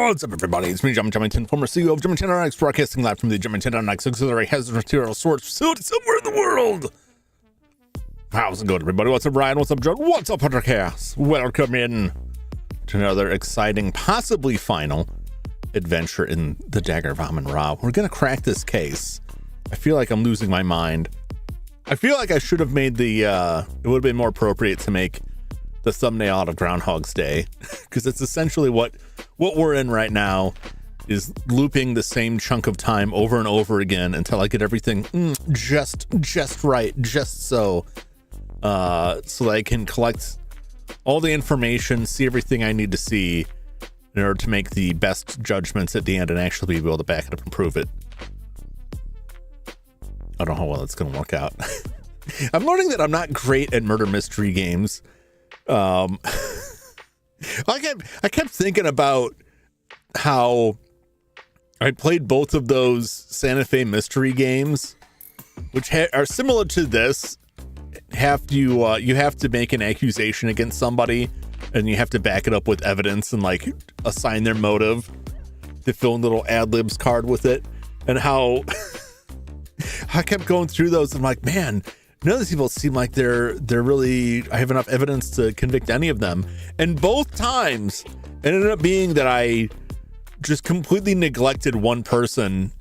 What's up, everybody? It's me, Jum Jumington, former CEO of Jumington Dynamics, broadcasting live from the Jumington Dynamics auxiliary hazardous material storage facility somewhere in the world. How's it going, everybody? What's up, Ryan? What's up, John? What's up, Huntercast? Welcome in to another exciting, possibly final adventure in the Dagger of Amon. We're gonna crack this case. I feel like I'm losing my mind. I feel like I should have made the it would have been more appropriate to make the thumbnail out of Groundhog's Day, because it's essentially what we're in right now, is looping the same chunk of time over and over again until I get everything just right, just so that I can collect all the information, see everything I need to see in order to make the best judgments at the end and actually be able to back it up and prove it. I don't know how well it's going to work out. I'm learning that I'm not great at murder mystery games. I kept thinking about how I played both of those Santa Fe mystery games, which are similar to this. You have to make an accusation against somebody, and you have to back it up with evidence and like assign their motive. To fill in little ad libs card with it, and how I kept going through those. And I'm like, man, none of these people seem like they're really, I have enough evidence to convict any of them. And both times it ended up being that I just completely neglected one person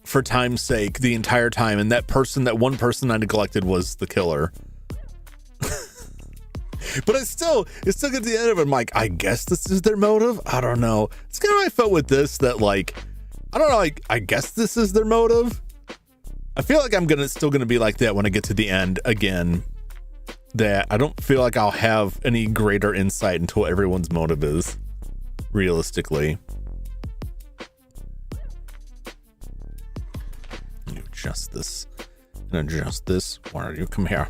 for time's sake the entire time. And that one person I neglected was the killer. But it still gets to the end of it. I'm like, I guess this is their motive. I don't know. It's kind of how I felt with this, that like, I don't know. I guess this is their motive. I feel like I'm still gonna be like that when I get to the end again. That I don't feel like I'll have any greater insight into what everyone's motive is, realistically. You adjust this and adjust this. Why don't you come here?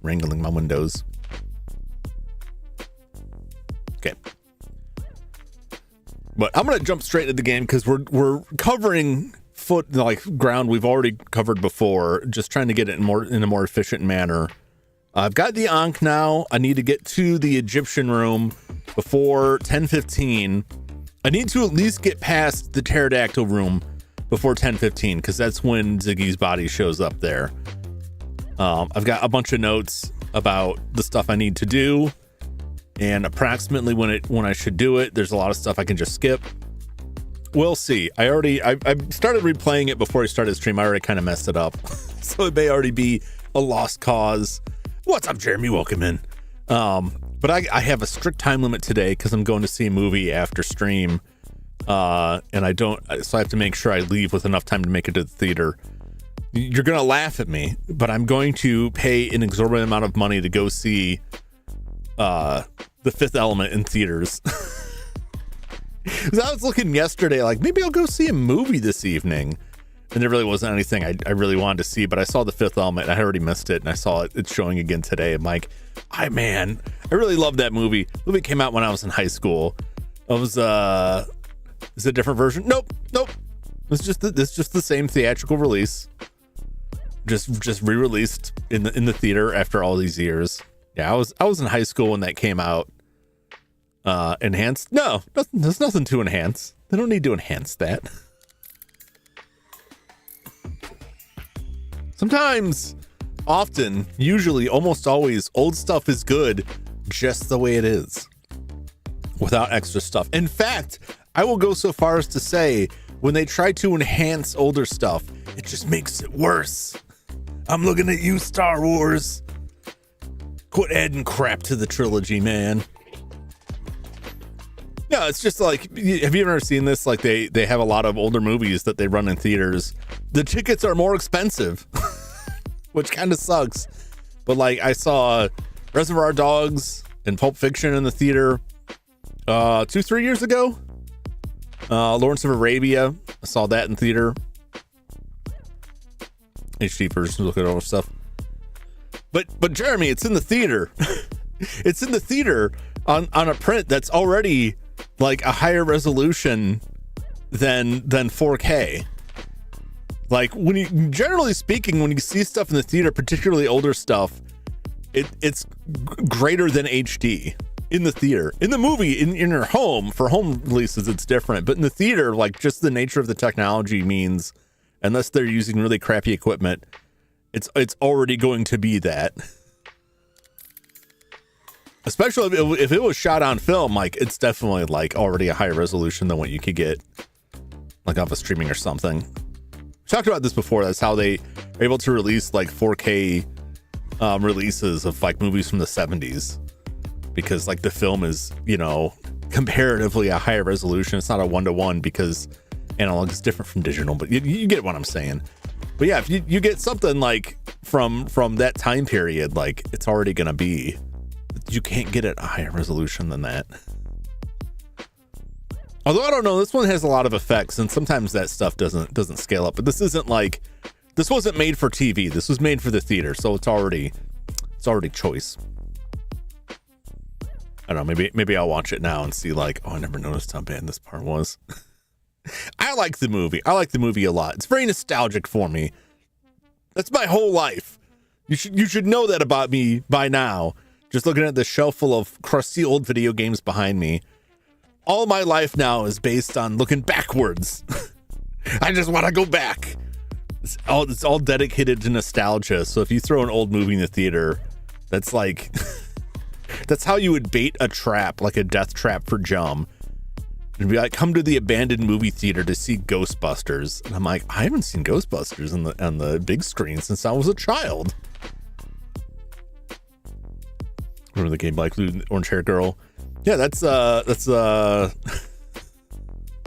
Wrangling my windows. Okay. But I'm gonna jump straight into the game because we're covering ground we've already covered before, just trying to get it in a more efficient manner. I've got the Ankh now. I need to get to the Egyptian room before 10:15. I need to at least get past the pterodactyl room before 10:15 because that's when Ziggy's body shows up there. I've got a bunch of notes about the stuff I need to do and approximately when I should do it. There's a lot of stuff I can just skip. We'll see. I started replaying it before I started the stream. I already kind of messed it up. So it may already be a lost cause. What's up, Jeremy? Welcome in. But I have a strict time limit today because I'm going to see a movie after stream. So I have to make sure I leave with enough time to make it to the theater. You're going to laugh at me, but I'm going to pay an exorbitant amount of money to go see The Fifth Element in theaters. Because I was looking yesterday, like maybe I'll go see a movie this evening, and there really wasn't anything I really wanted to see. But I saw The Fifth Element, and I already missed it, and I saw it's showing again today. I'm like, I really love that movie. The movie came out when I was in high school. It was is it a different version? Nope. It's just the same theatrical release, just re-released in the theater after all these years. Yeah, I was in high school when that came out. Enhanced? No, there's nothing to enhance. They don't need to enhance that. Sometimes, often, usually, almost always, old stuff is good just the way it is, without extra stuff. In fact, I will go so far as to say, when they try to enhance older stuff, it just makes it worse. I'm looking at you, Star Wars. Quit adding crap to the trilogy, man. No, it's just like, have you ever seen this? Like they have a lot of older movies that they run in theaters. The tickets are more expensive, which kind of sucks. But like I saw Reservoir Dogs and Pulp Fiction in the theater 2-3 years ago. Lawrence of Arabia, I saw that in theater. HD version, look at all the stuff. But Jeremy, it's in the theater. It's in the theater on a print that's already like a higher resolution than 4K. Like when you, generally speaking, when you see stuff in the theater, particularly older stuff, it's greater than HD in the theater. In the movie, in your home, for home releases, it's different. But in the theater, like just the nature of the technology means, unless they're using really crappy equipment, it's already going to be that. Especially if it was shot on film, like it's definitely like already a higher resolution than what you could get like off of streaming or something. We talked about this before. That's how they are able to release like 4K releases of like movies from the 70s, because like the film is, you know, comparatively a higher resolution. It's not a 1-to-1 because analog is different from digital, but you get what I'm saying. But yeah, if you get something like from that time period, like it's already gonna be, you can't get it a higher resolution than that. Although I don't know, this one has a lot of effects, and sometimes that stuff doesn't scale up. But this isn't like, this wasn't made for TV. This was made for the theater, so it's already choice. I don't know. Maybe I'll watch it now and see like, oh, I never noticed how bad this part was. I like the movie. I like the movie a lot. It's very nostalgic for me. That's my whole life. You should know that about me by now. Just looking at the shelf full of crusty old video games behind me. All my life now is based on looking backwards. I just want to go back. It's all dedicated to nostalgia. So if you throw an old movie in the theater, that's like, that's how you would bait a trap, like a death trap for Jum. And be like, come to the abandoned movie theater to see Ghostbusters. And I'm like, I haven't seen Ghostbusters on the big screen since I was a child. Remember the game, like Orange Hair Girl? Yeah, that's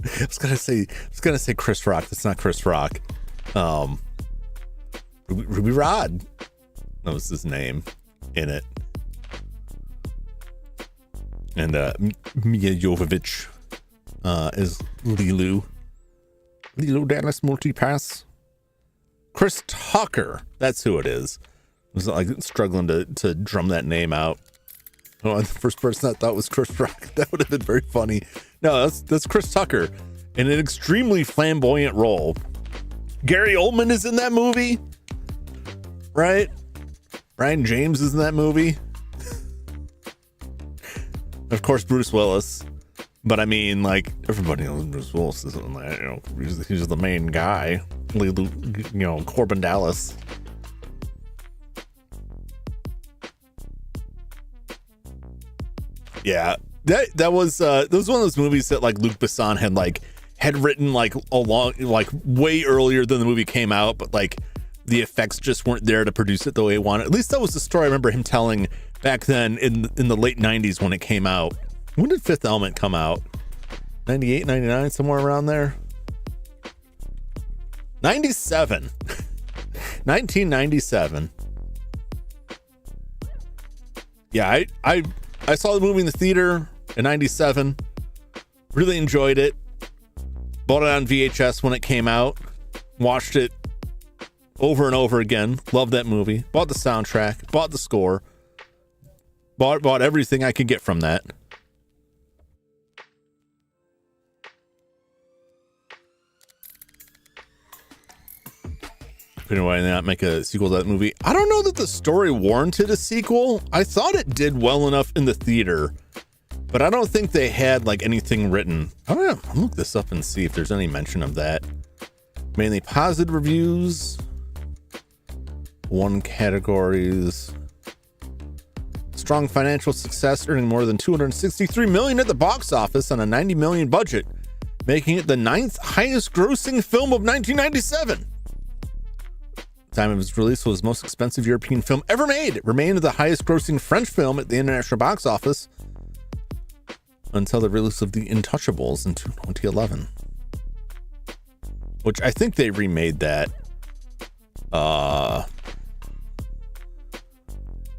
I was gonna say Chris Rock. That's not Chris Rock. Ruby Rod. That was his name in it. And Mia Jovovich is Lilu. Lilu Dallas Multipass. Chris Tucker. That's who it is. I was like struggling to drum that name out. Oh, the first person I thought was Chris Rock. That would have been very funny. No, that's Chris Tucker in an extremely flamboyant role. Gary Oldman is in that movie, right? Ryan James is in that movie. Of course, Bruce Willis. But I mean, like, everybody knows Bruce Willis is in that. You know, he's the main guy. You know, Corbin Dallas. Yeah, that was one of those movies that like Luc Besson had written like way earlier than the movie came out, but like the effects just weren't there to produce it the way he wanted. At least that was the story I remember him telling back then in the late 90s when it came out. When did Fifth Element come out? 98, 99, somewhere around there? 97. 1997. Yeah, I saw the movie in the theater in 97. Really enjoyed it. Bought it on VHS when it came out. Watched it over and over again. Loved that movie. Bought the soundtrack. Bought the score. Bought everything I could get from that. Why not make a sequel to that movie? I don't know that the story warranted a sequel. I thought it did well enough in the theater, but I don't think they had like anything written. I don't know. I'll look this up and see if there's any mention of that. Mainly positive reviews. Won categories. Strong financial success, earning more than $263 million at the box office on a $90 million budget, making it the 9th highest grossing film of 1997. Time of its release was the most expensive European film ever made. It remained the highest grossing French film at the international box office until the release of The Untouchables in 2011, which I think they remade that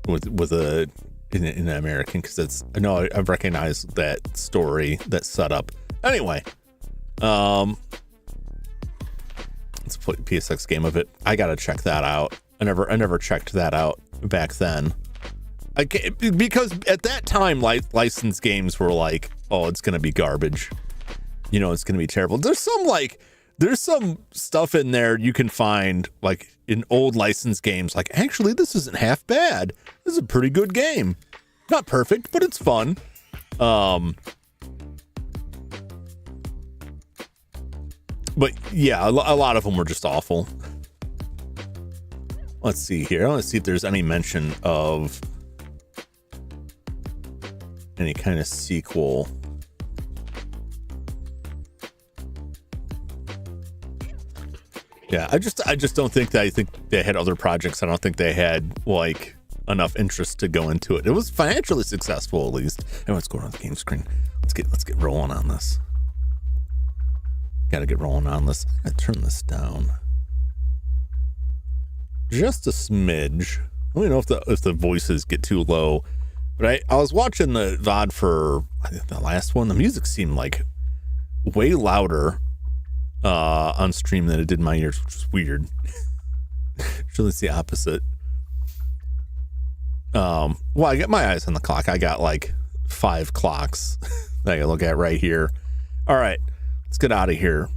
with a in American, because it's I know I recognize that story, that setup. Anyway, let's play a PSX game of it. I gotta check that out. I never checked that out back then. Because at that time, licensed games were like, oh, it's gonna be garbage. You know, it's gonna be terrible. There's some stuff in there you can find like in old licensed games. Like, actually, this isn't half bad. This is a pretty good game. Not perfect, but it's fun. But yeah, a lot of them were just awful. Let's see here. I want to see if there's any mention of any kind of sequel. Yeah, I just don't think that. I think they had other projects. I don't think they had like enough interest to go into it. It was financially successful, at least. And let's go on the game screen. Let's get rolling on this. Got to get rolling on this. I turn this down just a smidge. Let me know if the voices get too low. But I was watching the VOD for I think the last one. The music seemed like way louder on stream than it did in my ears, which is weird. Usually it's the opposite. Well, I got my eyes on the clock. I got like 5 clocks that I gotta look at right here. All right, let's get out of here.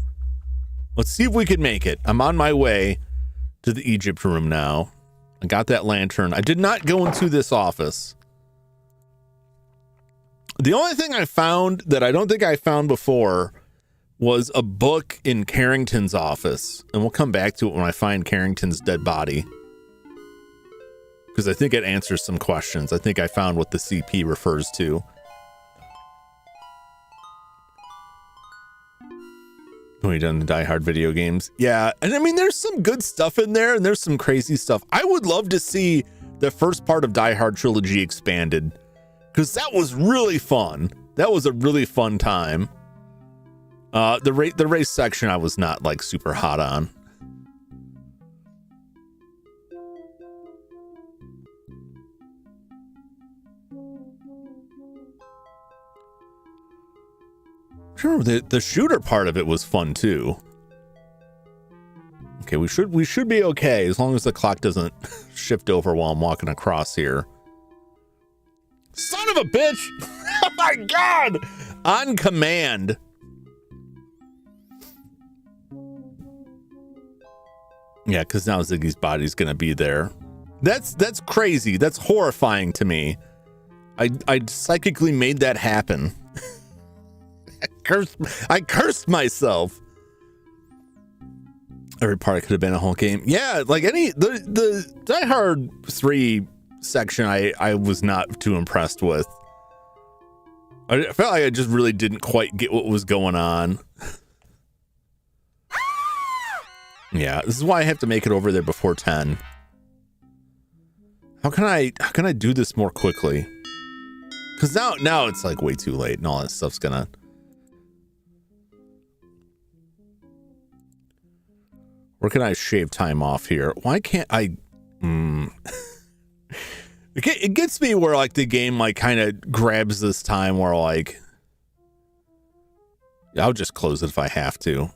Let's see if we can make it. I'm on my way to the Egypt room now. I got that lantern. I did not go into this office. The only thing I found that I don't think I found before was a book in Carrington's office. And we'll come back to it when I find Carrington's dead body, because I think it answers some questions. I think I found what the CP refers to. We done the Die Hard video games. Yeah, and I mean, there's some good stuff in there, and there's some crazy stuff. I would love to see the first part of Die Hard trilogy expanded, because that was really fun. That was a really fun time. The race section I was not like super hot on. Sure, the shooter part of it was fun too. Okay, we should be okay as long as the clock doesn't shift over while I'm walking across here. Son of a bitch! Oh my god! On command. Yeah, because now Ziggy's body's gonna be there. That's crazy. That's horrifying to me. I psychically made that happen. I cursed myself. Every part could have been a whole game. Yeah, like the Die Hard 3 section I was not too impressed with. I felt like I just really didn't quite get what was going on. Yeah, this is why I have to make it over there before 10. How can I do this more quickly? Because now it's like way too late and all that stuff's gonna. Where can I shave time off here? Why can't I? It gets me where like the game like kind of grabs this time where like, yeah, I'll just close it if I have to.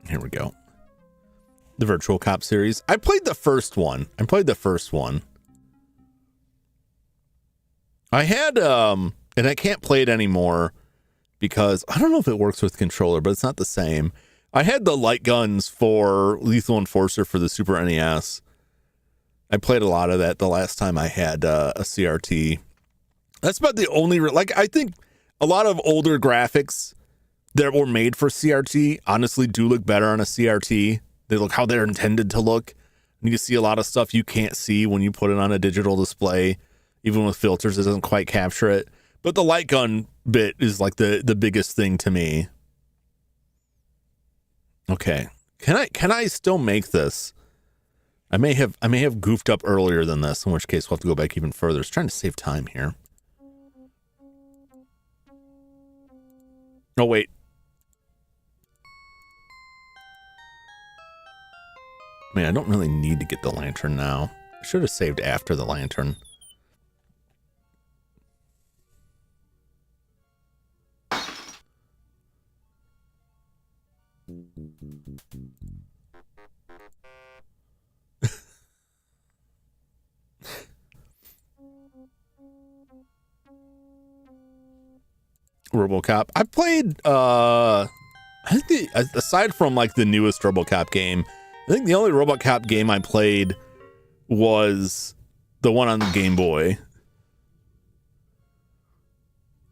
Here we go. The Virtual Cop series. I played the first one. I had and I can't play it anymore because I don't know if it works with controller, but it's not the same. I had the light guns for Lethal Enforcer for the Super NES. I played a lot of that the last time I had a CRT. That's about the only like I think a lot of older graphics that were made for CRT honestly do look better on a CRT. They look how they're intended to look. And you see a lot of stuff you can't see when you put it on a digital display. Even with filters, it doesn't quite capture it. But the light gun bit is like the biggest thing to me. Okay. Can I still make this? I may have goofed up earlier than this, in which case we'll have to go back even further. It's trying to save time here. Oh wait. I mean, I don't really need to get the lantern now. I should have saved after the lantern. RoboCop. I played I think aside from like the newest RoboCop game, I think the only RoboCop game I played was the one on the Game Boy.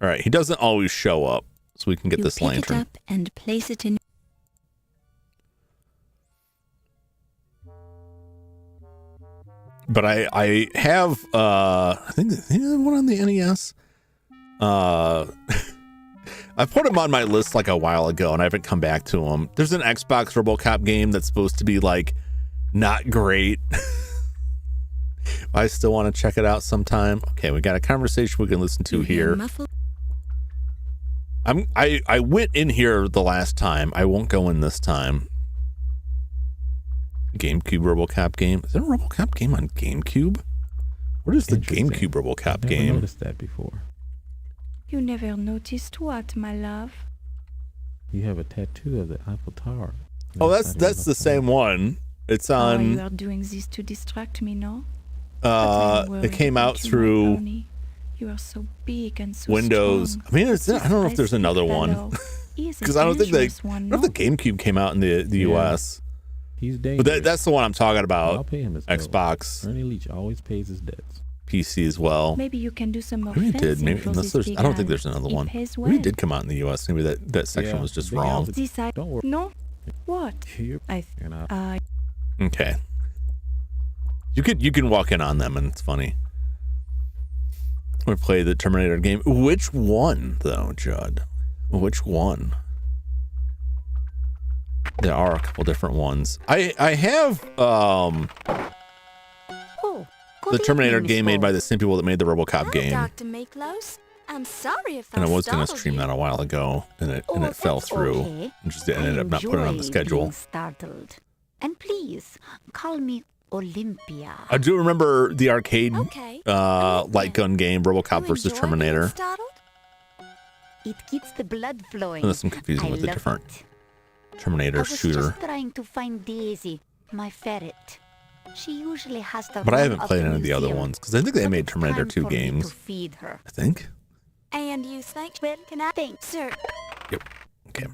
All right, he doesn't always show up, so we can get this lantern. Pick it up and place it in. But I have I think the one on the NES. I put him on my list like a while ago and I haven't come back to him. There's an Xbox RoboCop game that's supposed to be like not great. I still want to check it out sometime. Okay, we got a conversation we can listen to here. I went in here the last time. I won't go in this time. GameCube RoboCop game. Is there a RoboCop game on GameCube? What is the GameCube RoboCop game? I've never noticed that before. You never noticed what, my love? You have a tattoo of the Eiffel Tower. Oh, that's the same one. It's on. You are doing this to distract me, no? It came out through You are so big and so Windows. strong. I mean, I don't know if there's another one because I don't think I don't know if the GameCube came out in the US. He's dangerous. But that's the one I'm talking about. I'll pay him his Xbox. Ernie Leach always pays his debts. PC as well. Maybe you can do some more Maybe it did. fencing Maybe for unless this there's. big I don't think guy. there's another It one. pays Maybe it well. did come out in the US. Maybe that section was just big wrong. houses. This I Don't worry. no. What? Here. Okay. You can walk in on them and it's funny. We play the Terminator game. Which one though, Judd? Which one? There are a couple different ones. I have the Terminator game made by the same people that made the RoboCop game. Dr. Makelos. I'm sorry if And I that was gonna startled stream you. that a while ago, and it fell that's through. okay. And just ended up not putting it on the schedule. Being startled. And please, call me Olympia. I do remember the arcade Okay. light gun game, RoboCop You versus enjoy Terminator. being startled? It gets the blood flowing. Unless I'm confusing I with a love different it. Terminator I was shooter. just trying to find Daisy, my ferret. She usually has to But I run haven't up played the any of the other museum, ones because I think they but made it's Terminator time 2 for me games. to feed her. I think. And you think? Well, Can I? thanks. Sir, Yep. Okay.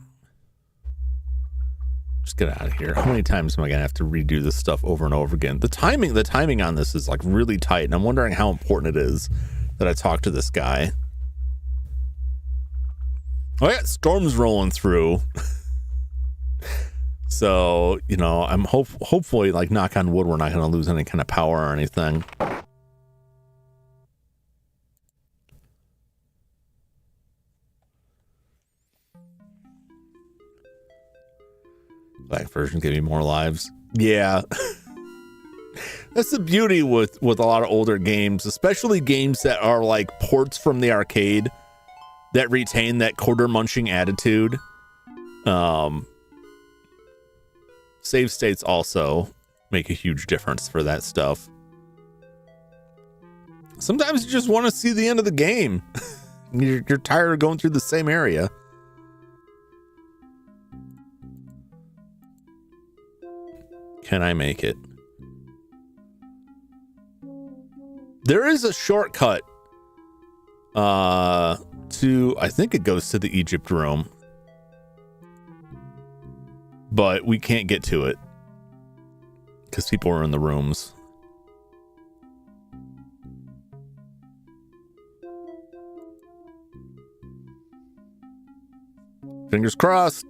Just get out of here. How many times am I gonna have to redo this stuff over and over again? The timing on this is like really tight, and I'm wondering how important it is that I talk to this guy. Oh yeah, storms rolling through. So, you know, I'm hopefully, like, knock on wood, we're not gonna lose any kind of power or anything. Black version give you more lives. Yeah. That's the beauty with a lot of older games, especially games that are like ports from the arcade that retain that quarter munching attitude. Save states also make a huge difference for that stuff. Sometimes you just want to see the end of the game. You're tired of going through the same area. Can I make it? There is a shortcut to, I think it goes to the Egypt room, but we can't get to it because people are in the rooms. Fingers crossed.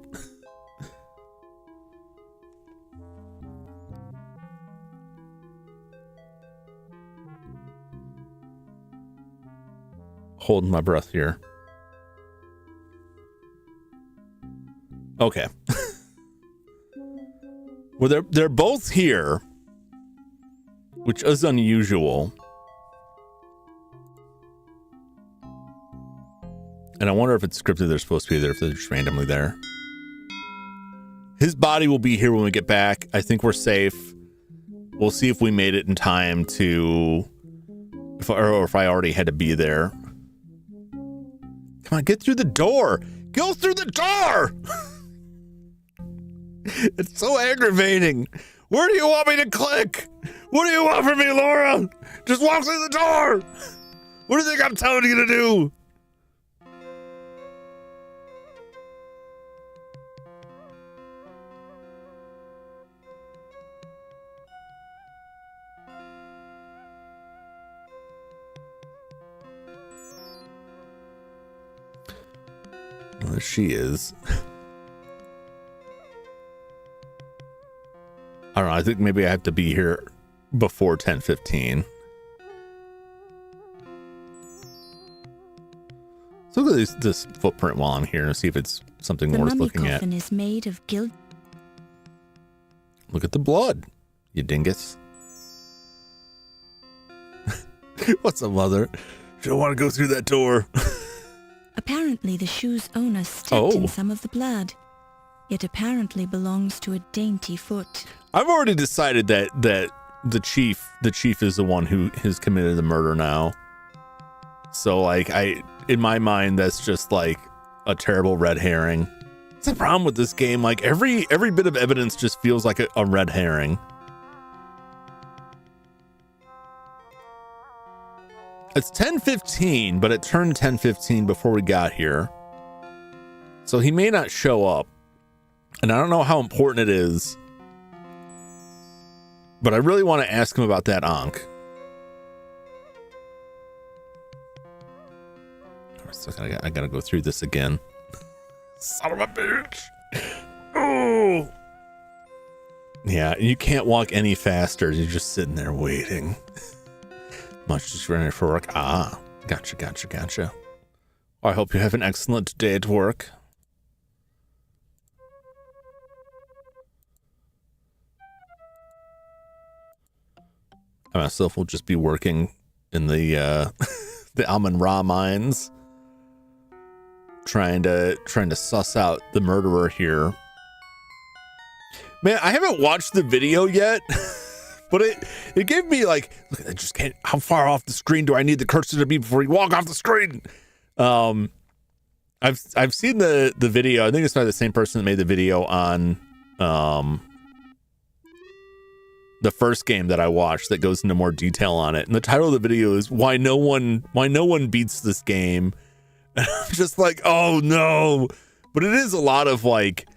Holding my breath here. Okay. Well, they're both here, which is unusual. And I wonder if it's scripted they're supposed to be there, if they're just randomly there. His body will be here when we get back. I think we're safe. We'll see if we made it in time to, or if I already had to be there. Come on, get through the door. Go through the door. It's so aggravating. Where do you want me to click? What do you want from me, Laura? Just walk through the door. What do you think I'm telling you to do? Well, there she is. I don't know. I think maybe I have to be here before 10:15. So look at this footprint while I'm here and see if it's something the worth mummy looking at. coffin is made of gilt. Look at the blood, you dingus. What's up, mother? You don't want to go through that door. Apparently, the shoe's owner stepped in Oh. some of the blood. It apparently belongs to a dainty foot. I've already decided that the chief is the one who has committed the murder now. So like in my mind, that's just like a terrible red herring. That's the problem with this game. Like every bit of evidence just feels like a red herring. It's 10:15, but it turned 10:15 before we got here. So he may not show up. And I don't know how important it is. But I really want to ask him about that Ankh. So I gotta go through this again. Son of a bitch. Oh. Yeah, you can't walk any faster. You're just sitting there waiting. Much just ready for work. Ah, gotcha. Well, I hope you have an excellent day at work. I myself will just be working in the the Amon Ra mines. trying to suss out the murderer here. Man, I haven't watched the video yet, but it gave me like, look, I just can't. How far off the screen do I need the cursor to be before you walk off the screen? I've seen the video. I think it's by the same person that made the video on the first game that I watched that goes into more detail on it. And the title of the video is why no one beats this game. And I'm just like, oh no. But it is a lot of like,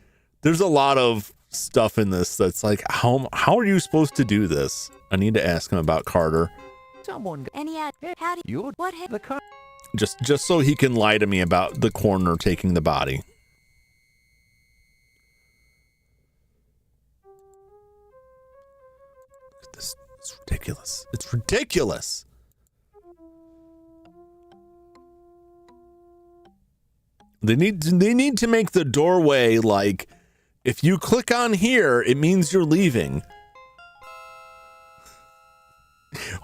there's a lot of stuff in this that's like, how are you supposed to do this? I need to ask him about Carter. Someone How do you what happened? the car. Just so he can lie to me about the coroner taking the body. Look at this. It's ridiculous. It's ridiculous. They need to make the doorway like, if you click on here, it means you're leaving.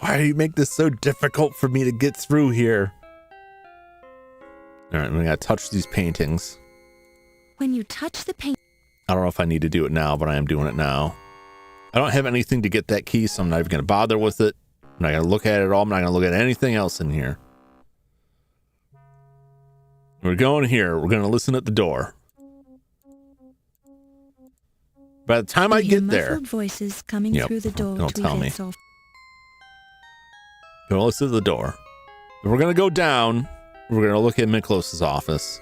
Why do you make this so difficult for me to get through here? All right, we gotta touch these paintings. When you touch the paint, I don't know if I need to do it now, but I am doing it now. I don't have anything to get that key, so I'm not even gonna bother with it. I'm not gonna look at it all. I'm not gonna look at anything else in here. We're going here. We're gonna listen at the door. By the time I get there, muffled voices coming Yep, through the door don't to tell me. head off. gonna listen to the door. We're gonna go down. We're gonna look at Miklos' office.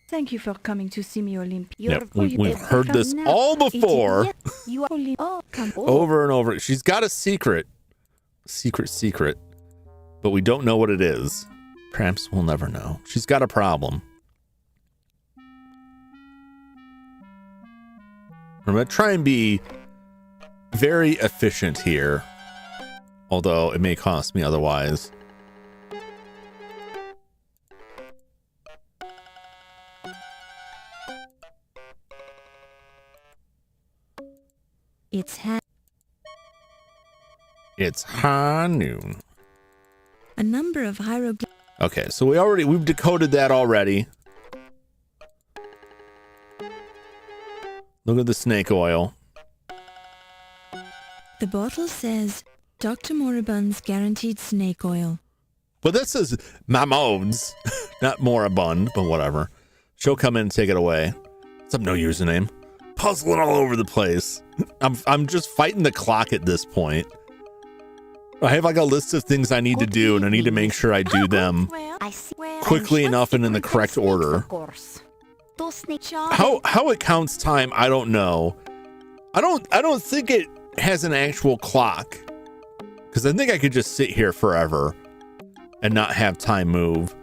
Thank you for coming to see me, Olympia. Yep, we've heard this all before. You are only come Over and over. She's got a secret. Secret. But we don't know what it is. Perhaps we'll never know. She's got a problem. I'm going to try and be very efficient here. Although it may cost me otherwise. It's high noon. A number of hieroglyphs. Okay, so we've decoded that already. Look at the snake oil. The bottle says Dr. Moribund's guaranteed snake oil. But this is Mamone's, not Moribund, but whatever. She'll come in and take it away. Some no username. Puzzling all over the place. I'm just fighting the clock at this point. I have like a list of things I need to do, and I need to make sure I do them quickly enough and in the correct order. How it counts time, I don't know. I don't think it has an actual clock, because I think I could just sit here forever and not have time move.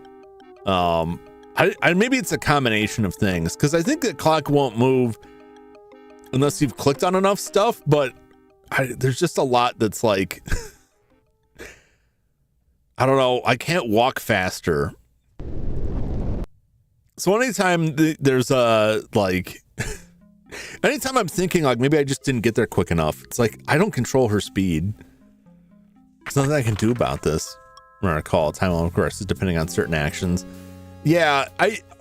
Maybe it's a combination of things, because I think the clock won't move unless you've clicked on enough stuff, but there's just a lot that's like I don't know, I can't walk faster. So anytime there's anytime I'm thinking like maybe I just didn't get there quick enough, it's like I don't control her speed. There's nothing I can do about this. I'm gonna call time on courses depending on certain actions. Yeah,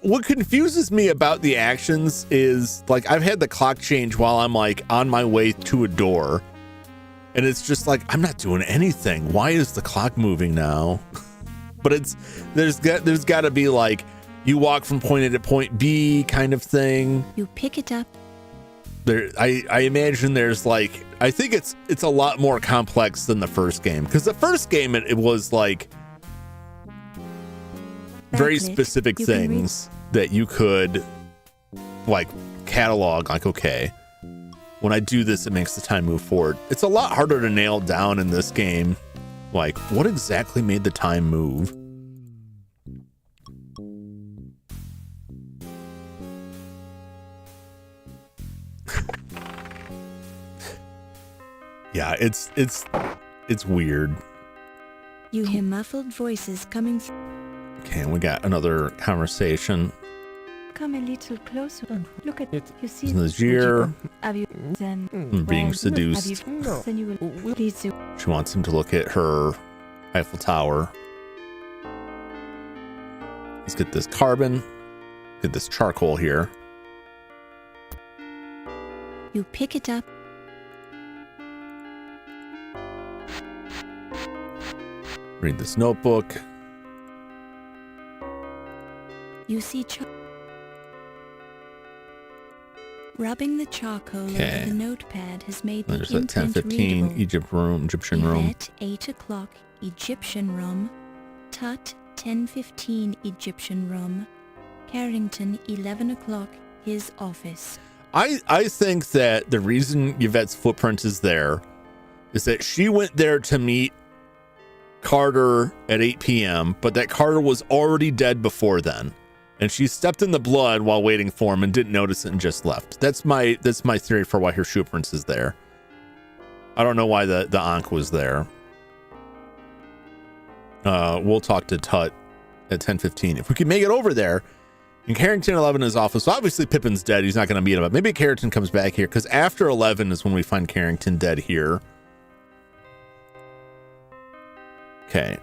what confuses me about the actions is like I've had the clock change while I'm like on my way to a door. And it's just like, I'm not doing anything. Why is the clock moving now? But there's got to be like, you walk from point A to point B kind of thing. You pick it up. I imagine there's like, I think it's a lot more complex than the first game. Because the first game, it was like very specific things that you could like catalog, like, okay, when I do this, it makes the time move forward. It's a lot harder to nail down in this game. Like, what exactly made the time move? Yeah, it's weird. You hear muffled voices coming. Okay, and we got another conversation. Come a little closer. Look at it. You see This year, Have you then being seduced. then you will please you. She wants him to look at her Eiffel Tower. Let's get this carbon. Get this charcoal here. You pick it up. Read this notebook. You see rubbing the charcoal Okay. over the notepad has made the There's that imprint 10:15 readable. Egyptian room. Yvette, 8 o'clock, Egyptian room. Tut, 10:15, Egyptian room. Carrington, 11 o'clock, his office. I think that the reason Yvette's footprint is there is that she went there to meet Carter at 8 p.m., but that Carter was already dead before then. And she stepped in the blood while waiting for him and didn't notice it and just left. That's my theory for why her shoe prints is there. I don't know why the Ankh was there. We'll talk to Tut at 10:15. If we can make it over there, and Carrington 11 in his office, so obviously Pippin's dead. He's not going to meet him up. Maybe Carrington comes back here because after 11 is when we find Carrington dead here. Okay.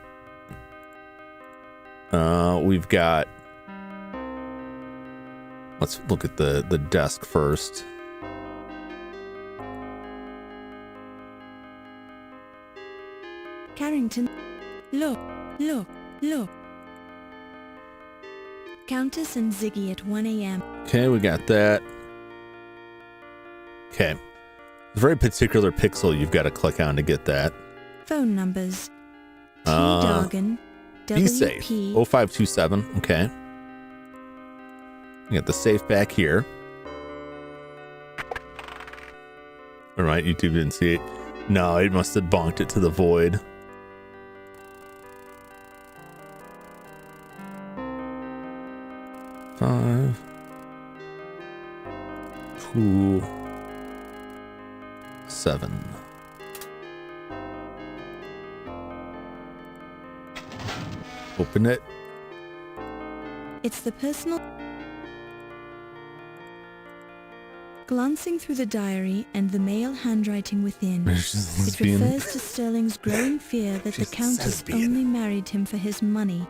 We've got. Let's look at the desk first. Carrington, look. Countess and Ziggy at 1 a.m. Okay, we got that. Okay. A very particular pixel you've got to click on to get that. Phone numbers. T. Dargan, Be safe. WP. 0527. Okay. We got the safe back here. All right, YouTube didn't see it. No, it must have bonked it to the void. Five, 2, 7. Open it. It's the personal. Glancing through the diary and the male handwriting within, She's it lesbian. refers to Sterling's growing fear that the She's Countess lesbian. only married him for his money,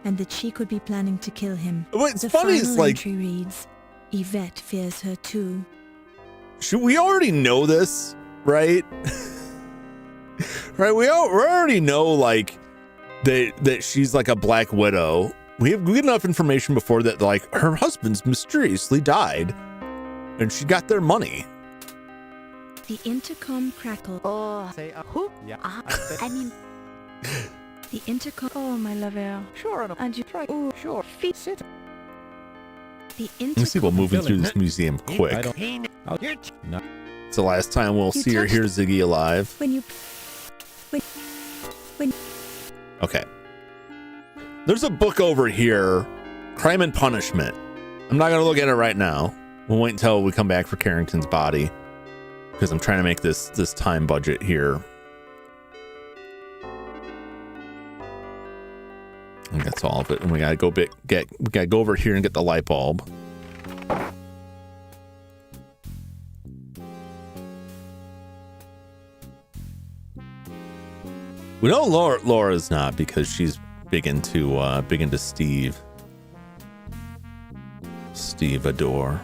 and that she could be planning to kill him. What's The funny final is like entry reads, Yvette fears her too. we already know this, right? Right? We already know like that she's like a black widow. We get enough information before that, like her husband's mysteriously died, and she got their money. The intercom crackled. Oh, who? Yeah. I mean, The intercom. Oh, my lover. Sure, and you try. Oh, sure. Feet sit. The Let me see people intercom. moving through this museum quick. I don't. I'll, no. It's the last time we'll You see or touched- hear Ziggy alive. When you. Okay. There's a book over here, Crime and Punishment. I'm not going to look at it right now. We'll wait until we come back for Carrington's body, because I'm trying to make this time budget here. And that's all of it. And we gotta go over here and get the light bulb. We know Laura's not, because she's big into Steve. Steve Adore.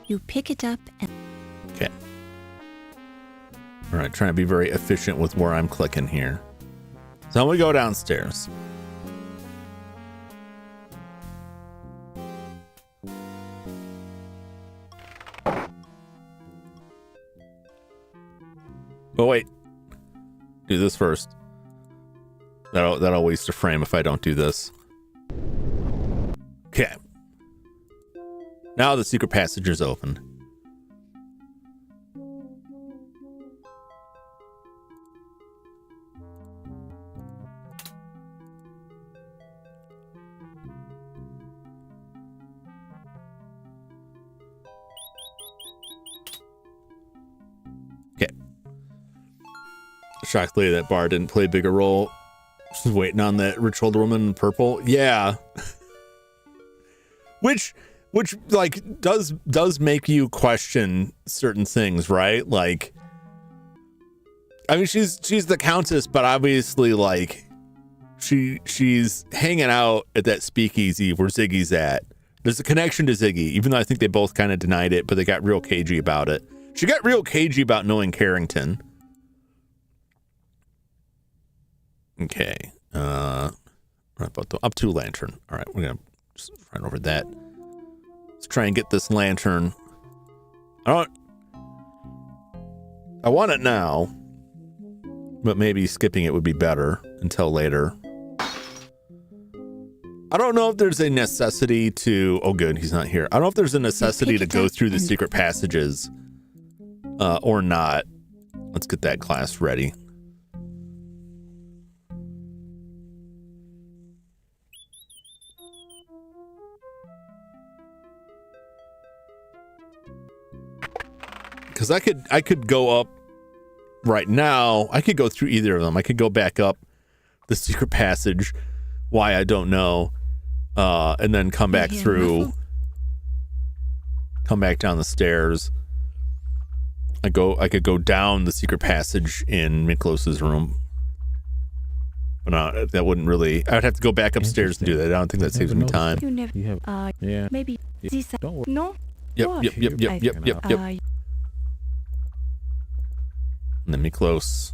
You pick it up and. Okay. All right, trying to be very efficient with where I'm clicking here. So we go downstairs. But wait, do this first. That'll waste a frame if I don't do this. Okay. Now the secret passage is open. Okay. Shockingly, that bar didn't play a bigger role. Just waiting on that rich older woman in purple. Yeah. Which like does make you question certain things, right? Like I mean, she's the Countess, but obviously, like, she's hanging out at that speakeasy where Ziggy's at. There's a connection to Ziggy, even though I think they both kind of denied it, but they got real cagey about it. She got real cagey about knowing Carrington. Okay. Right about the up to lantern. All right, we're gonna just run over that. Let's try and get this lantern. I want it now, but maybe skipping it would be better until later. I don't know if there's a necessity to. Oh, good, he's not here. I don't know if there's a necessity to go through the secret passages or not. Let's get that class ready. Because I could go up right now. I could go through either of them. I could go back up the secret passage, why I don't know, and then come back through, come back down the stairs. I could go down the secret passage in Miklos's room, but that wouldn't really. I would have to go back upstairs to do that. I don't think that saves me time. You never. You have, yeah. Maybe. Don't worry. No. Yep. And then Miklos.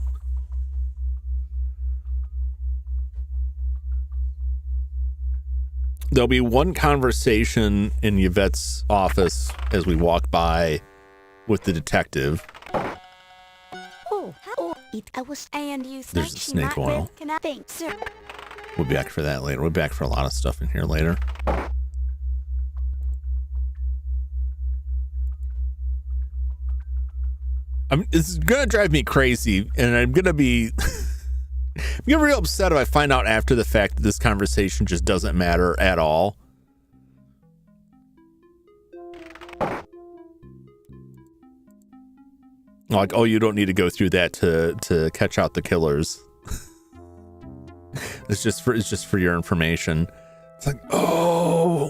There'll be one conversation in Yvette's office as we walk by with the detective. I was, And you think There's the she snake might oil. Can I think, sir? We'll be back for that later. We'll be back for a lot of stuff in here later. It's gonna drive me crazy, and I'm gonna be I'm gonna be real upset if I find out after the fact that this conversation just doesn't matter at all. Like, oh, you don't need to go through that to catch out the killers. It's just for your information. It's like, oh.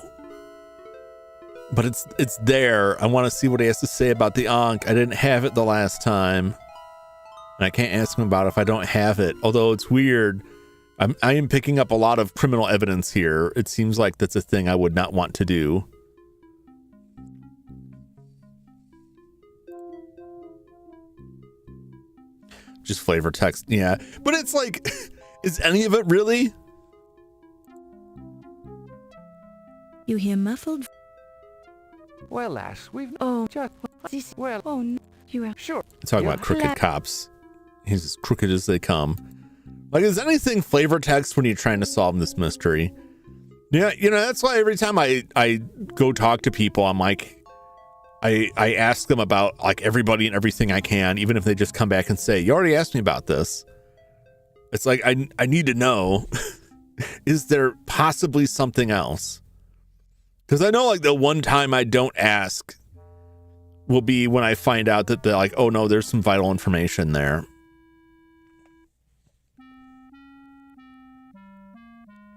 But it's there. I want to see what he has to say about the Ankh. I didn't have it the last time. And I can't ask him about it if I don't have it. Although it's weird. I am picking up a lot of criminal evidence here. It seems like that's a thing I would not want to do. Just flavor text. Yeah. But it's like, is any of it really? You hear muffled. Well, lass, we've Just this. well, No, you are sure. Talking about crooked cops. He's as crooked as they come. Like, is anything flavor text when you're trying to solve this mystery? Yeah, that's why every time I go talk to people, I'm like, I ask them about like everybody and everything I can, even if they just come back and say, you already asked me about this. It's like, I need to know, is there possibly something else? Because I know, like, the one time I don't ask will be when I find out that they're like, oh, no, there's some vital information there.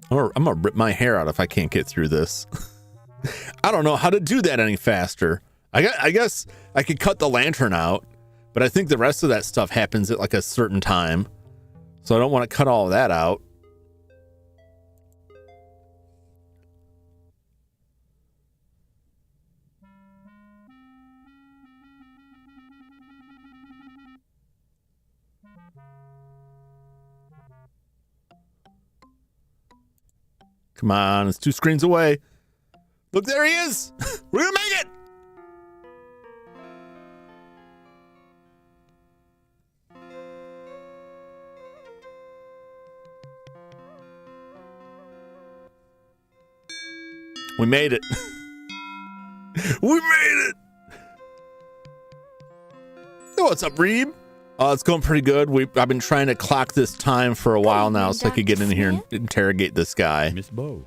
I'm going to rip my hair out if I can't get through this. I don't know how to do that any faster. I guess I could cut the lantern out, but I think the rest of that stuff happens at, like, a certain time. So I don't want to cut all of that out. Come on, it's 2 screens away. Look, there he is. We're gonna make it. We made it. We made it. Hey, what's up, Reeb? It's going pretty good. I've been trying to clock this time for a while now so I could get in here and interrogate this guy. Miss Bow,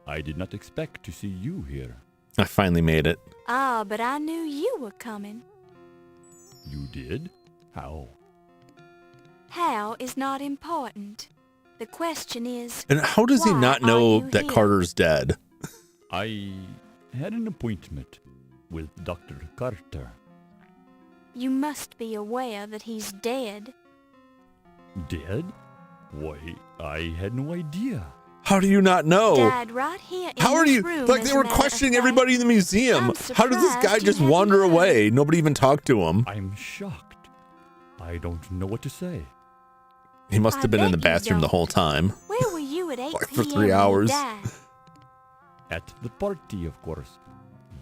I did not expect to see you here. I finally made it. Ah, but I knew you were coming. You did? How? How is not important. The question is, And how does he why not are know you that here? Carter's dead? I had an appointment with Dr. Carter. You must be aware that he's dead. Dead? Why, I had no idea. How do you not know? Died right here in How are this you? room, Like as they a were matter of questioning fact. everybody in the museum. I'm How did this guy surprised just you hadn't wander heard. away? Nobody even talked to him. I'm shocked. I don't know what to say. He must I have been in the bet you bathroom the don't. whole time. Where were you at 8 Like for p.m. 3 when hours. you died? At the party, of course.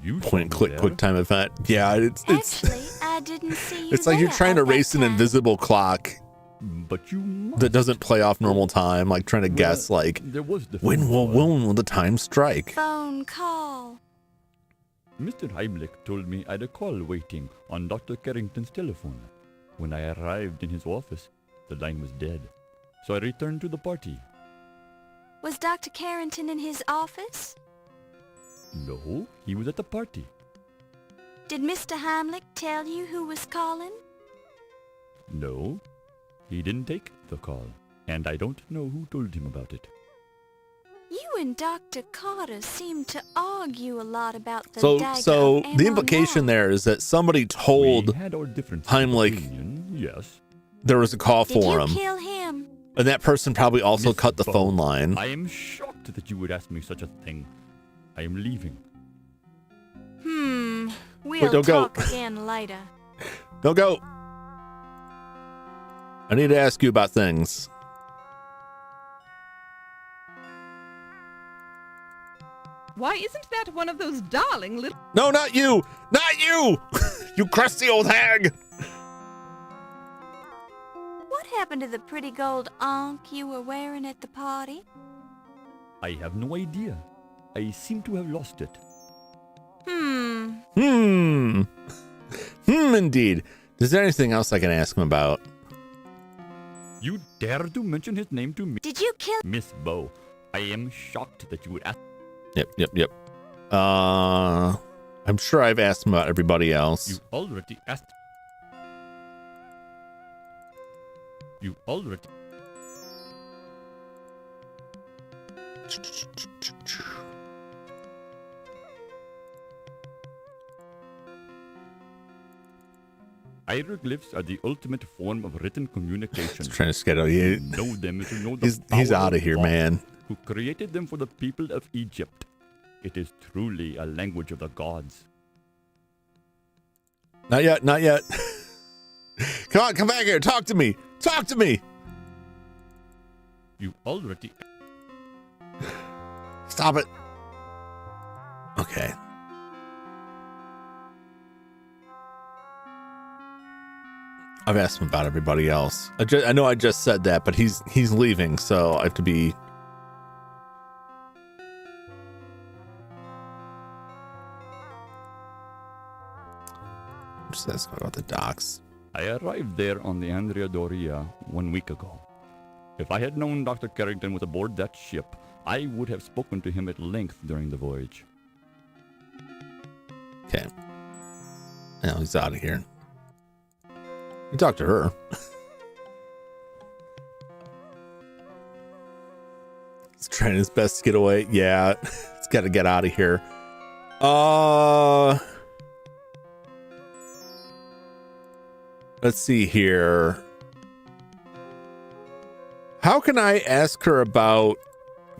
You saw Point and me click there. quick time event. Yeah, it's Actually, I didn't see you it's like you're there trying to at that race an time. invisible clock But you must. that doesn't play off normal time, like trying to guess like There was the when phone will the time strike? Phone call. Mr. Heimlich told me I had a call waiting on Dr. Carrington's telephone. When I arrived in his office, the line was dead. So I returned to the party. Was Dr. Carrington in his office? No, he was at the party. Did Mr. Heimlich tell you who was calling? No, he didn't take the call. And I don't know who told him about it. You and Dr. Carter seem to argue a lot about the So Dagger so of the Amon implication wall. there is that somebody told We had our differences Heimlich- of opinion, yes. there was a call Did for you him, kill him? and that person probably also Miss cut the Bow, phone line. I am shocked that you would ask me such a thing. I am leaving. We'll don't go. talk again later. Don't go. I need to ask you about things. Why isn't that one of those darling little... No, not you! Not you! You crusty old hag! What happened to the pretty gold ankh you were wearing at the party? I have no idea. I seem to have lost it. Indeed. Is there anything else I can ask him about? You dare to mention his name to me? Did you kill... Miss Bow, I am shocked that you would ask. Yep. I'm sure I've asked him about everybody else. You already asked. You already. Hieroglyphs are the ultimate form of written communication. Just trying to schedule To you. know them is to know the He's power out of here, God man. Who created them for the people of Egypt. It is truly a language of the gods. Not yet. Come on, come back here. Talk to me. Talk to me. You already. Stop it. Okay. I've asked him about everybody else. I know I just said that, but he's leaving, so I have to be. I'm just asking about the docks. I arrived there on the Andrea Doria 1 week ago. If I had known Dr. Carrington was aboard that ship, I would have spoken to him at length during the voyage. Okay. Now he's out of here. You talk to her. He's trying his best to get away. Yeah, he's got to get out of here. Let's see here. How can I ask her about...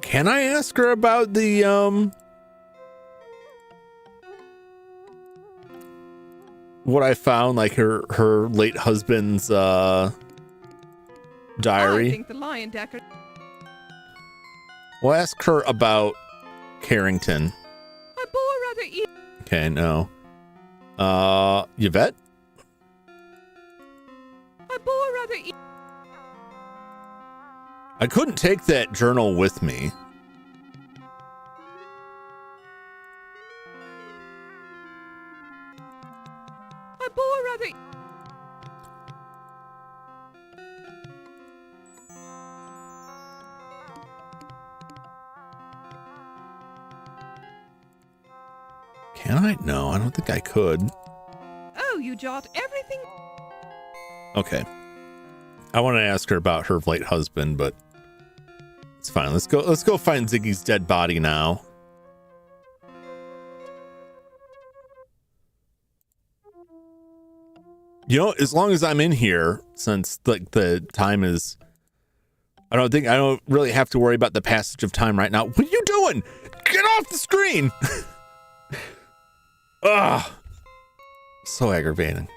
Can I ask her about the, what I found, like her late husband's, I diary? think the lion Decker... We'll ask her about Carrington. I bore rather... Okay, no. Yvette? I bore rather... I couldn't take that journal with me. I bore rather... Can I? No, I don't think I could. Oh, you jot everything... Okay. I want to ask her about her late husband, but it's fine. Let's go find Ziggy's dead body now. You know, as long as I'm in here, since like the time is, I don't really have to worry about the passage of time right now. What are you doing? Get off the screen. Ugh. So aggravating.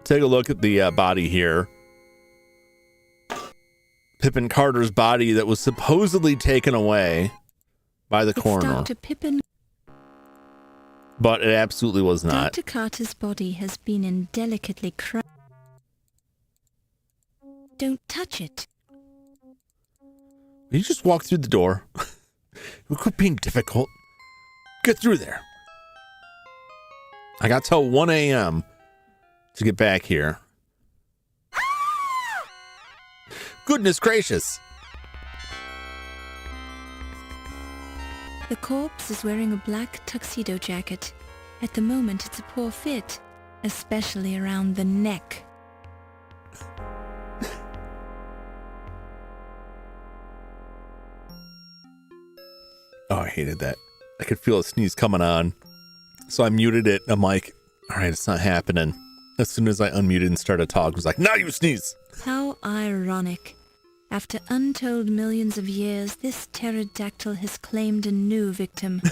Take a look at the body here. Pippin Carter's body that was supposedly taken away by the coroner. Dr. Pippin. But it absolutely was not. Dr. Carter's body has been indelicately crushed. Don't touch it. You just walk through the door. Quit being difficult. Get through there. I got till 1 a.m. to get back here. Goodness gracious. The corpse is wearing a black tuxedo jacket. At the moment, it's a poor fit, especially around the neck. Oh, I hated that. I could feel a sneeze coming on. So I muted it. I'm like, all right, it's not happening. As soon as I unmuted and started talking, I was like, now you sneeze. How ironic. After untold millions of years, this pterodactyl has claimed a new victim,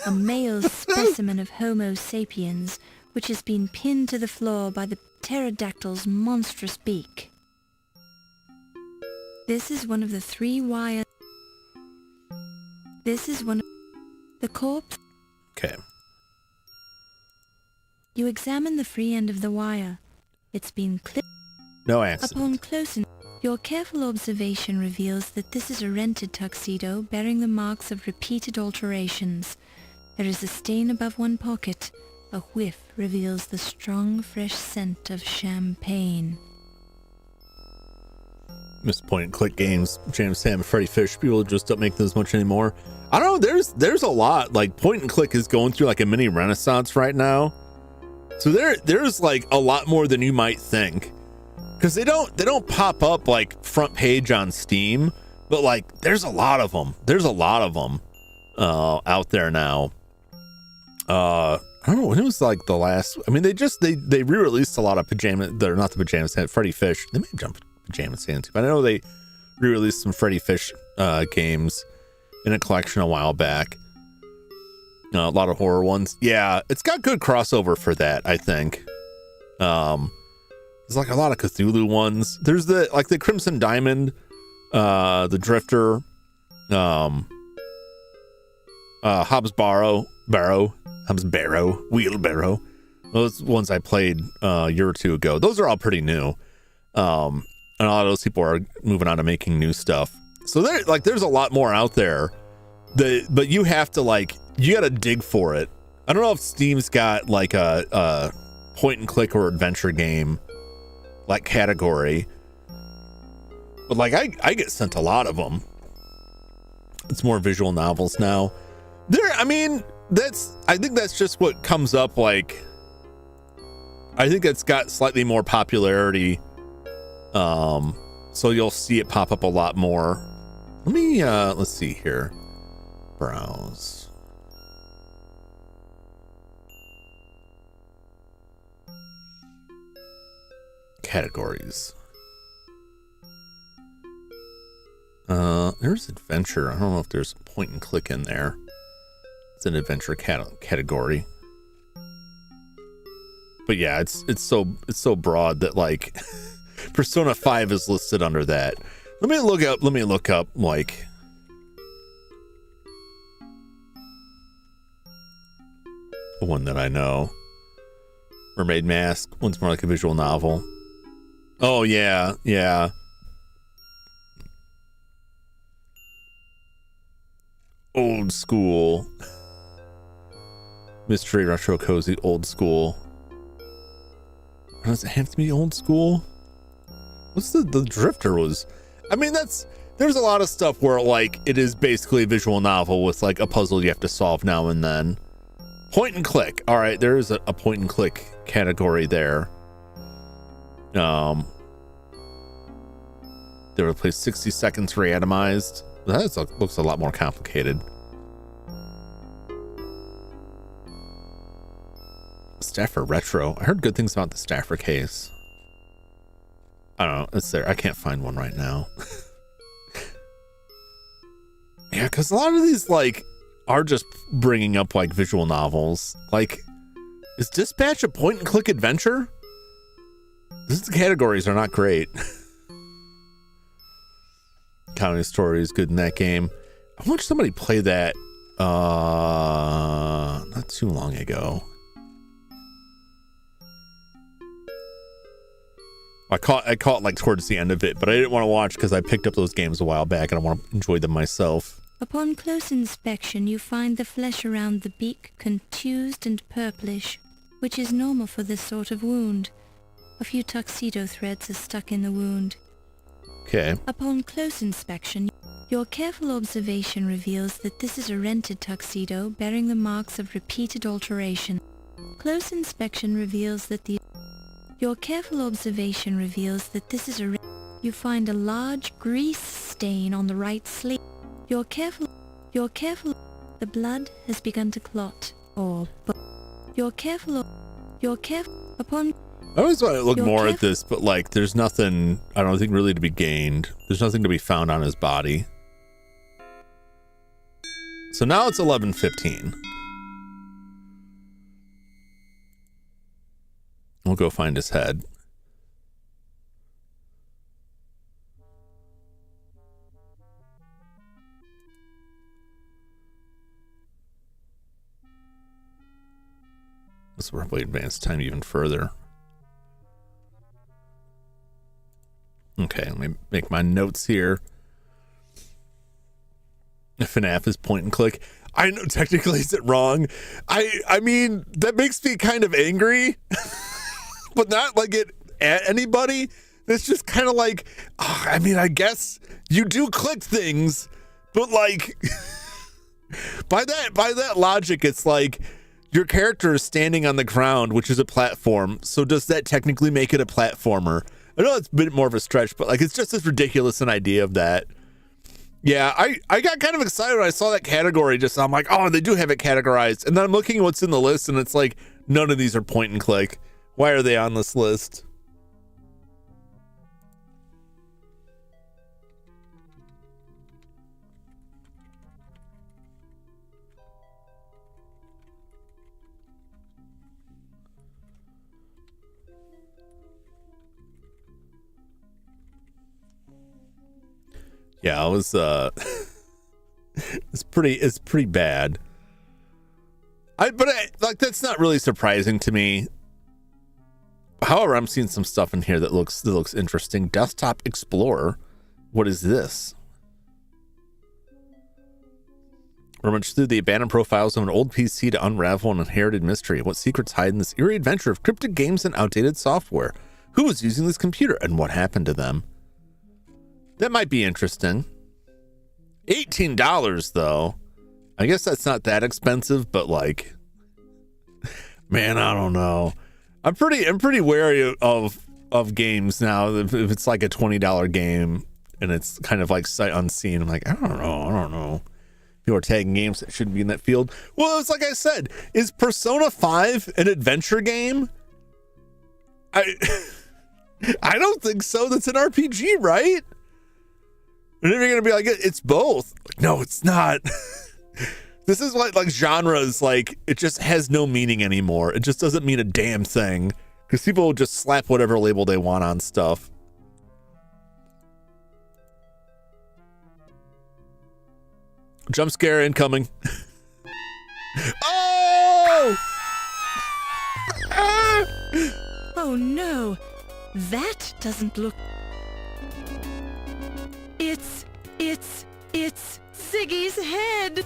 a male specimen of Homo sapiens, which has been pinned to the floor by the pterodactyl's monstrous beak. This is one of the 3 wires. This is one of the corpse. Okay. You examine the free end of the wire. It's been clipped. No accident. Upon close your careful observation reveals that this is a rented tuxedo bearing the marks of repeated alterations. There is a stain above one pocket. A whiff reveals the strong, fresh scent of champagne. Miss Point and Click Games, James Sam, Freddy Fish. People just don't make them as much anymore. I don't know. There's a lot. Like Point and Click is going through like a mini renaissance right now. So there's like a lot more than you might think. Because they don't pop up like front page on Steam, but like there's a lot of them. There's a lot of them out there now. I don't know when it was like the last. I mean, they re-released a lot of pajama. They're not the Pajama Stand. Freddy Fish. They may jump Pajama Stand too, but I know they re-released some Freddy Fish games in a collection a while back. A lot of horror ones. Yeah, it's got good crossover for that. I think. There's like a lot of Cthulhu ones. There's the Crimson Diamond, the Drifter, Hobbs Barrow, Wheelbarrow. Those ones I played a year or two ago. Those are all pretty new. And a lot of those people are moving on to making new stuff. So there's a lot more out there. But you have to you got to dig for it. I don't know if Steam's got like a point and click or adventure game like category, but like I get sent a lot of them. It's more visual novels now. I think that's just what comes up. Like, I think it's got slightly more popularity. So you'll see it pop up a lot more. Let me, let's see here. Browse. Categories. There's adventure. I don't know if there's a point and click in there. It's an adventure category. But yeah, it's so broad that like Persona 5 is listed under that. Let me look up like one that I know. Mermaid Mask. One's more like a visual novel. Oh yeah. Old school. Mystery, retro, cozy, old school. Does it have to be old school? What's the Drifter was? I mean, there's a lot of stuff where like it is basically a visual novel with like a puzzle you have to solve now and then. Point and click. All right, there is a point and click category there. They replace 60 seconds randomized. That looks a lot more Staffer Retro. I heard good things about the Staffer case. I don't know. It's there. I can't find one right now. Yeah, because a lot of these, like, are just bringing up, like, visual novels. Like, is Dispatch a point-and-click adventure? The categories are not great. Counting Story is good in that game. I watched somebody play that not too long ago. I caught like towards the end of it, but I didn't want to watch because I picked up those games a while back and I want to enjoy them myself. Upon close inspection, you find the flesh around the beak contused and purplish, which is normal for this sort of wound. A few tuxedo threads are stuck in the wound. Okay. Upon close inspection, your careful observation reveals that this is a rented tuxedo bearing the marks of repeated alteration. Close inspection reveals that Your careful observation reveals that this is You find a large grease stain on the right sleeve. Your careful The blood has begun to clot. Your careful upon I always want to look more at this, but like there's nothing I don't think really to be gained. There's nothing to be found on his body. So now it's 11:15. We'll go find his head. Let's probably advance time even further. Okay, let me make my notes here. FNAF is point and click. I know technically is it wrong. I mean that makes me kind of angry, but not like it at anybody. It's just kind of like, I mean, I guess you do click things, but like by that logic, it's like your character is standing on the ground, which is a platform. So does that technically make it a platformer? I know it's a bit more of a stretch, but like it's just as ridiculous an idea of that. Yeah, I got kind of excited when I saw that category. Just I'm like, oh, they do have it categorized. And then I'm looking at what's in the list, and it's like none of these are point and click. Why are they on this list? Yeah, it was it's pretty bad. But like that's not really surprising to me. However, I'm seeing some stuff in here that looks interesting. Desktop Explorer. What is this? Rummage through the abandoned profiles of an old PC to unravel an inherited mystery. What secrets hide in this eerie adventure of cryptic games and outdated software? Who was using this computer and what happened to them? That might be interesting. $18 though. I guess that's not that expensive, but like, man, I don't know. I'm pretty wary of games now. If it's like a $20 game and it's kind of like sight unseen, I'm like, I don't know. People are tagging games that shouldn't be in that field. Well, it's like I said, is Persona 5 an adventure game? I don't think so. That's an RPG, right? And if you're gonna be like, it's both. No, it's not. This is like genres, like it just has no meaning anymore. It just doesn't mean a damn thing because people will just slap whatever label they want on stuff. Jump scare incoming. Oh! Oh no, that doesn't look. It's Ziggy's head!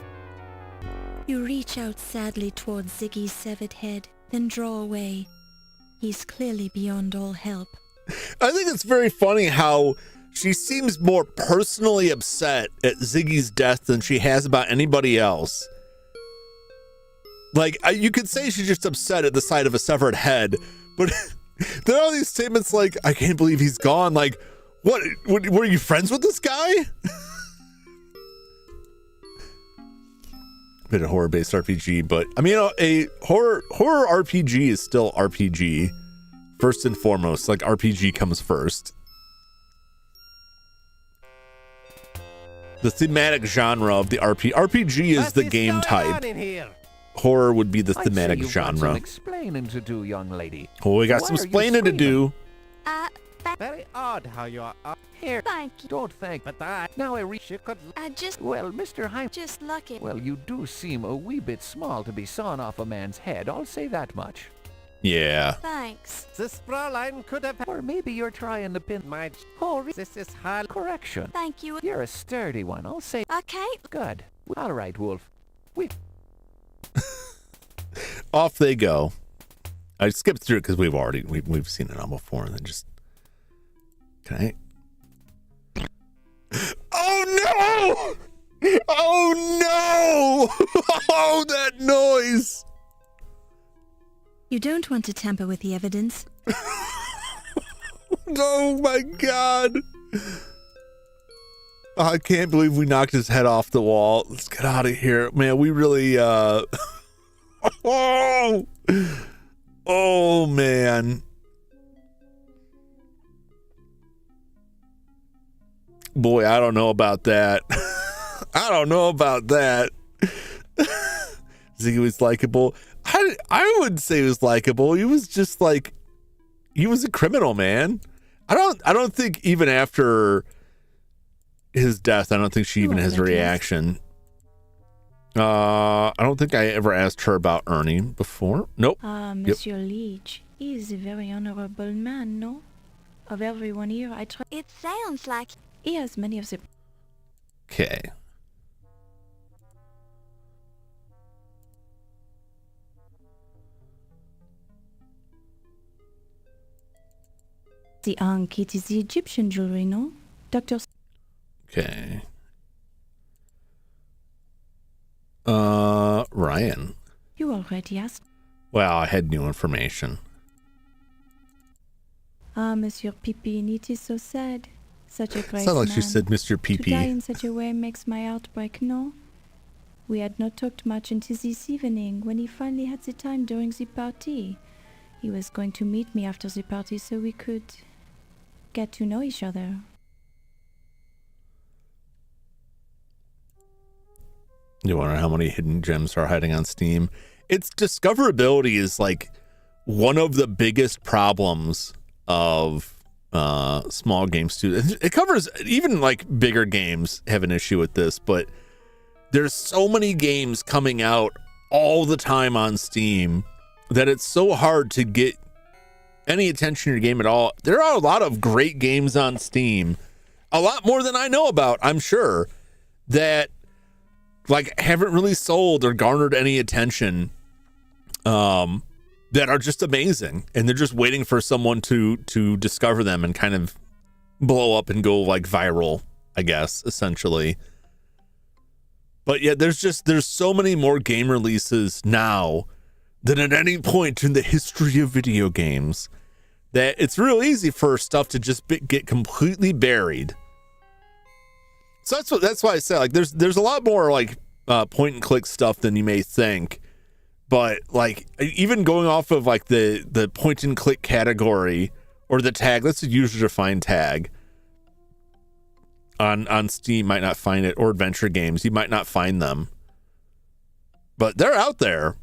You reach out sadly towards Ziggy's severed head, then draw away. He's clearly beyond all help. I think it's very funny how she seems more personally upset at Ziggy's death than she has about anybody else. Like, you could say she's just upset at the sight of a severed head, but there are all these statements like, I can't believe he's gone. Like, what were you friends with this guy? bit of horror-based RPG, but I mean, a horror RPG is still RPG first and foremost. Like RPG comes first. The thematic genre of the RPG is the game type. Horror would be the thematic genre. Explaining to do, young lady. Oh, we got some explaining to do. Very odd how you are here. Thank you. Don't think, but that now I reach you could. Well, Mr. Heim. Just lucky. Well, you do seem a wee bit small to be sawing off a man's head. I'll say that much. Yeah. Thanks. This Fräulein could have. Or maybe you're trying to pin my. Oh, this is hard correction. Thank you. You're a sturdy one. I'll say. Okay. Good. All right, Wolf. Off they go. I skipped through it because we've seen it all before, and then just. Can I? Oh no! Oh no! Oh, that noise! You don't want to tamper with the evidence. Oh my god! I can't believe we knocked his head off the wall. Let's get out of here, man. We really oh man. Boy, I don't know about that. I don't know about that. He was likable. I wouldn't say he was likable. He was just like, he was a criminal, man. I don't think even after his death, I don't think she even has a reaction. I don't think I ever asked her about Ernie before. Nope. Monsieur Leach, he is a very honorable man, no? Of everyone here, I try. It sounds like he has many of the. Okay. The ankh, is the Egyptian jewelry, no? Doctor. Okay. Ryan. You already asked. Well, I had new information. Monsieur Pipin, it is so sad. Such a great Sounds like man. she said Mr. To die PP. in such a way makes my heart break, no? We had not talked much until this evening, when he finally had the time during the party. He was going to meet me after the party so we could get to know each other. You wonder how many hidden gems are hiding on Steam? Its discoverability is like one of the biggest problems of small game studios. It covers even like bigger games have an issue with this, but there's so many games coming out all the time on Steam that it's so hard to get any attention in your game at all. There are a lot of great games on Steam, a lot more than I know about, I'm sure, that like haven't really sold or garnered any attention, that are just amazing, and they're just waiting for someone to discover them and kind of blow up and go like viral, I guess, essentially. But yeah, there's so many more game releases now than at any point in the history of video games that it's real easy for stuff to just get completely buried. So that's why I say like there's a lot more like point and click stuff than you may think. But like even going off of like the point and click category or the tag, that's a user defined tag on Steam, might not find it, or adventure games, you might not find them, but they're out there.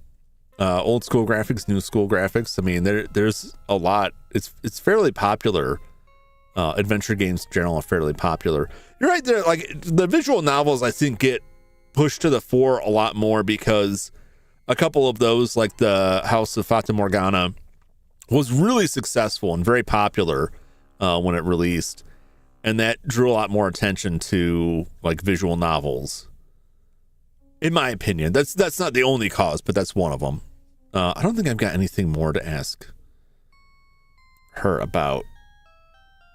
Old school graphics, new school graphics. I mean, there's a lot. It's fairly popular. Adventure games in general are fairly popular. You're right there. Like the visual novels, I think get pushed to the fore a lot more because a couple of those, like the House of Fata Morgana, was really successful and very popular when it released, and that drew a lot more attention to like visual novels. In my opinion, that's not the only cause, but that's one of them. I don't think I've got anything more to ask her about,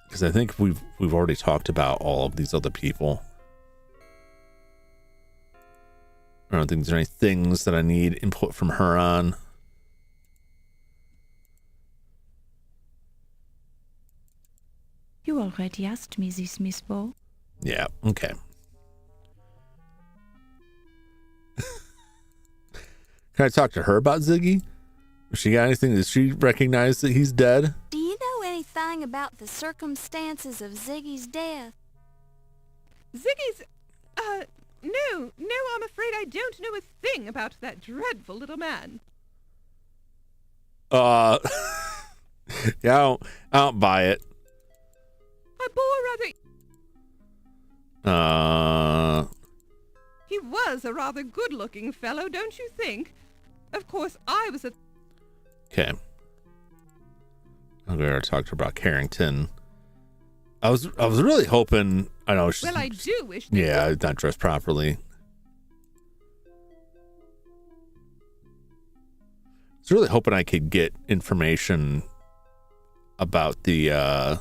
because I think we've already talked about all of these other people. I don't think there's any things that I need input from her on. You already asked me this, Miss Bo. Yeah, okay. Can I talk to her about Ziggy? Does she got anything? Does she recognize that he's dead? Do you know anything about the circumstances of Ziggy's death? Ziggy's, no, I'm afraid I don't know a thing about that dreadful little man. Yeah, I don't buy it. I bore rather... He was a rather good-looking fellow, don't you think? Of course, I was a... Okay. I'm going to talk to her about Carrington. I was really hoping, I know she's... Well, I do wish... Yeah, not dressed properly. I was really hoping I could get information about the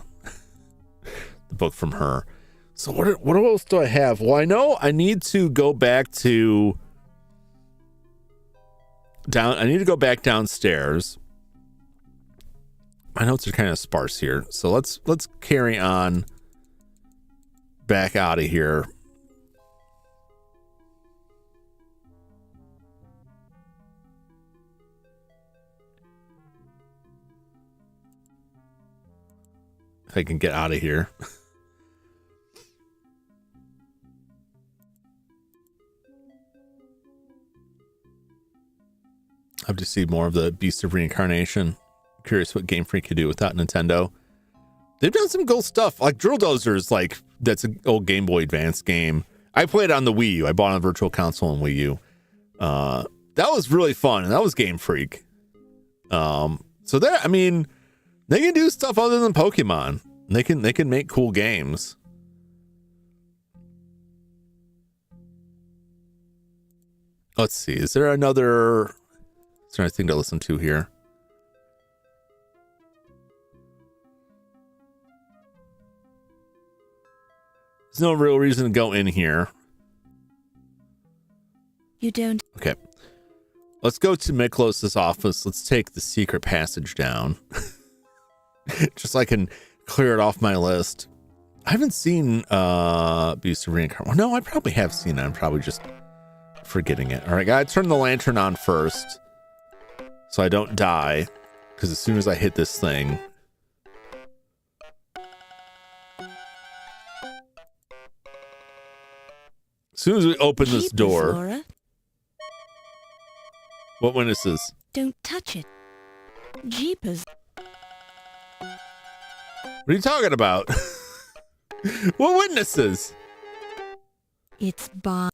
book from her. So what else do I have? Well, I know I need to go back to I need to go back downstairs. My notes are kind of sparse here, so let's carry on back out of here. If I can get out of here. I have to see more of the Beast of Reincarnation. Curious what Game Freak could do without Nintendo. They've done some cool stuff. Like Drill Dozers, like that's an old Game Boy Advance game. I played it on the Wii U. I bought it on Virtual Console and Wii U. That was really fun, and that was Game Freak. So I mean, they can do stuff other than Pokemon. They can make cool games. Let's see. Is there anything to listen to here? There's no real reason to go in here. You don't... Okay. Let's go to Miklos' office. Let's take the secret passage down. Just so I can clear it off my list. I haven't seen Beast of Reincarnation. Well, no, I probably have seen it. I'm probably just forgetting it. All right, gotta turn the lantern on first so I don't die, because as soon as I hit this thing... As soon as we open this Jeepers, door... Laura. What witnesses? Don't touch it. Jeepers. What are you talking about? What witnesses? It's Bob.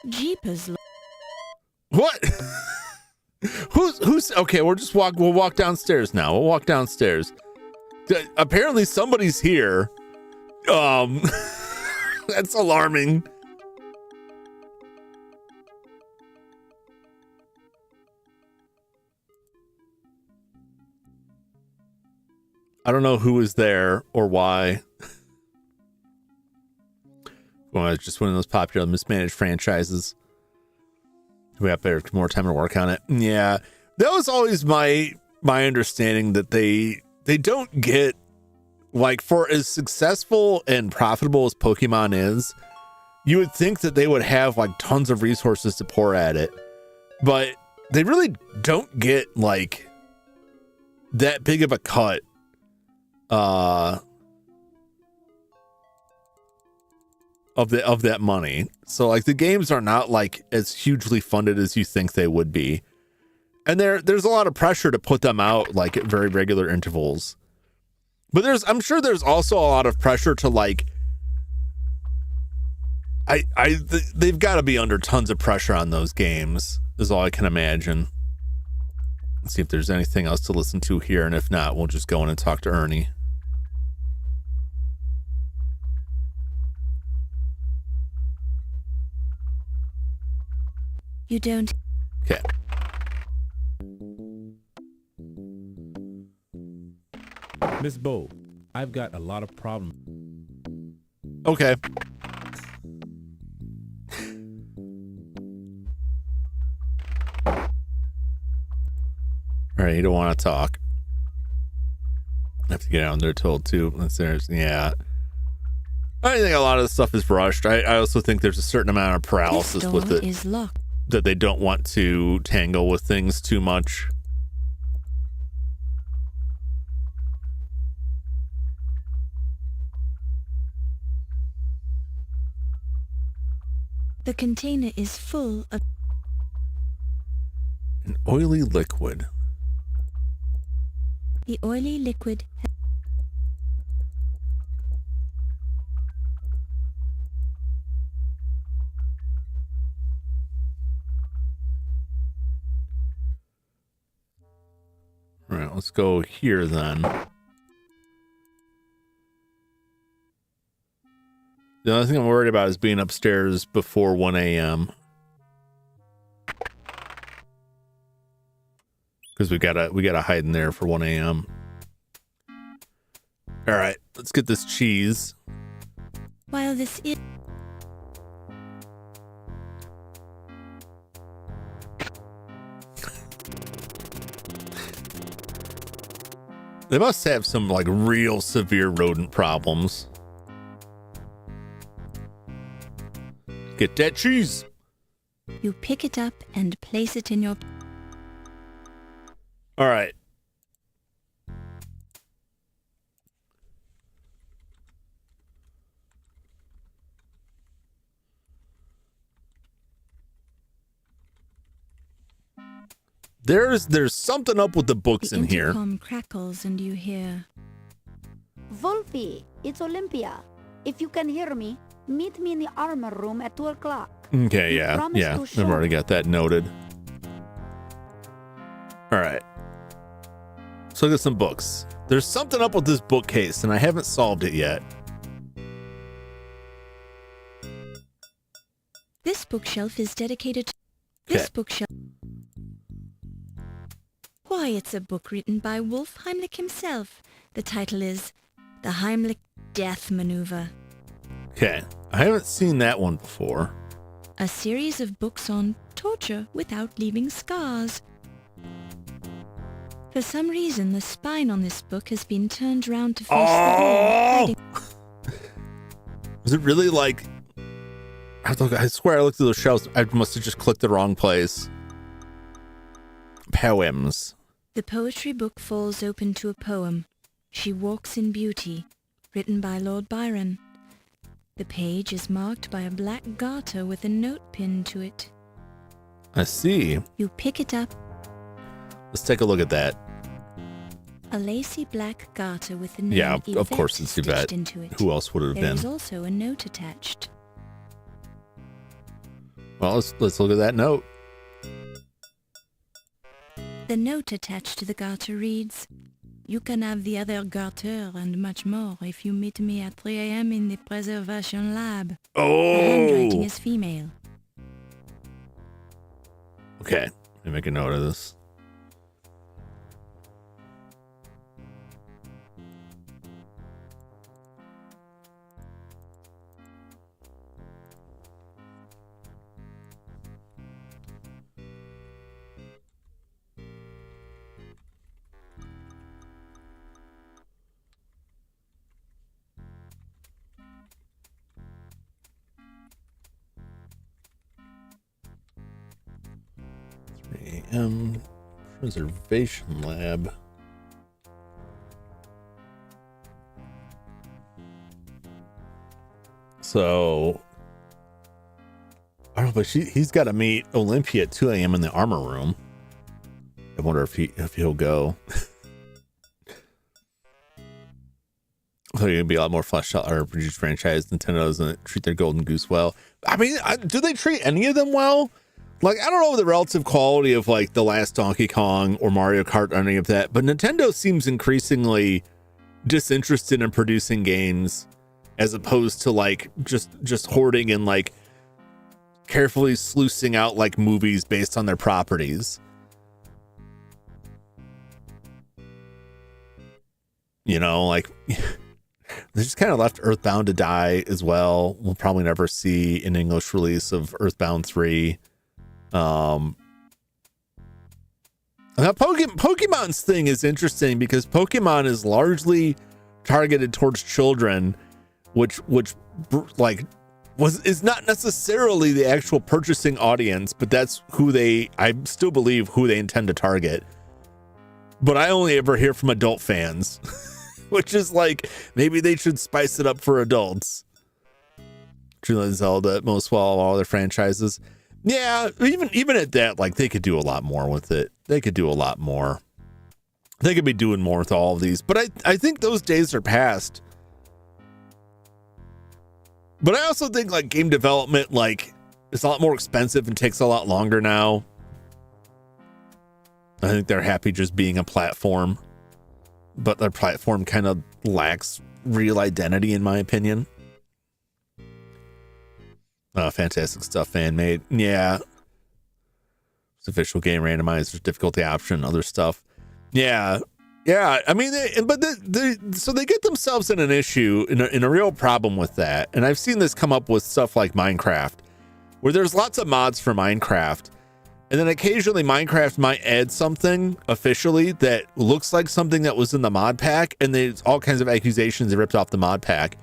Jeepers. What? Who's okay? We'll walk downstairs now. We'll walk downstairs. Apparently somebody's here. That's alarming. I don't know who is there or why. Well, it's just one of those popular mismanaged franchises. We have more time to work on it. Yeah, that was always my understanding, that they don't get, like, for as successful and profitable as Pokemon is, you would think that they would have like tons of resources to pour at it, but they really don't get like that big of a cut of that money. So like the games are not like as hugely funded as you think they would be, and there's a lot of pressure to put them out like at very regular intervals. But I'm sure there's also a lot of pressure to like they've got to be under tons of pressure on those games, is all I can imagine. Let's see if there's anything else to listen to here, and if not, we'll just go in and talk to Ernie. You don't... Okay. Miss Bo, I've got a lot of problems. Okay. All right, you don't want to talk. I have to get down there told too. Yeah. I think a lot of the stuff is rushed. I also think there's a certain amount of paralysis with it. Is locked. That they don't want to tangle with things too much. The container is full of An oily liquid. the oily liquid. All right, let's go here then. The only thing I'm worried about is being upstairs before 1 a.m. Because we gotta hide in there for 1 a.m. All right, let's get this cheese. While this is They must have some like real severe rodent problems. Get that cheese. you pick it up and place it in your All right. There's something up with the books the in here. intercom crackles and you hear Wolfie, it's Olympia. If you can hear me, meet me in the armor room at 2 o'clock. Okay, You yeah. promised Yeah. to I've show already me. got that noted. All right. So look at some books. There's something up with this bookcase, and I haven't solved it yet. this bookshelf is dedicated to Okay. this bookshelf. Why, it's a book written by Wolf Heimlich himself. The title is The Heimlich Death Maneuver, Okay. I haven't seen that one before. a series of books on torture without leaving scars. For some reason, the spine on this book has been turned round to face the wall, hiding Is it really like... I swear I looked at those shelves. I must have just clicked the wrong place. Poems. The poetry book falls open to a poem, She Walks in Beauty, written by Lord Byron. The page is marked by a black garter with a note pinned to it. I see. You pick it up, Let's take a look at that. a lacy black garter with the name Yeah, of Yvette course it's stitched Yvette. into it. Who else would it have There is been? also a note attached. Well, let's look at that note. The note attached to the garter reads, You can have the other garter and much more if you meet me at 3 a.m. in the preservation lab. The handwriting Oh! is female. Okay. Let me make a note of this. Preservation lab. So I don't know, but he's got to meet Olympia at 2 a.m. in the armor room. I wonder if he'll go. So you're gonna be a lot more fleshed out RPG franchise. Nintendo doesn't treat their golden goose well. I mean, do they treat any of them well? Like, I don't know the relative quality of like the last Donkey Kong or Mario Kart or any of that, but Nintendo seems increasingly disinterested in producing games as opposed to like just hoarding and like carefully sluicing out like movies based on their properties. You know, like they just kind of left Earthbound to die as well. We'll probably never see an English release of Earthbound 3. Now, Pokemon's thing is interesting because Pokemon is largely targeted towards children, which like is not necessarily the actual purchasing audience, but that's who I still believe who they intend to target. But I only ever hear from adult fans, which is like, maybe they should spice it up for adults. Legend Zelda, most well, all their franchises. Yeah, even at that, like, they could do a lot more with it. They could do a lot more. They could be doing more with all of these. But I think those days are past. But I also think, like, game development, like, it's a lot more expensive and takes a lot longer now. I think they're happy just being a platform. But their platform kind of lacks real identity, in my opinion. Fantastic stuff, fan made. Yeah. It's official game randomizers, difficulty option, other stuff. Yeah. Yeah. I mean, so they get themselves in an issue, in a real problem with that. And I've seen this come up with stuff like Minecraft, where there's lots of mods for Minecraft. And then occasionally Minecraft might add something officially that looks like something that was in the mod pack. And there's all kinds of accusations they ripped off the mod pack.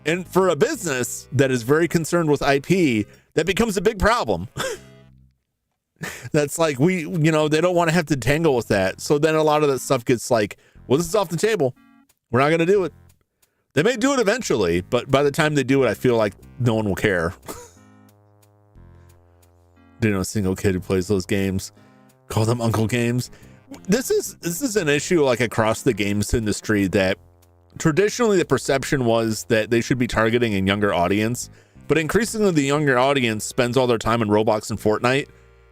And for a business that is very concerned with IP, that becomes a big problem. That's like, they don't want to have to tangle with that. So then a lot of that stuff gets like, well, this is off the table. We're not going to do it. They may do it eventually, but by the time they do it, I feel like no one will care. Do you know a single kid who plays those games? Call them uncle games. This is an issue like across the games industry that traditionally the perception was that they should be targeting a younger audience, but increasingly the younger audience spends all their time in Roblox and Fortnite.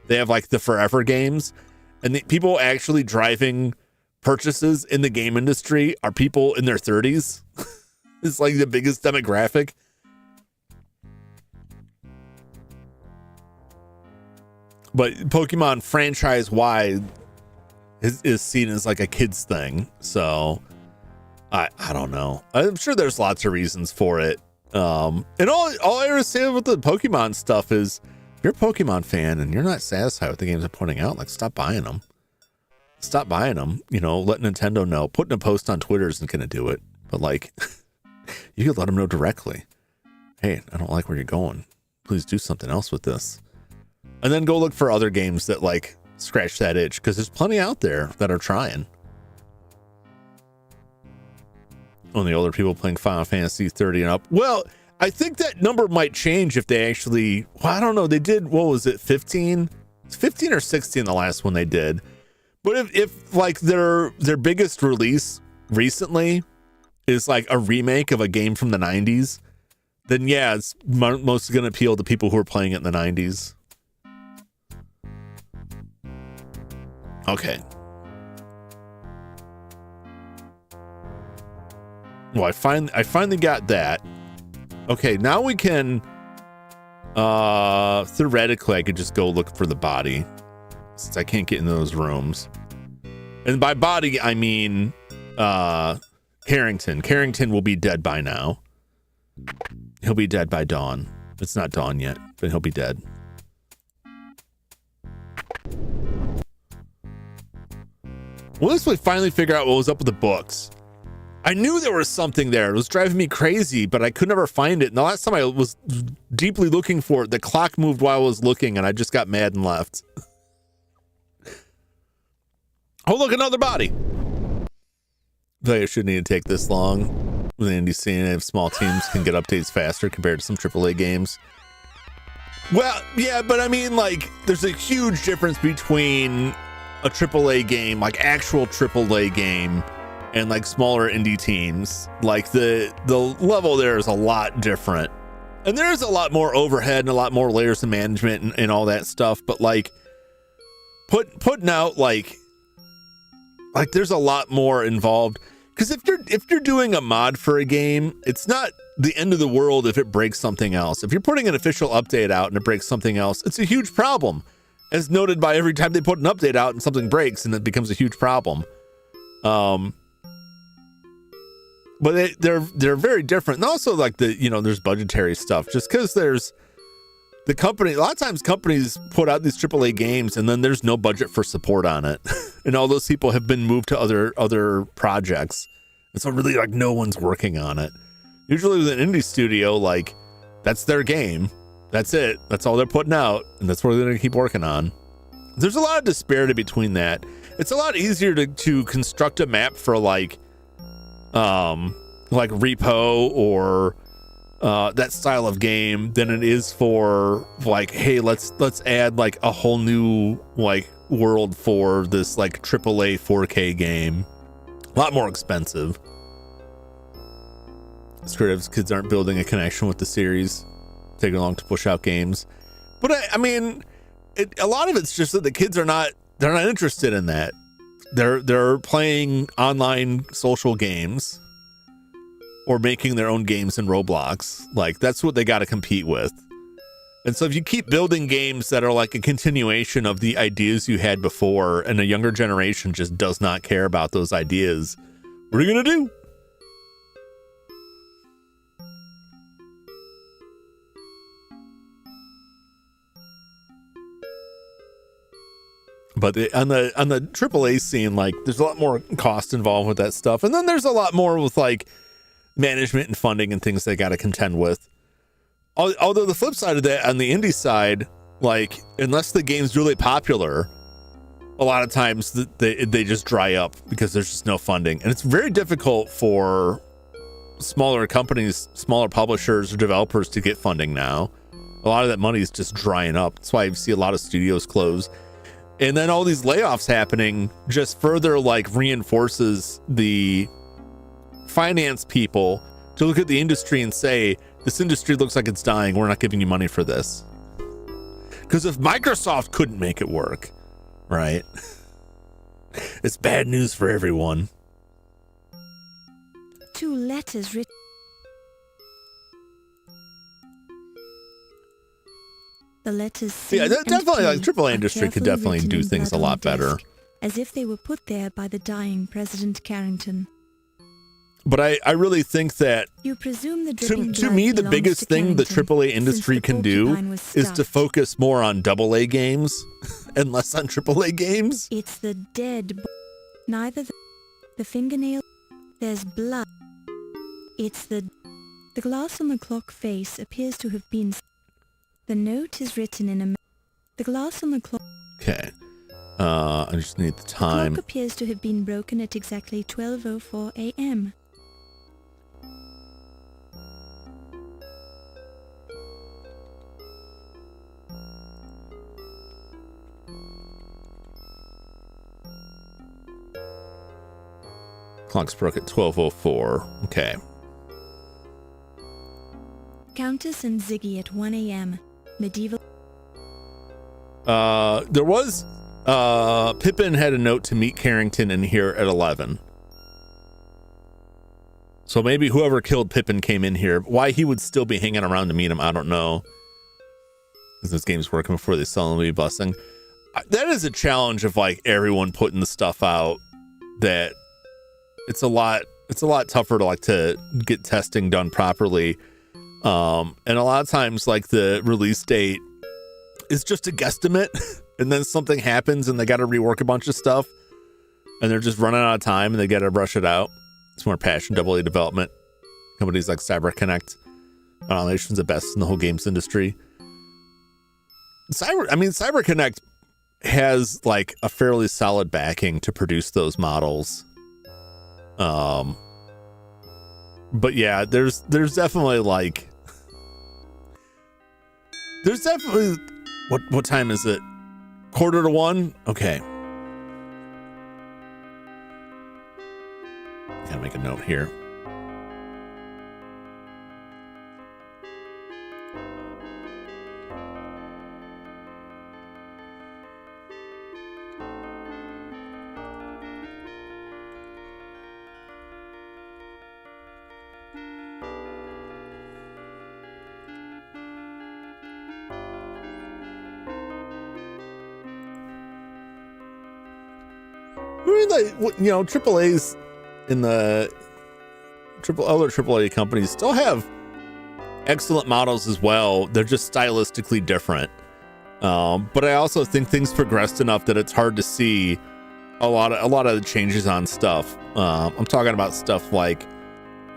They have like the forever games, and the people actually driving purchases in the game industry are people in their 30s. It's like the biggest demographic. But Pokemon franchise wide is seen as like a kid's thing. So I don't know. I'm sure there's lots of reasons for it. And all I ever say with the Pokemon stuff is, if you're a Pokemon fan and you're not satisfied with the games they're putting out, like, stop buying them. Stop buying them. Let Nintendo know. Putting a post on Twitter isn't going to do it. But like, you could let them know directly. Hey, I don't like where you're going. Please do something else with this. And then go look for other games that like scratch that itch, because there's plenty out there that are trying. Only older people playing Final Fantasy 30 and up. Well, I think that number might change if they actually, I don't know. They did, what was it, 15? It's 15 or 16 the last one they did. But if like their biggest release recently is like a remake of a game from the 90s, then yeah, it's mostly going to appeal to people who are playing it in the 90s. Okay. Well, I finally got that. Okay, now we can theoretically I could just go look for the body, since I can't get into those rooms. And by body I mean Carrington. Carrington will be dead by now. He'll be dead by dawn. It's not dawn yet, but he'll be dead. Well, this way finally figure out what was up with the books. I knew there was something there. It was driving me crazy, but I could never find it. And the last time I was deeply looking for it, the clock moved while I was looking, and I just got mad and left. Oh, look, another body. I feel like it shouldn't need to take this long. With the indie scene, if small teams can get updates faster compared to some AAA games. Well, yeah, but I mean, like, there's a huge difference between a AAA game, like actual AAA game, and like smaller indie teams. Like the level there is a lot different, and there's a lot more overhead and a lot more layers of management and all that stuff. But like putting out like there's a lot more involved, because if you're doing a mod for a game, it's not the end of the world if it breaks something else. If you're putting an official update out and it breaks something else, it's a huge problem, as noted by every time they put an update out and something breaks, and it becomes a huge problem. But they're very different. And also like there's budgetary stuff, just because there's the company, a lot of times companies put out these AAA games and then there's no budget for support on it. And all those people have been moved to other projects. And so really like no one's working on it. Usually with an indie studio, like that's their game. That's it. That's all they're putting out. And that's what they're going to keep working on. There's a lot of disparity between that. It's a lot easier to construct a map for like Repo or that style of game than it is for like, hey, let's add like a whole new like world for this like AAA 4K game. A lot more expensive. Creatives kids aren't building a connection with the series, taking long to push out games. But I mean, a lot of it's just that the kids they're not interested in that. They're playing online social games or making their own games in Roblox. Like that's what they got to compete with. And so if you keep building games that are like a continuation of the ideas you had before and a younger generation just does not care about those ideas, what are you going to do? But on the AAA scene, like there's a lot more cost involved with that stuff. And then there's a lot more with like management and funding and things they got to contend with. Although the flip side of that, on the indie side, like unless the game's really popular, a lot of times they just dry up because there's just no funding. And it's very difficult for smaller companies, smaller publishers or developers to get funding now. A lot of that money is just drying up. That's why you see a lot of studios close. And then all these layoffs happening just further like reinforces the finance people to look at the industry and say, this industry looks like it's dying. We're not giving you money for this. Because if Microsoft couldn't make it work, right? It's bad news for everyone. 2 letters written. The letters C yeah, definitely and like AAA are industry could carefully definitely written do in things a blood on lot the better. desk, as if they were put there by the dying President Carrington. But I really think that You presume the to me the biggest thing the AAA industry can do is to focus more on AA games and less on AAA games. It's the dead neither the fingernail, there's blood. It's the glass on the clock face appears to have been. The note is written in the glass on the clock. Okay. I just need the time. The clock appears to have been broken at exactly 12:04 a.m. Clock's broke at 12:04. Okay. Countess and Ziggy at 1 a.m. Medieval. There was Pippin had a note to meet Carrington in here at 11. So maybe whoever killed Pippin came in here. Why he would still be hanging around to meet him, I don't know. Because this game's working before they sell him to be busing. That is a challenge of like everyone putting the stuff out that it's a lot tougher to like to get testing done properly. And a lot of times like the release date is just a guesstimate and then something happens and they got to rework a bunch of stuff and they're just running out of time and they got to brush it out. It's more passion AA development. Companies like CyberConnect, Nation's the best in the whole games industry. CyberConnect has like a fairly solid backing to produce those models. But yeah, there's definitely like, what time is it? 1:45? Okay. Gotta make a note here. AAA's in the other AAA companies still have excellent models as well. They're just stylistically different. But I also think things progressed enough that it's hard to see a lot of the changes on stuff. I'm talking about stuff like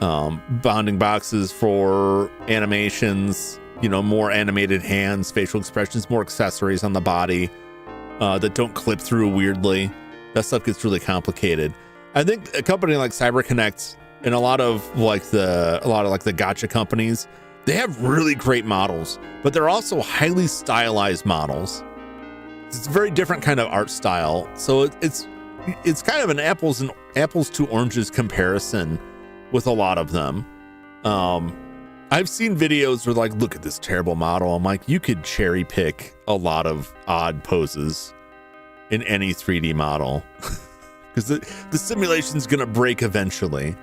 bonding boxes for animations, more animated hands, facial expressions, more accessories on the body that don't clip through weirdly. That stuff gets really complicated. I think a company like CyberConnect and a lot of the gacha companies, they have really great models, but they're also highly stylized models. It's a very different kind of art style. So it's kind of an apples to oranges comparison with a lot of them. I've seen videos where look at this terrible model. I'm like, you could cherry pick a lot of odd poses in any 3D model because the simulation's gonna break eventually.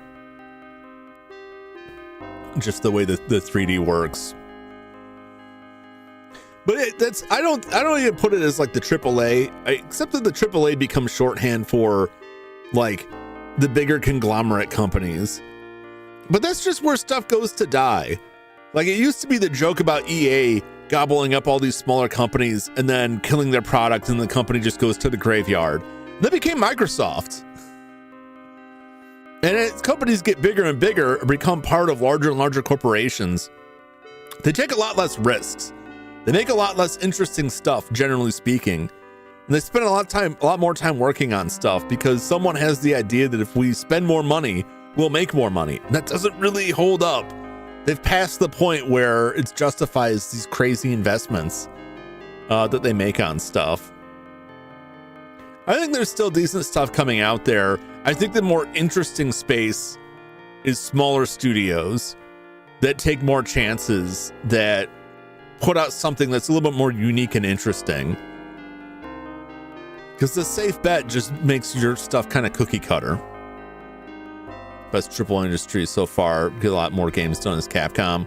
Just the way that the 3D works. But I don't even put it as the AAA, except that the AAA becomes shorthand for the bigger conglomerate companies. But that's just where stuff goes to die. It used to be the joke about EA gobbling up all these smaller companies and then killing their product, and the company just goes to the graveyard. That became Microsoft. And as companies get bigger and bigger, become part of larger and larger corporations, they take a lot less risks. They make a lot less interesting stuff, generally speaking. And they spend a lot more time working on stuff because someone has the idea that if we spend more money, we'll make more money. And that doesn't really hold up. They've passed the point where it justifies these crazy investments that they make on stuff. I think there's still decent stuff coming out there. I think the more interesting space is smaller studios that take more chances, that put out something that's a little bit more unique and interesting. Because the safe bet just makes your stuff kind of cookie cutter. Best triple industry so far. Get a lot more games done as Capcom.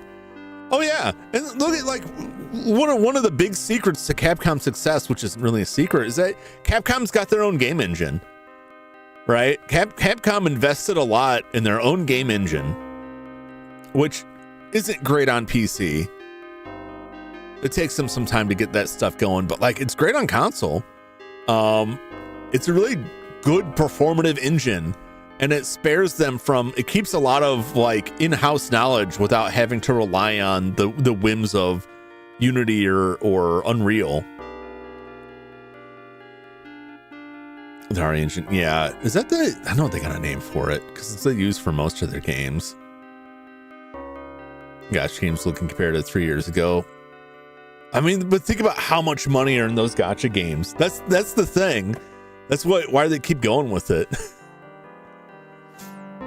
Oh yeah, and look at one of the big secrets to Capcom's success, which isn't really a secret, is that Capcom's got their own game engine, right? Capcom invested a lot in their own game engine, which isn't great on PC. It takes them some time to get that stuff going, but it's great on console. It's a really good performative engine. And it spares them from, it keeps a lot of in-house knowledge without having to rely on the whims of Unity or Unreal. The RE engine, yeah. Is that I know they got a name for it because it's used for most of their games. Gotcha games looking compared to 3 years ago. I mean, but think about how much money are in those gotcha games. That's the thing. That's why they keep going with it.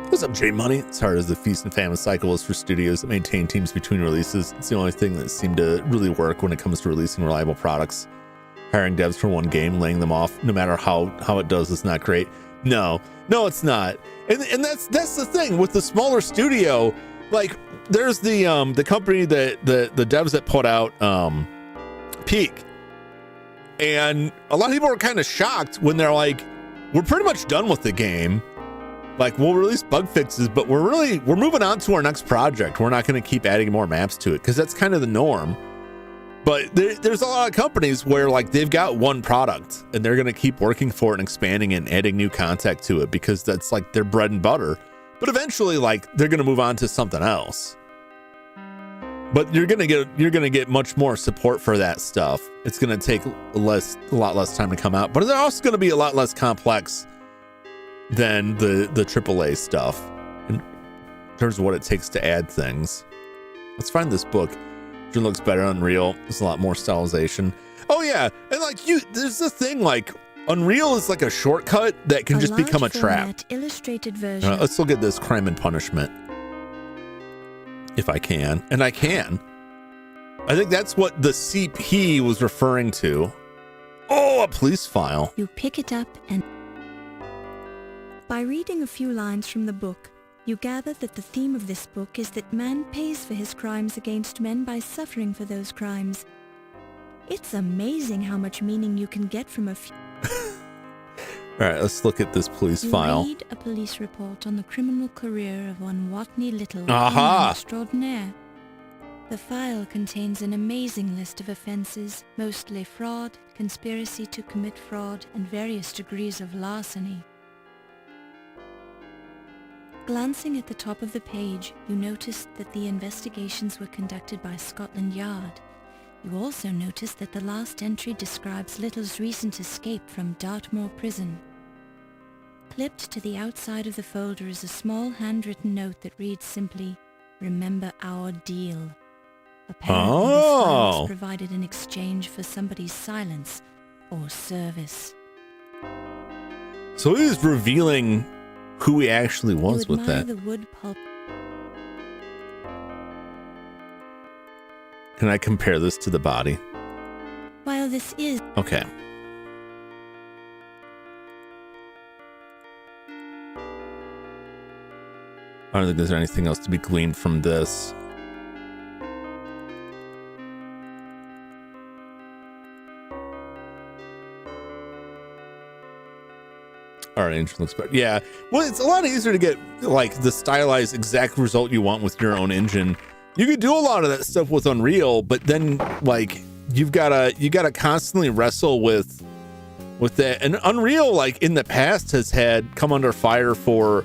What's up, J Money? As hard as the feast and famine cycle is for studios that maintain teams between releases, it's the only thing that seemed to really work when it comes to releasing reliable products. Hiring devs for one game, laying them off, no matter how it does, is not great. No, it's not. And that's the thing with the smaller studio. There's the company that the devs that put out Peak, and a lot of people are kind of shocked when they're we're pretty much done with the game. We'll release bug fixes, but we're moving on to our next project. We're not going to keep adding more maps to it because that's kind of the norm. But there's a lot of companies where they've got one product and they're going to keep working for it and expanding it and adding new content to it because that's their bread and butter. But eventually, they're going to move on to something else. But you're going to get much more support for that stuff. It's going to take a lot less time to come out, but they're also going to be a lot less complex than the AAA stuff in terms of what it takes to add things. Let's find this book. It looks better on Unreal. There's a lot more stylization. Oh yeah, and there's the thing Unreal is a shortcut that can just become a trap. Illustrated version. Let's look at this Crime and Punishment, if I can, and I can. I think that's what the CP was referring to. Oh, a police file. You pick it up and by reading a few lines from the book, you gather that the theme of this book is that man pays for his crimes against men by suffering for those crimes. It's amazing how much meaning you can get from a few. All right, let's look at this police file. Read a police report on the criminal career of one Watney Little, Aha! extraordinaire. The file contains an amazing list of offenses, mostly fraud, conspiracy to commit fraud, and various degrees of larceny. Glancing at the top of the page, you noticed that the investigations were conducted by Scotland Yard. You also noticed that the last entry describes Little's recent escape from Dartmoor Prison. Clipped to the outside of the folder is a small handwritten note that reads simply, "Remember our deal." Apparently this file was provided in exchange for somebody's silence or service. So he's revealing who he actually was with that. The wood pulp. Can I compare this to the body? While this is... Okay. I don't think there's anything else to be gleaned from this. All right, engine looks better. Yeah, well, it's a lot easier to get like the stylized exact result you want with your own engine. You could do a lot of that stuff with Unreal, but then like you gotta constantly wrestle with that. And Unreal, like in the past, has had come under fire for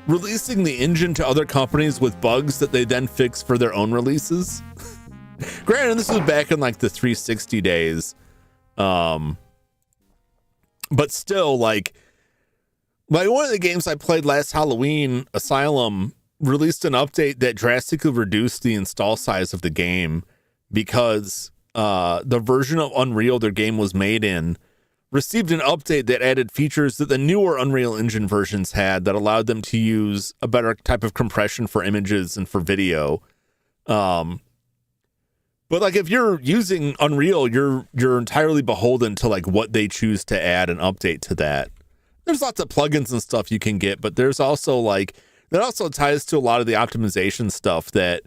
releasing the engine to other companies with bugs that they then fix for their own releases. Granted, this was back in like the 360 days, but still, like one of the games I played last Halloween, Asylum, released an update that drastically reduced the install size of the game because the version of Unreal their game was made in received an update that added features that the newer Unreal Engine versions had that allowed them to use a better type of compression for images and for video. But like if you're using Unreal, you're entirely beholden to like what they choose to add and update to that. There's lots of plugins and stuff you can get, but there's also like that also ties to a lot of the optimization stuff that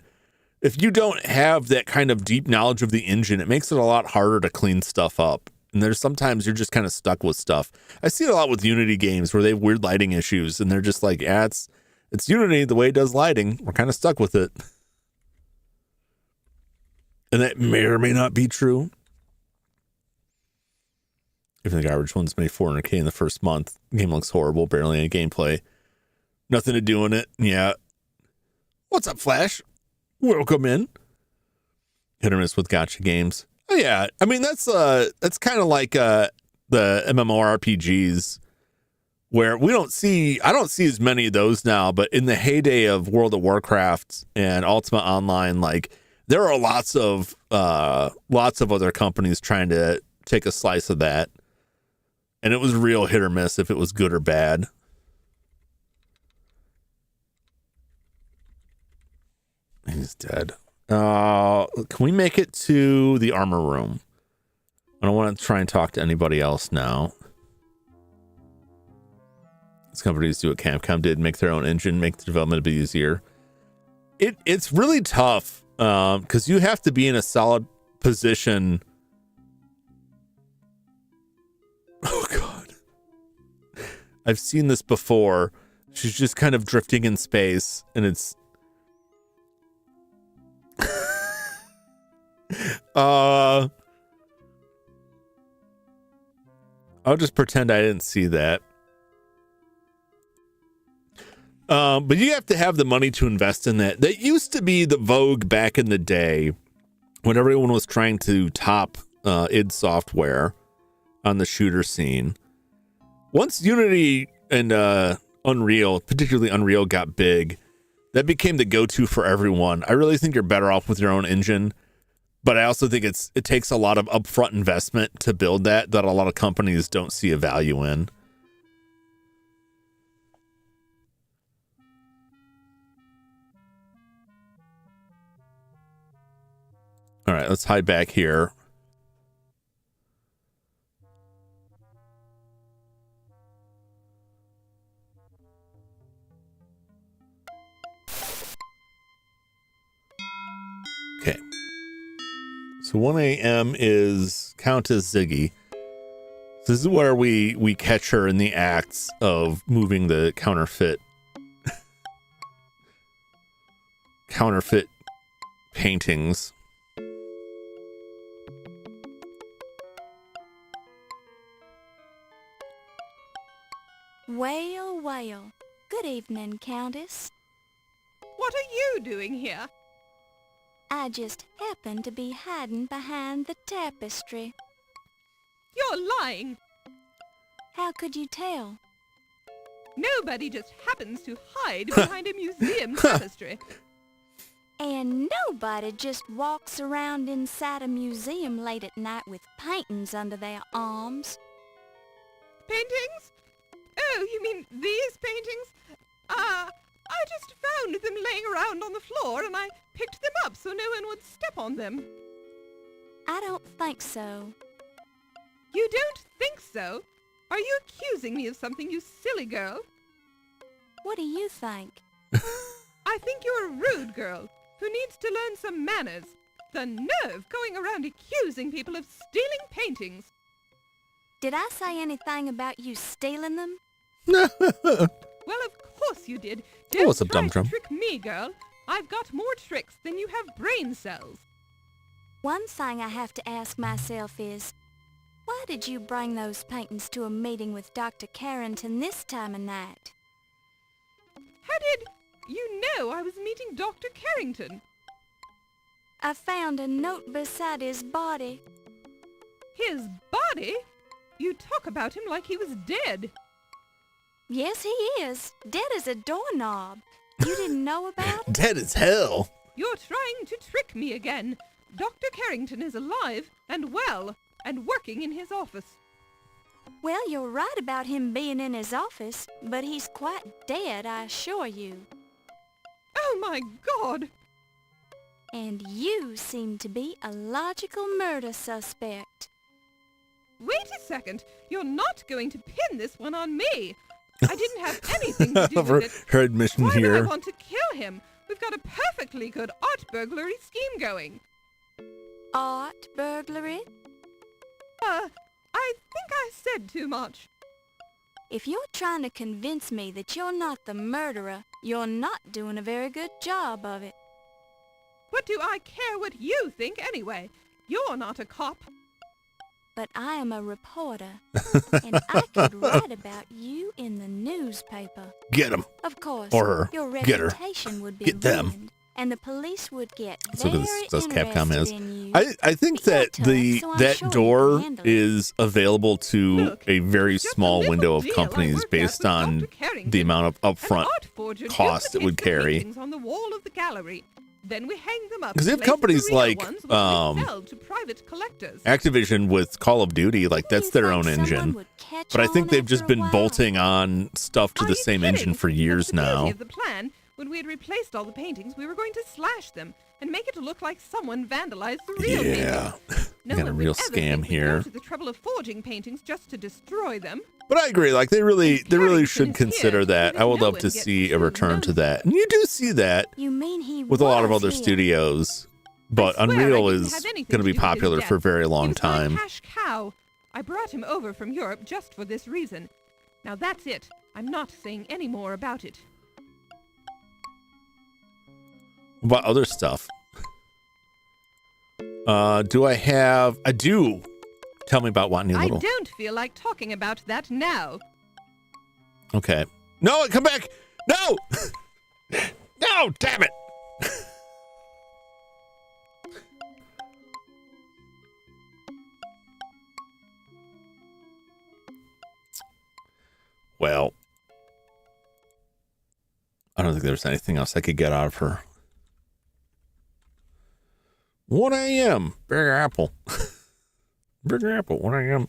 if you don't have that kind of deep knowledge of the engine, it makes it a lot harder to clean stuff up. And there's sometimes you're just kind of stuck with stuff. I see it a lot with Unity games where they have weird lighting issues and they're just like, yeah, it's Unity the way it does lighting. We're kind of stuck with it. And that may or may not be true. Even the garbage ones made $400K in the first month. The game looks horrible, barely any gameplay. Nothing to do in it. Yeah. What's up, Flash? Welcome in. Hit or miss with gacha games. Oh yeah, I mean that's kind of like the MMORPGs where I don't see as many of those now, but in the heyday of World of Warcraft and Ultima Online, like there are lots of other companies trying to take a slice of that. And it was real hit or miss if it was good or bad. He's dead. Can we make it to the armor room? I don't want to try and talk to anybody else now. These companies do what Capcom did, make their own engine, make the development a bit easier. It's really tough because you have to be in a solid position. Oh God, I've seen this before. She's just kind of drifting in space, and it's I'll just pretend I didn't see that. But you have to have the money to invest in that. That used to be the vogue back in the day when everyone was trying to top id Software on the shooter scene. Once Unity and Unreal, particularly Unreal, got big, that became the go-to for everyone. I really think you're better off with your own engine. But I also think it takes a lot of upfront investment to build that a lot of companies don't see a value in. All right, let's hide back here. Okay. So 1 a.m. is Countess Ziggy. This is where we catch her in the acts of moving the counterfeit paintings. Well, well. Good evening, Countess. What are you doing here? I just happened to be hiding behind the tapestry. You're lying. How could you tell? Nobody just happens to hide behind a museum tapestry. And nobody just walks around inside a museum late at night with paintings under their arms. Paintings? Oh, you mean these paintings? I just found them laying around on the floor and I picked them up so no one would step on them. I don't think so. You don't think so? Are you accusing me of something, you silly girl? What do you think? I think you're a rude girl who needs to learn some manners. The nerve going around accusing people of stealing paintings. Did I say anything about you stealing them? Well, of course you did. Don't what's up, try Dum to Dum? trick me, girl. I've got more tricks than you have brain cells. One thing I have to ask myself is, why did you bring those paintings to a meeting with Dr. Carrington this time of night? How did you know I was meeting Dr. Carrington? I found a note beside his body. His body? You talk about him like he was dead. Yes, he is. Dead as a doorknob. You didn't know about it? Dead as hell. You're trying to trick me again. Dr. Carrington is alive and well and working in his office. Well, you're right about him being in his office, but he's quite dead, I assure you. Oh my God! And you seem to be a logical murder suspect. Wait a second. You're not going to pin this one on me. I didn't have anything to do with it. Her admission Why would I here. want to kill him? We've got a perfectly good art burglary scheme going. Art burglary? I think I said too much. If you're trying to convince me that you're not the murderer, you're not doing a very good job of it. What do I care what you think anyway? You're not a cop. But I am a reporter, and I could write about you in the newspaper. Get him. Of course, Or her. your Get her. reputation would be Get them. ruined, and the police would get Let's very look at this Capcom interested is. in you. I think But you're that tough, so I'm that sure you door can handle it. is available to Look, a very just a small little window of deal I companies worked out based with on Dr. Carrington. the amount of An upfront art forger cost it would duplicates the carry. paintings on the wall of the gallery. Then we hang them up. 'Cause they have in place of companies the real like, ones, which we sell to private collectors. Activision with Call of Duty, like that's their own engine. But I think they've just been bolting on stuff to Are the you same kidding? engine for That's years the beauty now. of the plan. When we had replaced all the paintings, we were going to slash them and make it look like someone vandalized the real Yeah. paintings. No Got a one would real ever scam think we'd here. go to the trouble of forging paintings just to destroy them. But I agree, like they really Carrington should is consider here, that. so I would no love one to gets see a too return to nosy. that. And you do see that You mean he with a lot of was other here? studios. But I swear I Unreal didn't is have anything going to be do with his popular death. for a very long He was my time. cash cow. I brought him over from Europe just for this reason. Now that's it. I'm not saying any more about it. What about other stuff? Do I have? I do. Tell me about Watney I Little. don't feel like talking about that now. Okay. No, come back. No. No, damn it. Well, I don't think there's anything else I could get out of her. 1 a.m. Big Apple. Big Apple, 1 a.m.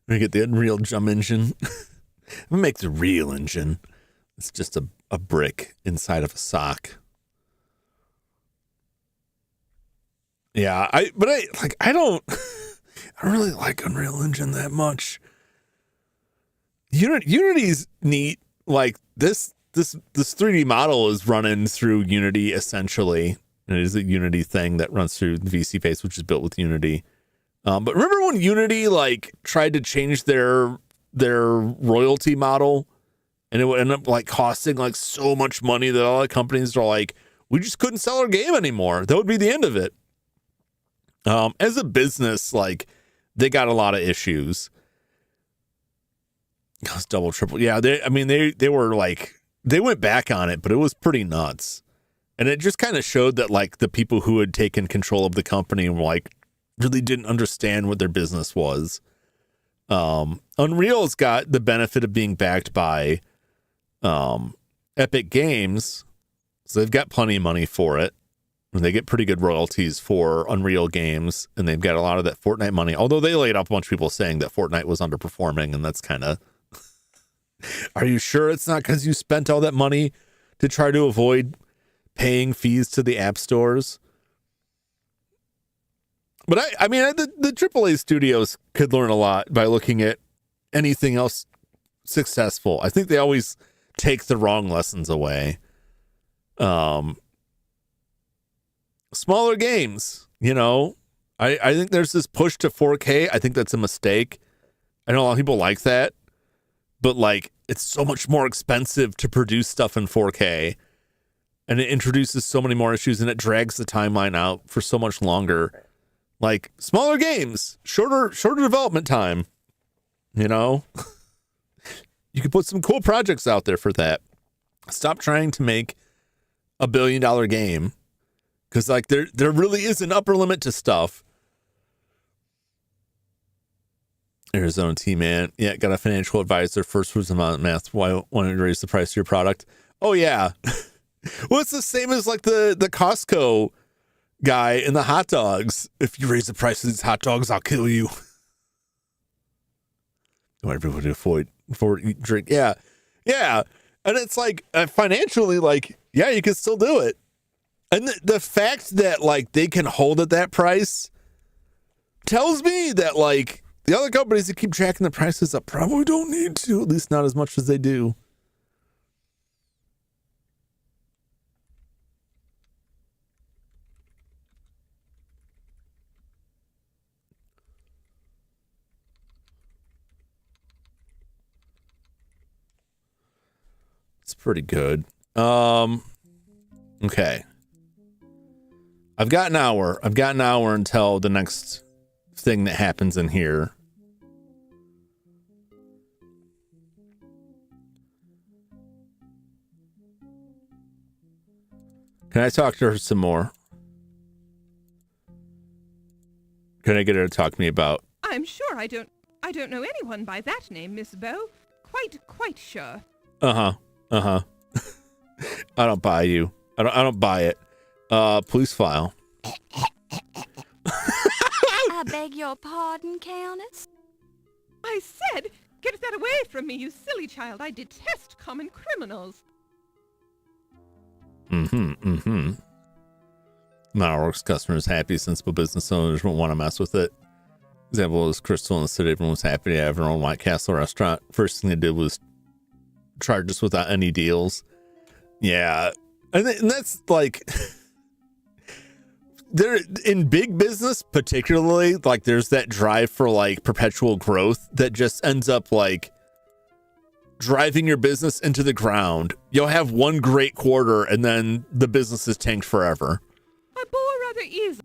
We get the Unreal Jum engine. I'm gonna make the real engine. It's just a brick inside of a sock. Yeah, I don't really like Unreal Engine that much. Unity's neat. Like this 3D model is running through Unity essentially. It is a Unity thing that runs through the VC Base, which is built with Unity. But remember when Unity like tried to change their royalty model, and it would end up like costing like so much money that all the companies are like, we just couldn't sell our game anymore. That would be the end of it. As a business, like, they got a lot of issues. It was double, triple. Yeah, they were like, they went back on it, but it was pretty nuts. And it just kind of showed that, like, the people who had taken control of the company were, like, really didn't understand what their business was. Unreal's got the benefit of being backed by Epic Games, so they've got plenty of money for it. And they get pretty good royalties for Unreal games, and they've got a lot of that Fortnite money. Although they laid up a bunch of people saying that Fortnite was underperforming, and that's kind of... Are you sure it's not because you spent all that money to try to avoid paying fees to the app stores? But I mean, the AAA studios could learn a lot by looking at anything else successful. I think they always take the wrong lessons away. Smaller games, you know, I think there's this push to 4K. I think that's a mistake. I know a lot of people like that, but like, it's so much more expensive to produce stuff in 4K, and it introduces so many more issues, and it drags the timeline out for so much longer. Like, smaller games, shorter development time, you know. You could put some cool projects out there for that. Stop trying to make $1 billion game, because like there really is an upper limit to stuff. Arizona T-Man, yeah, got a financial advisor. First was about math. Why wanted to raise the price of your product? Oh yeah, well, it's the same as like the Costco guy in the hot dogs. If you raise the price of these hot dogs, I'll kill you. Want everyone to avoid drink. Yeah. And it's like, financially, like, yeah, you can still do it. And the fact that like they can hold at that price tells me that like the other companies that keep tracking the prices up probably don't need to, at least not as much as they do. It's pretty good. Okay. I've got an hour until the next thing that happens in here. Can I talk to her some more? Can I get her to talk to me about? I'm sure I don't know anyone by that name, Miss Bow. Quite sure. I don't buy you. I don't buy it. Police file. I beg your pardon, Countess? I said, get that away from me, you silly child. I detest common criminals. Works customers happy, sensible business owners won't want to mess with it. Example is Crystal in the city. Everyone was happy to have their own White Castle restaurant. First thing they did was charge us without any deals. Yeah. And that's like, there in big business, particularly, like there's that drive for like perpetual growth that just ends up like driving your business into the ground. You'll have one great quarter and then the business is tanked forever. I bore rather easy.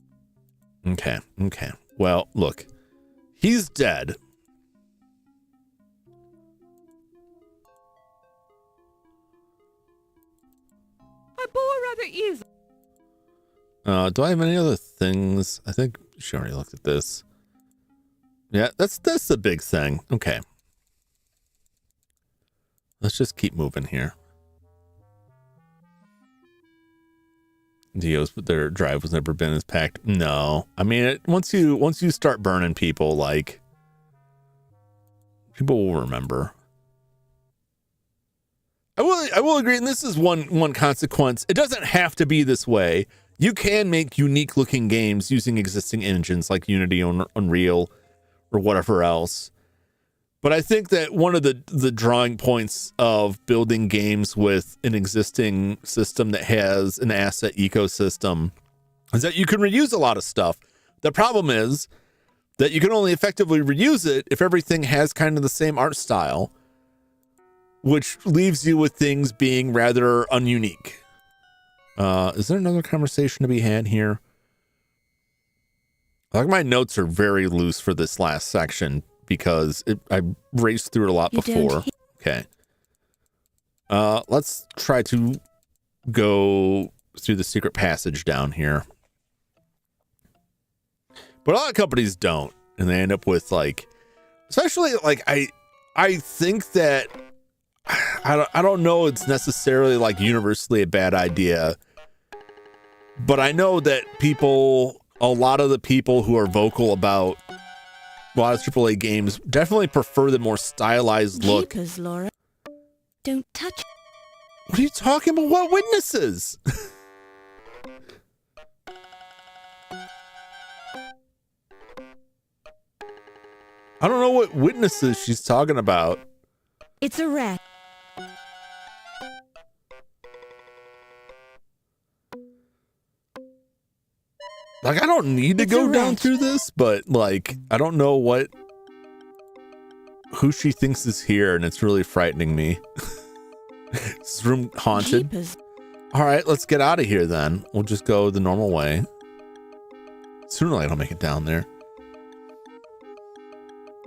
Okay. Well, look, he's dead. I bore rather easy. Do I have any other things? I think she already looked at this. Yeah, that's the big thing. Okay. Let's just keep moving here. Dio's, but their drive has never been as packed. No, I mean, once you start burning people, like, people will remember. I will agree, and this is one consequence. It doesn't have to be this way. You can make unique looking games using existing engines like Unity or Unreal or whatever else. But I think that one of the drawing points of building games with an existing system that has an asset ecosystem is that you can reuse a lot of stuff. The problem is that you can only effectively reuse it if everything has kind of the same art style, which leaves you with things being rather ununique. Is there another conversation to be had here? Like, my notes are very loose for this last section because I raced through it a lot before. Okay. Let's try to go through the secret passage down here. But a lot of companies don't, and they end up with, like, especially, like, I think that I don't know it's necessarily, like, universally a bad idea, but I know that a lot of the people who are vocal about a lot of AAA games definitely prefer the more stylized look. Jeepers, Laura. Don't touch. What are you talking about? What witnesses? I don't know what witnesses she's talking about. It's a rat. Like, I don't need to It's go a down rat. through this, but, like, I don't know who she thinks is here, and it's really frightening me. This room haunted. Jeepers. All right, let's get out of here then. We'll just go the normal way. Sooner or later, I'll make it down there.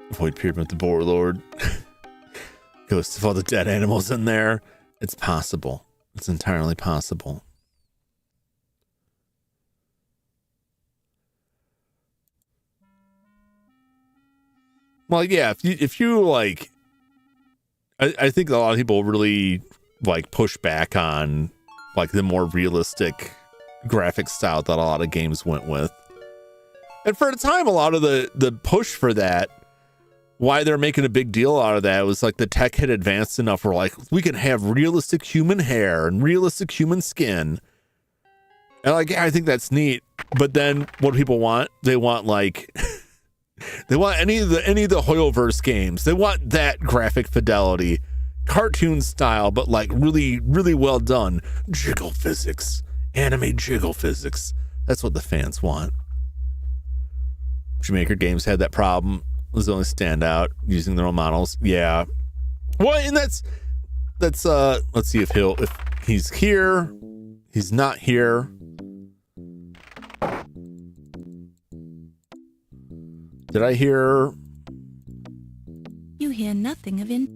Avoid Pyramid the Boar Lord. Ghosts of all the dead animals in there. It's possible. It's entirely possible. Well, yeah, if you like, I think a lot of people really like push back on like the more realistic graphic style that a lot of games went with. And for a time, a lot of the push for that, why they're making a big deal out of that, was like the tech had advanced enough where like we can have realistic human hair and realistic human skin. And like, yeah, I think that's neat. But then what people want, they want like they want any of the Hoyoverse games. They want that graphic fidelity, cartoon style, but like really, really well done. Jiggle physics, anime jiggle physics. That's what the fans want. Shoemaker Games had that problem. It was the only standout using their own models. Yeah. Well, and that's let's see if he's here. He's not here. Did I hear? You hear nothing of in.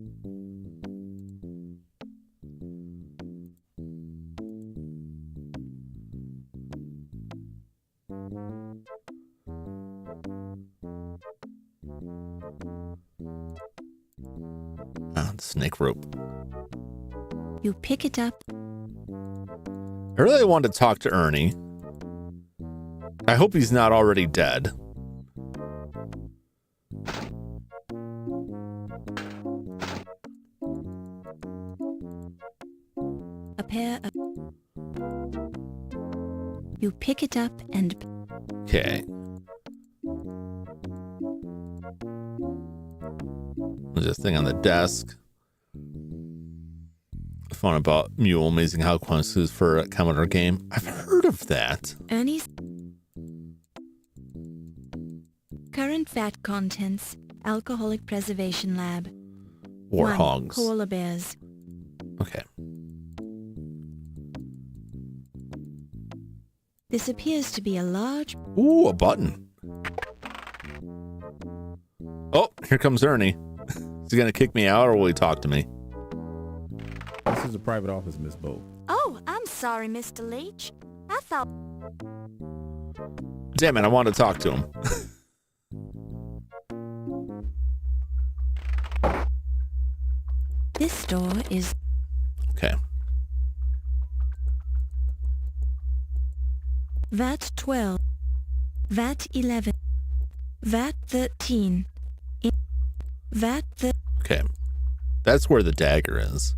Ah, the snake rope. You pick it up. I really wanted to talk to Ernie. I hope he's not already dead. A pair of. You pick it up and. Okay. There's this thing on the desk. Fun about Mule, amazing how quantities for a Commodore game. I've heard of that. Ernie's. Current fat contents. Alcoholic Preservation Lab. Warhogs. 1. Koala bears. Okay. This appears to be a large. Ooh, a button. Oh, here comes Ernie. Is he gonna kick me out or will he talk to me? This is a private office, Miss Bo. Oh, I'm sorry, Mr. Leach. I thought. Damn it, I want to talk to him. This door is. Okay. VAT 12. VAT 11. VAT 13. VAT Okay. That's where the dagger is.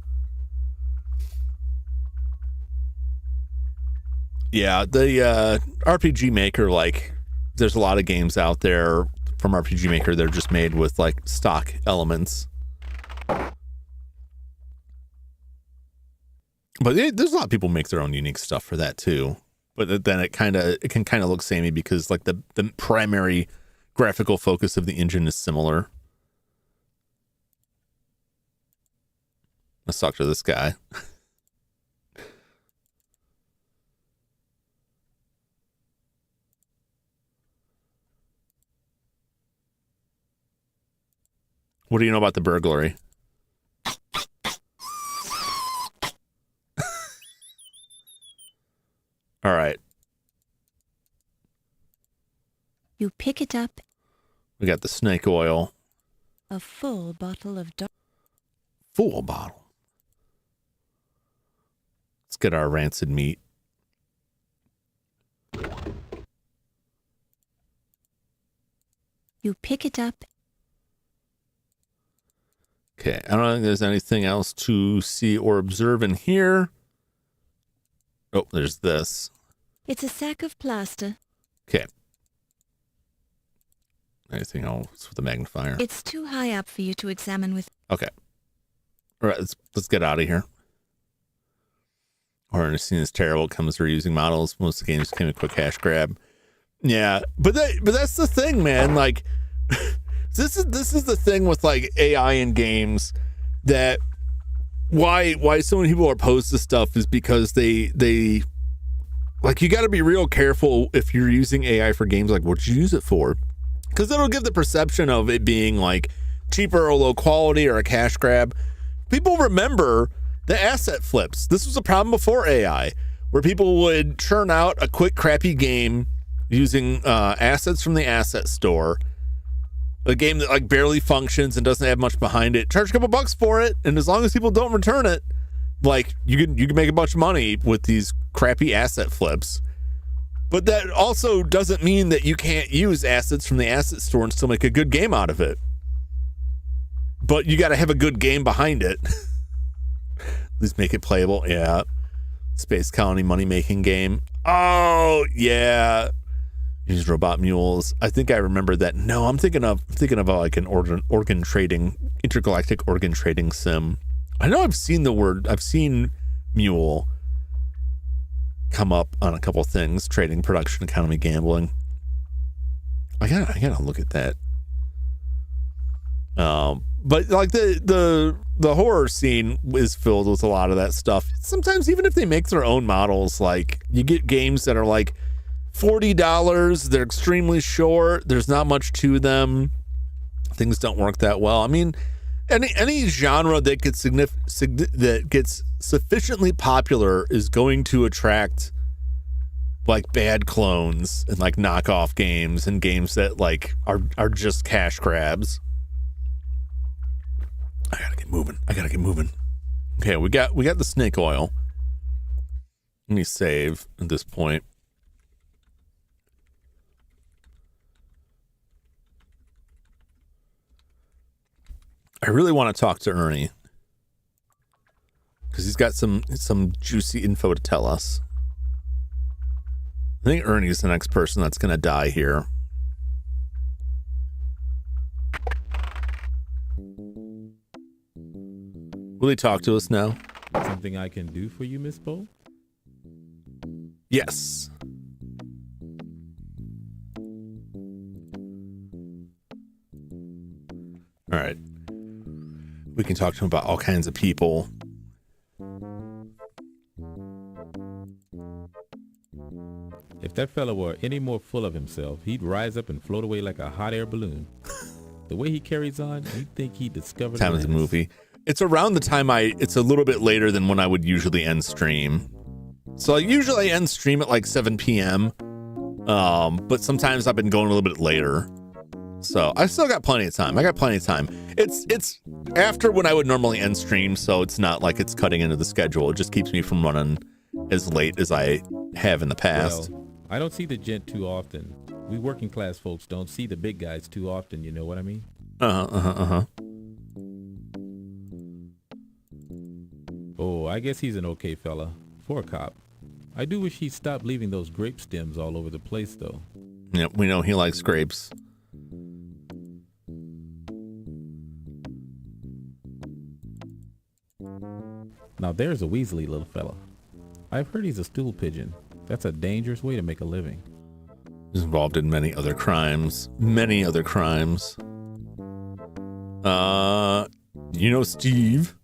Yeah, the RPG Maker, like, there's a lot of games out there from RPG Maker. They're just made with, like, stock elements. But there's a lot of people make their own unique stuff for that, too. But then it can kind of look samey because, like, the primary graphical focus of the engine is similar. Let's talk to this guy. What do you know about the burglary? All right. You pick it up, We got the snake oil. a full bottle of Full bottle. Let's get our rancid meat. You pick it up, Okay, I don't think there's anything else to see or observe in here. Oh, there's this. it's a sack of plaster. Okay. Anything else with the magnifier? It's too high up for you to examine with. Okay. All right, let's get out of here. Horror scene is terrible. It comes through using models. Most of the games came a quick cash grab. Yeah, but that's the thing, man. Like, this is the thing with like AI in games, that why so many people are opposed to stuff is because they like, you got to be real careful if you're using AI for games. Like, what you use it for, because it'll give the perception of it being like cheaper or low quality or a cash grab. People remember the asset flips. This was a problem before AI, where people would churn out a quick crappy game using assets from the asset store, a game that like barely functions and doesn't have much behind it, charge a couple bucks for it, and as long as people don't return it, like, you can make a bunch of money with these crappy asset flips. But that also doesn't mean that you can't use assets from the asset store and still make a good game out of it. But you got to have a good game behind it. At least make it playable. Yeah. Space Colony money making game. Oh yeah. Use robot mules. I think I remember that. No, I'm thinking of like an organ trading, intergalactic organ trading sim. I know I've seen mule come up on a couple things. Trading, production, economy, gambling. I gotta look at that. But like the horror scene is filled with a lot of that stuff. Sometimes even if they make their own models, like, you get games that are like $40, they're extremely short, there's not much to them, things don't work that well. I mean, any genre that gets that gets sufficiently popular is going to attract like bad clones and like knockoff games and games that like are just cash grabs. I gotta get moving. Okay, we got the snake oil. Let me save at this point. I really want to talk to Ernie, because he's got some juicy info to tell us. I think Ernie's the next person that's gonna die here. Will he talk to us now? Something I can do for you, Miss Bo? Yes. All right. We can talk to him about all kinds of people. If that fella were any more full of himself, he'd rise up and float away like a hot air balloon. The way he carries on, you'd think he discovered Time of the movie. It's around the time it's a little bit later than when I would usually end stream. So usually I end stream at like 7 p.m. But sometimes I've been going a little bit later. So I've still got plenty of time. I got plenty of time. It's after when I would normally end stream, so it's not like it's cutting into the schedule. It just keeps me from running as late as I have in the past. Well, I don't see the gent too often. We working class folks don't see the big guys too often, you know what I mean? Oh, I guess he's an okay fella. For a cop. I do wish he'd stop leaving those grape stems all over the place, though. Yeah, we know he likes grapes. Now there's a Weasley little fella. I've heard he's a stool pigeon. That's a dangerous way to make a living. He's involved in many other crimes. Many other crimes. You know Steve?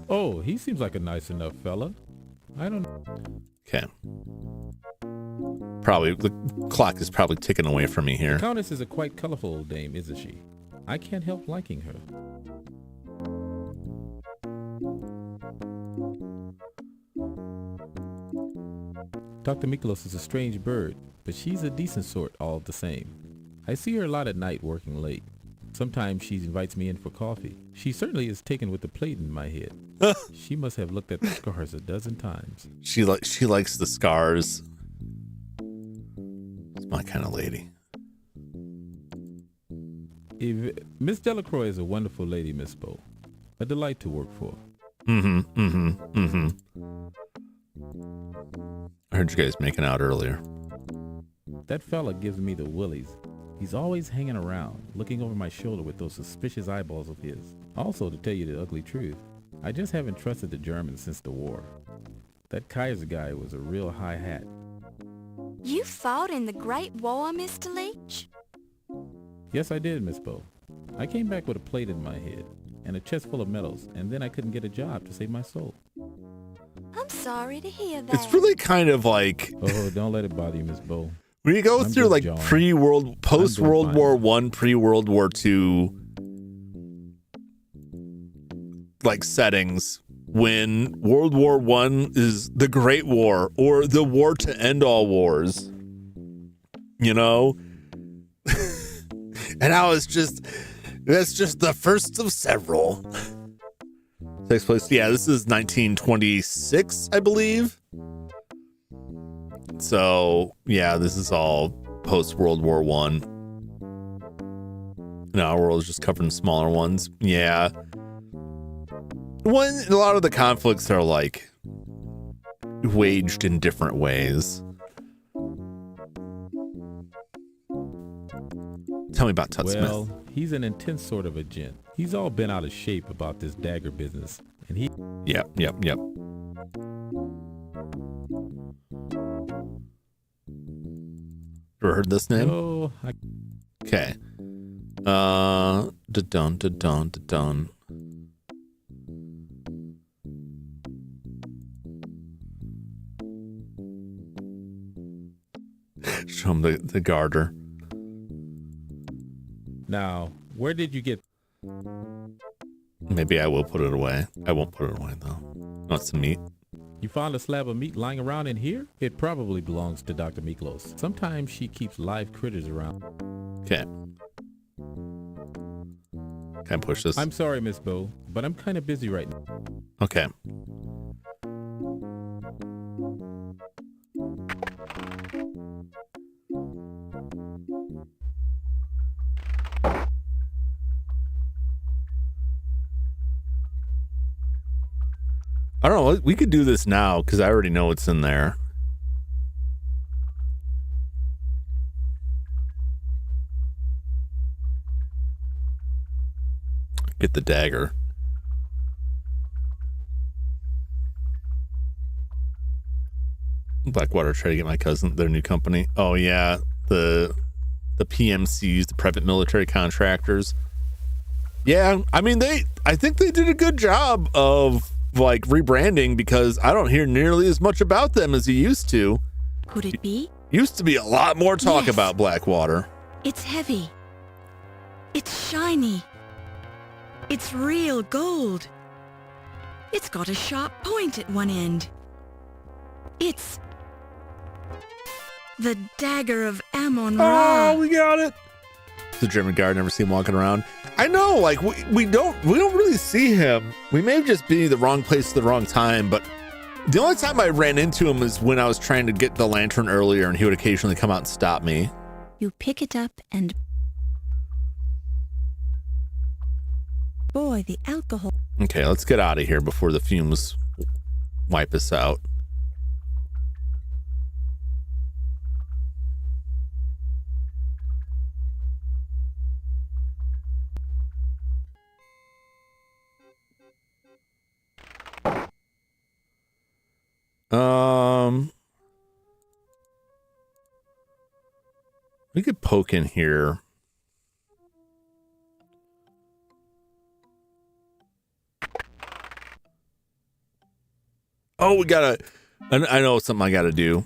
Oh, he seems like a nice enough fella. I don't know. Okay. Probably, the clock is probably ticking away from me here. The Countess is a quite colorful old dame, isn't she? I can't help liking her. Dr. Miklos is a strange bird, but she's a decent sort all the same. I see her a lot at night working late. Sometimes she invites me in for coffee. She certainly is taken with the plate in my head. She must have looked at the scars a dozen times. She likes the scars. It's my kind of lady. Miss Delacroix is a wonderful lady, Miss Bo. A delight to work for. I heard you guys making out earlier. That fella gives me the willies. He's always hanging around, looking over my shoulder with those suspicious eyeballs of his. Also, to tell you the ugly truth, I just haven't trusted the Germans since the war. That Kaiser guy was a real high hat. You fought in the Great War, Mr. Leach? Yes, I did, Miss Bo. I came back with a plate in my head and a chest full of medals, and then I couldn't get a job to save my soul. I'm sorry to hear that. It's really kind of like... Oh, don't let it bother you, Miss Bo. When you go through like post-World War I, pre-World War II, like settings, when World War I is the Great War or the war to end all wars, you know? And now that's just the first of several. Takes place, yeah, this is 1926, I believe. So, yeah, this is all post-World War I. No, our world is just covered in smaller ones. Yeah. A lot of the conflicts are, like, waged in different ways. Tell me about Tut Well, Smith. he's an intense sort of a gent. He's all bent out of shape about this dagger business. And he... Yep. Ever heard this name? Oh, Okay. Da-dun. Show him the garter. Now, where did you get... Maybe I will put it away. I won't put it away, though. Want some meat? You found a slab of meat lying around in here? It probably belongs to Dr. Miklos. Sometimes she keeps live critters around. Okay. Can I push this? I'm sorry, Miss Bo, but I'm kind of busy right now. Okay. I don't know. We could do this now because I already know what's in there. Get the dagger. Blackwater try to get my cousin their new company. Oh yeah, the PMCs, the private military contractors. Yeah, I mean I think they did a good job of like rebranding because I don't hear nearly as much about them as you used to. Could it be? Used to be a lot more talk Yes. about Blackwater. It's heavy. It's shiny. It's real gold. It's got a sharp point at one end. It's the Dagger of Amon Ra. Oh, we got it. The German guard, never see him walking around. I know, like we don't really see him. We may just be the wrong place at the wrong time, but the only time I ran into him is when I was trying to get the lantern earlier, and he would occasionally come out and stop me. You pick it up and... Boy, the alcohol... Okay, let's get out of here before the fumes wipe us out. We could poke in here. Oh, we gotta... I know something I gotta do.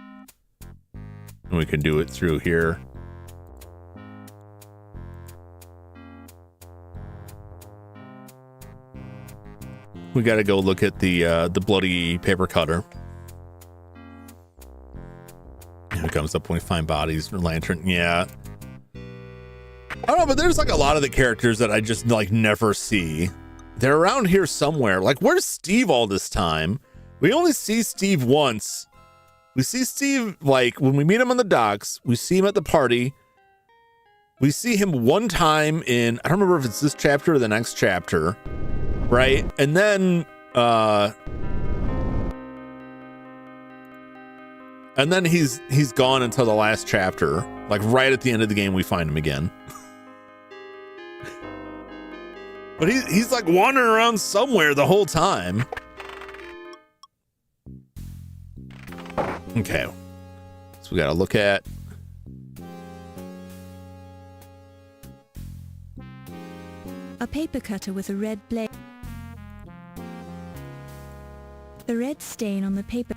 And we can do it through here. we got to go look at the bloody paper cutter. It comes up when we find bodies or lantern. Yeah. I don't know, but there's like a lot of the characters that I just like never see. They're around here somewhere. Like, where's Steve all this time? We only see Steve once. We see Steve, like, when we meet him on the docks. We see him at the party. We see him one time in, I don't remember if it's this chapter or the next chapter, right? And then he's gone until the last chapter. Like, right at the end of the game, we find him again. But he's like wandering around somewhere the whole time. Okay. So we got to look at. A paper cutter with a red blade. The red stain on the paper.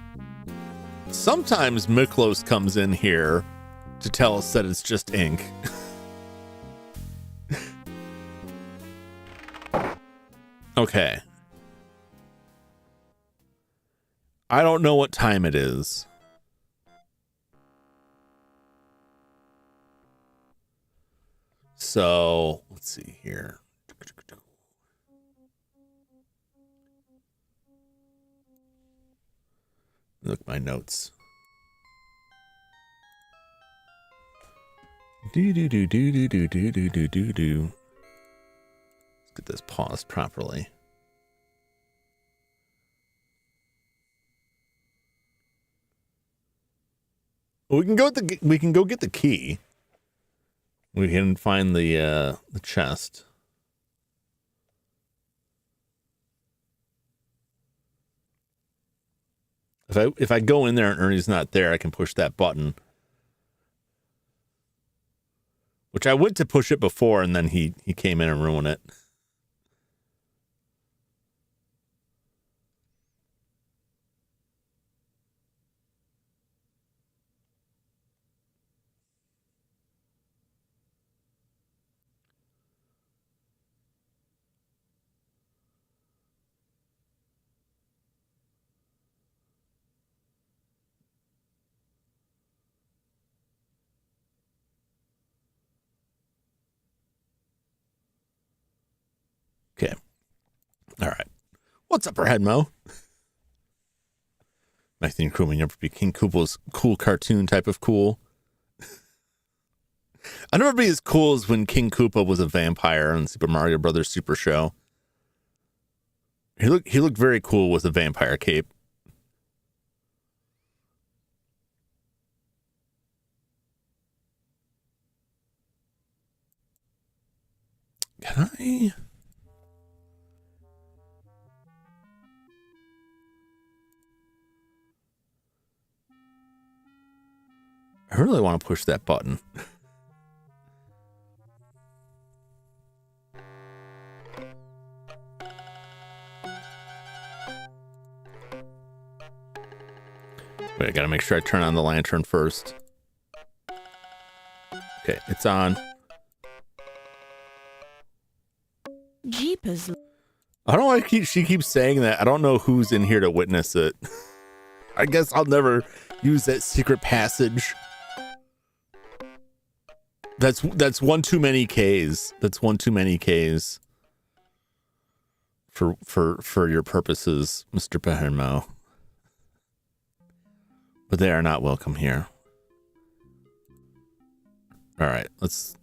Sometimes Miklos comes in here to tell us that it's just ink. Okay. I don't know what time it is. So, let's see here. Look at my notes. Do. Let's get this paused properly. Well, we can go get the key. We can find the chest. If I go in there and Ernie's not there, I can push that button. Which I went to push it before, and then he came in and ruined it. Okay. All right. What's up, Head Mo? Matthew Crewman, never be King Koopa's cool cartoon type of cool. I'd never be as cool as when King Koopa was a vampire on Super Mario Brothers Super Show. He looked very cool with a vampire cape. Can I? I really want to push that button. Wait, I gotta make sure I turn on the lantern first. Okay, it's on. Jeepers. I don't know why she keeps saying that. I don't know who's in here to witness it. I guess I'll never use that secret passage. That's one too many Ks. That's one too many Ks. For your purposes, Mr. Pahermo. But they are not welcome here. All right, let's.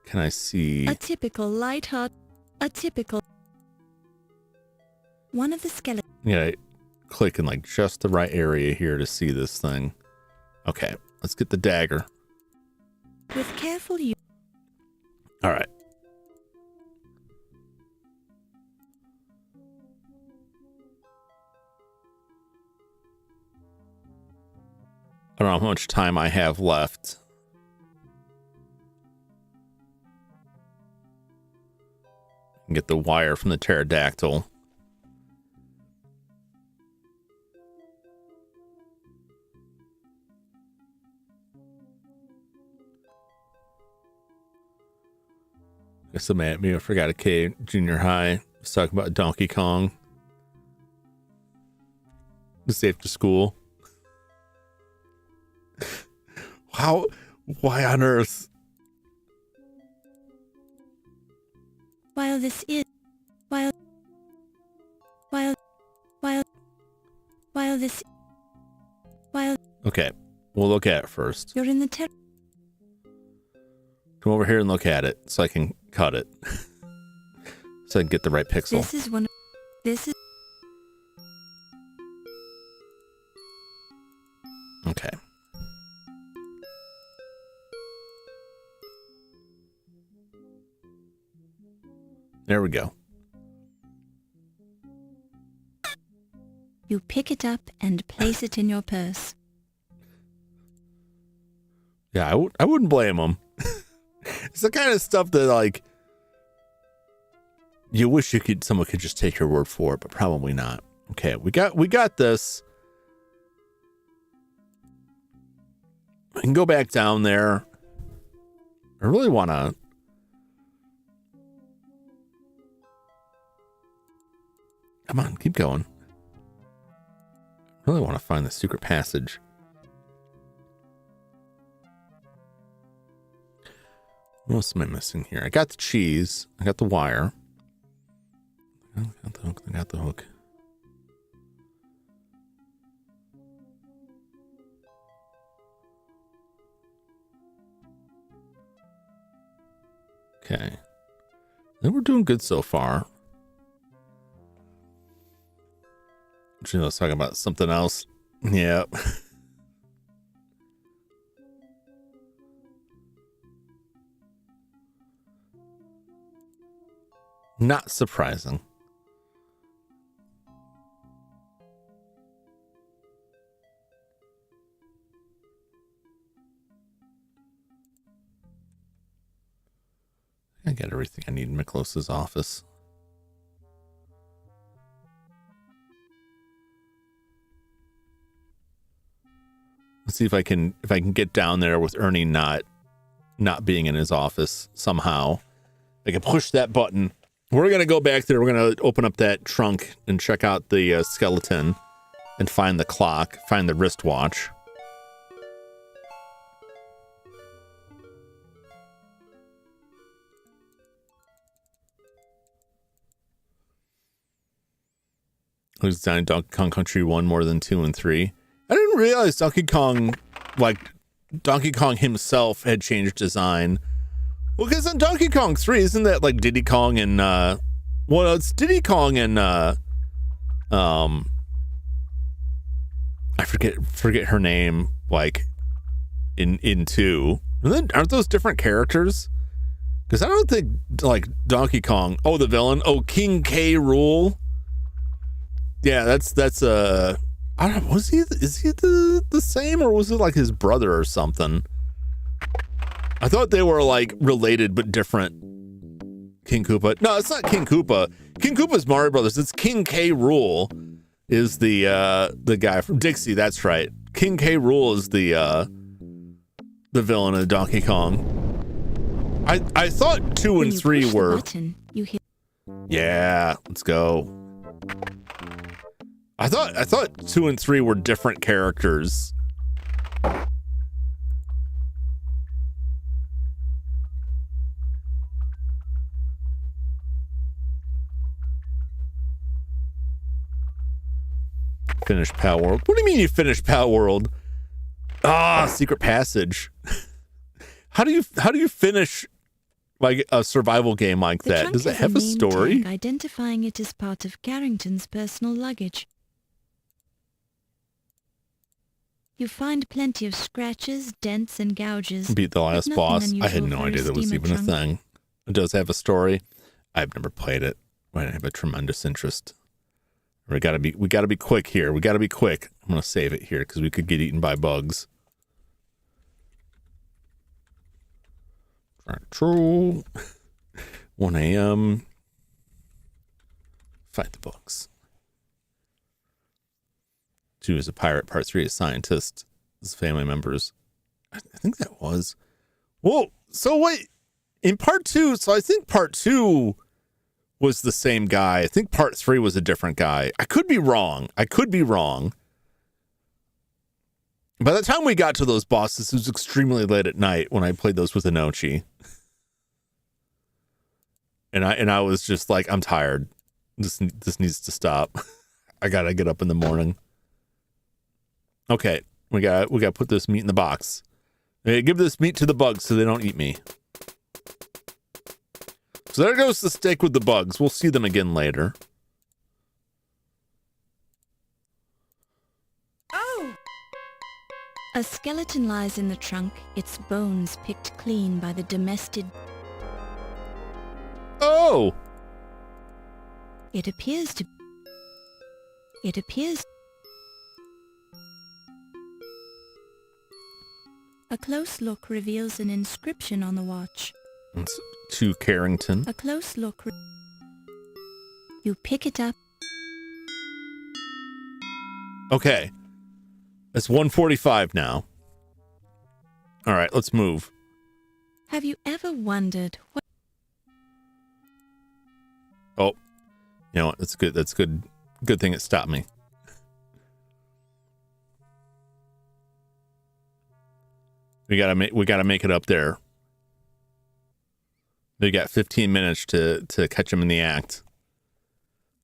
Can I see? A typical light-heart. A typical. One of the skeletons. Yeah, click in like just the right area here to see this thing. Okay, let's get the dagger. With careful use. All right. I don't know how much time I have left. Get the wire from the pterodactyl. Guess maybe I forgot a K junior high Let's talk about Donkey Kong. Safe to school. How? Why on earth? While this is while this Okay, we'll look at it first. you're in the Come over here and look at it so I can cut it. So I can get the right pixel. this is Okay. There we go. you pick it up and place it in your purse. Yeah, I wouldn't blame them. It's the kind of stuff that, like, you wish someone could just take your word for it, but probably not. Okay, we got this. I can go back down there. I really want to. Come on, keep going. I really want to find the secret passage. What else am I missing here? I got the cheese. I got the wire. I got the hook. I got the hook. Okay. Then we're doing good so far. Let's talk about something else. Yep. Not surprising. I got everything I need in Miklos' office. Let's see if I can get down there with Ernie not being in his office somehow. I can push that button. We're gonna go back there. We're gonna open up that trunk and check out the skeleton and find the clock, find the wristwatch. Who's designed Donkey Kong Country 1 more than 2 and 3? I didn't realize Donkey Kong himself had changed design. Well, because in Donkey Kong 3, isn't that like Diddy Kong and well, it's Diddy Kong and I forget her name, like in 2. And then aren't those different characters? Because I don't think like Donkey Kong. Oh, the villain. Oh, King K. Rool. Yeah, that's I don't know. Is he the same, or was it like his brother or something? I thought they were like related but different. King Koopa. No, it's not King Koopa. King Koopa's Mario Brothers. It's King K. Rool is the guy from Dixie. That's right. King K. Rool is the villain of Donkey Kong. I thought 2 and 3 were. Button, you hit. Yeah, let's go. I thought 2 and 3 were different characters. Finish Pal World. What do you mean you finished Pal World? Ah, secret passage. How do you finish like a survival game like that? Does it have a story? Tag identifying it as part of Carrington's personal luggage. You find plenty of scratches, dents, and gouges. Beat the last but boss. nothing I had unusual no for idea that was steamer even a trunk. thing. It does have a story. I've never played it. I have a tremendous interest. We gotta be quick here. We gotta be quick. I'm gonna save it here because we could get eaten by bugs. True. 1 a.m. Fight the bugs. 2 is a pirate. Part 3 is scientist. His family members. I think that was. Whoa. So wait. In part 2. So I think part 2 was the same guy. I think part 3 was a different guy. I could be wrong. By the time we got to those bosses, it was extremely late at night when I played those with Inochi. And I was just like, I'm tired. This needs to stop. I gotta get up in the morning. Okay, we gotta put this meat in the box. Hey, give this meat to the bugs so they don't eat me. So there goes the steak with the bugs. We'll see them again later. Oh! A skeleton lies in the trunk, its bones picked clean by the domestic. Oh! It appears. A close look reveals an inscription on the watch. It's to Carrington. A close look. You pick it up. Okay. It's 1:45 now. All right, let's move. Have you ever wondered what? Oh, you know what? That's good. That's good. Good thing it stopped me. We gotta make it up there. We got 15 minutes to catch him in the act.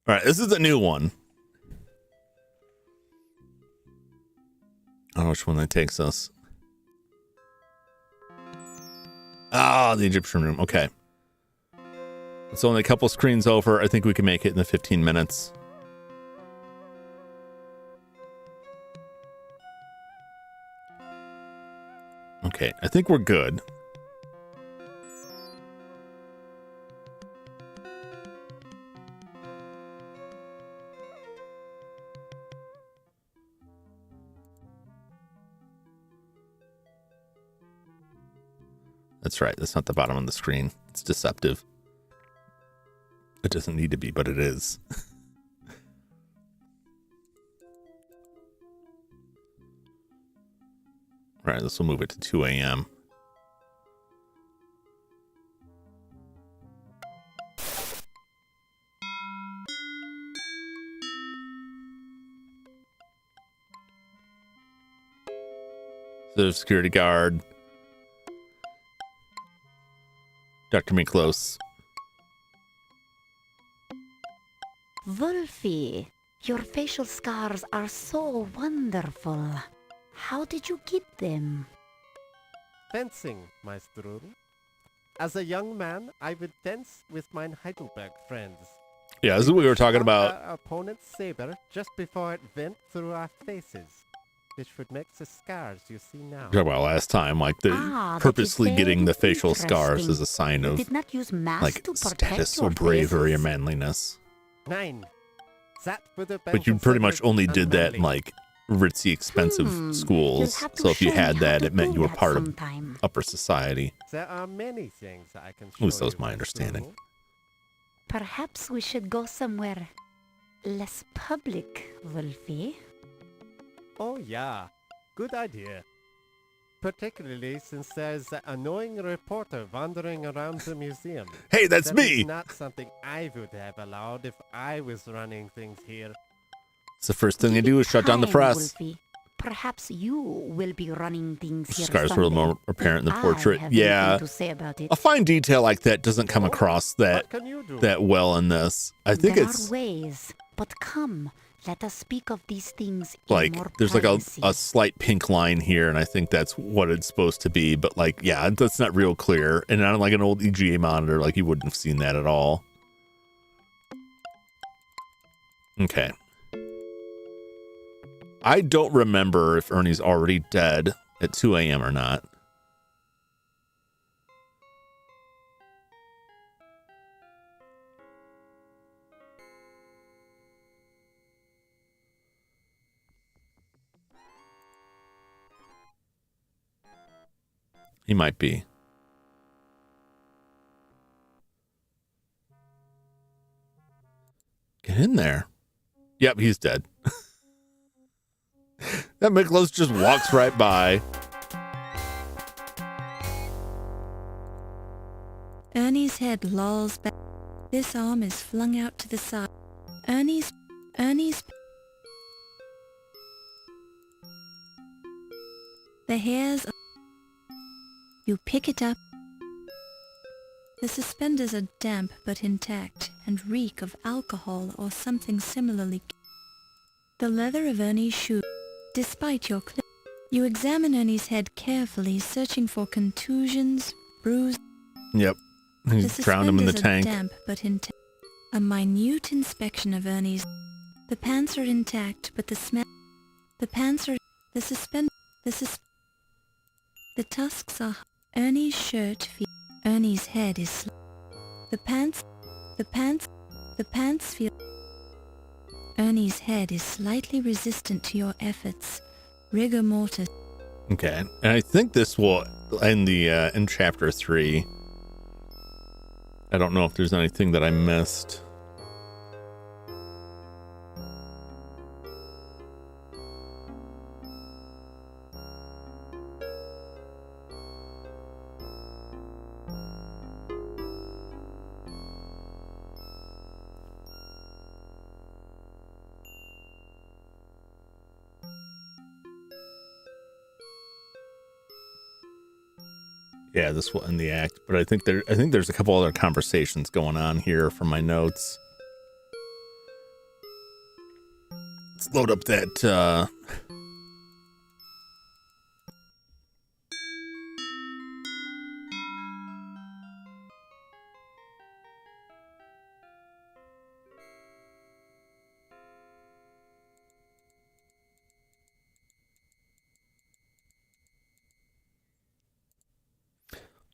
All right, this is a new one. I don't know which one that takes us. Ah, the Egyptian room. Okay. It's only a couple screens over. I think we can make it in the 15 minutes. Okay, I think we're good. That's right. That's not the bottom of the screen. It's deceptive. It doesn't need to be, but it is. All right, this will move it to 2 a.m. The security guard. Dr. Miklos. Wolfie, your facial scars are so wonderful. How did you get them? Fencing, my Strudel. As a young man, I would fence with my Heidelberg friends. Yeah, this is what we were talking about. Our opponent's saber just before it went through our faces, which would make the scars you see now. Well, last time, like purposely getting the facial scars is a sign of did not use mask like to protect status your or bravery or faces. manliness. 9. That would have been But you pretty much considered only did that in unmanly. like ritzy, expensive You'll schools. have to So if you show me had how that, to it meant do you were that part of sometime. upper society. There are many things I can show At least that was you, my my understanding. Strudel. Perhaps we should go somewhere less public, Wolfie. Oh yeah, good idea. Particularly since there's that annoying reporter wandering around the museum. Hey, that's That me! is not something I would have allowed if I was running things here. It's the first thing they do is shut down the Time, press. Wolfie. Perhaps you will be running things here Scars were a little someday. more apparent in the I portrait. have Yeah, nothing to say about it. a fine detail like that doesn't come Oh, across that What can you do? well in this. I think there it's are ways, but come, let us speak of these things like in more there's like privacy. a slight pink line here, and I think that's what it's supposed to be. But like, yeah, that's not real clear. And on like an old EGA monitor, like you wouldn't have seen that at all. Okay. I don't remember if Ernie's already dead at 2 a.m. or not. He might be. Get in there. Yep, he's dead. That Miklos just walks right by. Ernie's head lolls back. This arm is flung out to the side. Ernie's... The hairs... You pick it up. The suspenders are damp but intact and reek of alcohol or something similarly. The leather of Ernie's shoe. Despite your clip, you examine Ernie's head carefully, searching for contusions, bruises. Yep. He drowned him in the tank. Damp but intact. A minute inspection of Ernie's. The pants are intact, but the smell. The pants are. The tusks are. Ernie's shirt. Ernie's head is. The pants feel. Ernie's head is slightly resistant to your efforts. Rigor mortis. Okay, and I think this will end the in chapter 3. I don't know if there's anything that I missed. Yeah, this will end the act, but I think there's a couple other conversations going on here from my notes. Let's load up that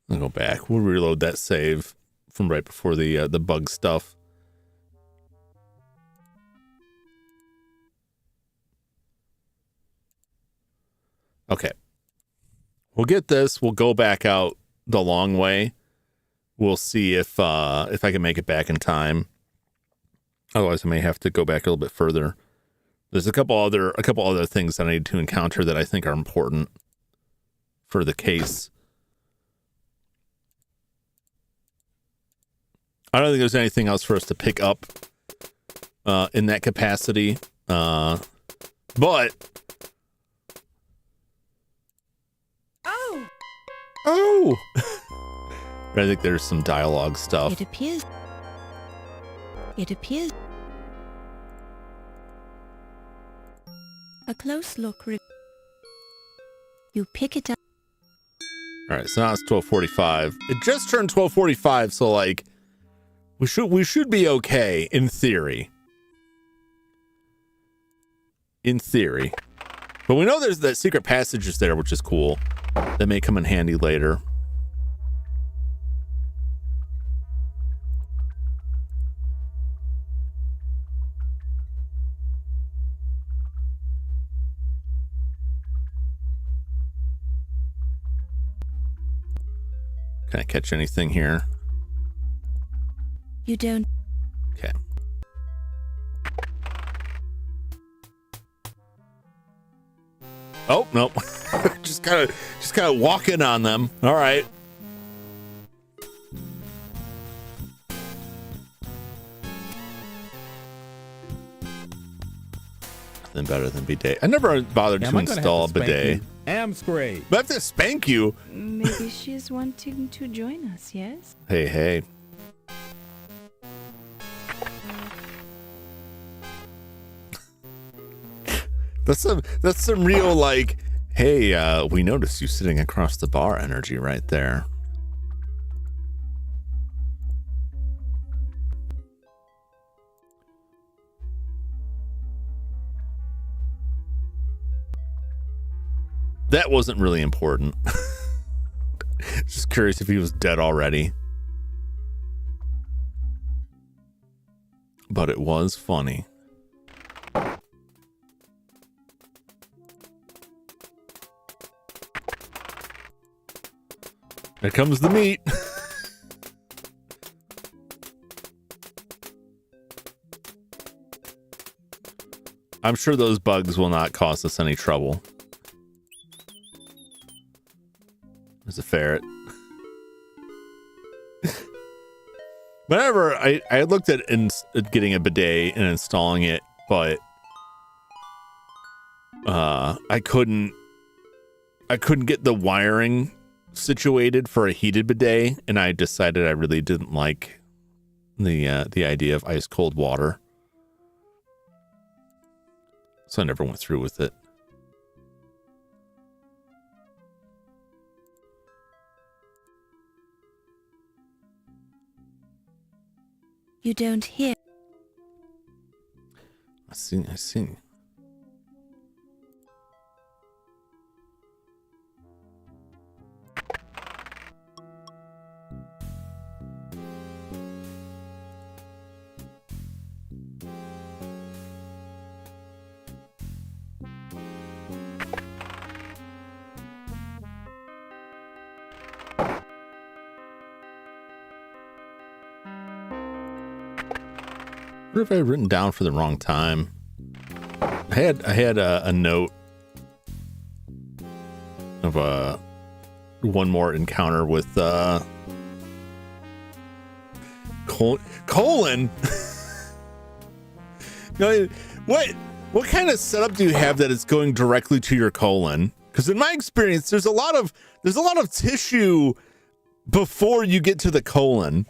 I'll go back. We'll reload that save from right before the bug stuff. Okay. We'll get this. We'll go back out the long way. We'll see if I can make it back in time. Otherwise, I may have to go back a little bit further. There's a couple other things that I need to encounter that I think are important for the case. I don't think there's anything else for us to pick up in that capacity. But oh I think there's some dialogue stuff. It appears a close look. You pick it up. All right, so now it's 12:45. It just turned 12:45, so like we should be okay in theory. In theory. But we know there's that secret passage is there, which is cool. That may come in handy later. Can I catch anything here? You don't. Okay. Oh, nope. just kind of walking on them. All right. Nothing better than bidet. I never bothered to install a bidet. Amscray. But I have to spank you. Maybe she's wanting to join us, yes? Hey. That's some real like, hey, we noticed you sitting across the bar energy right there. That wasn't really important. Just curious if he was dead already. But it was funny. Here comes the meat. I'm sure those bugs will not cause us any trouble. There's a ferret. Whenever I looked at getting a bidet and installing it, but I couldn't get the wiring situated for a heated bidet, and I decided I really didn't like the idea of ice cold water, so I never went through with it. You don't hear. I see. I wonder if I had written down for the wrong time. I had a note of one more encounter with colon. No, what kind of setup do you have that is going directly to your colon? Because in my experience, there's a lot of tissue before you get to the colon.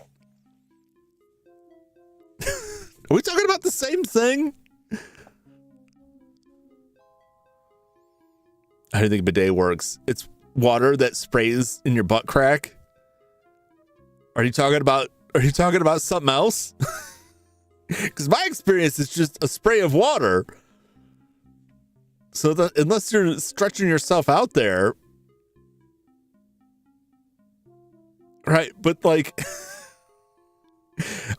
Are we talking about the same thing? How do you think a bidet works? It's water that sprays in your butt crack. Are you talking about something else? Because my experience is just a spray of water. So unless you're stretching yourself out there, right? But like,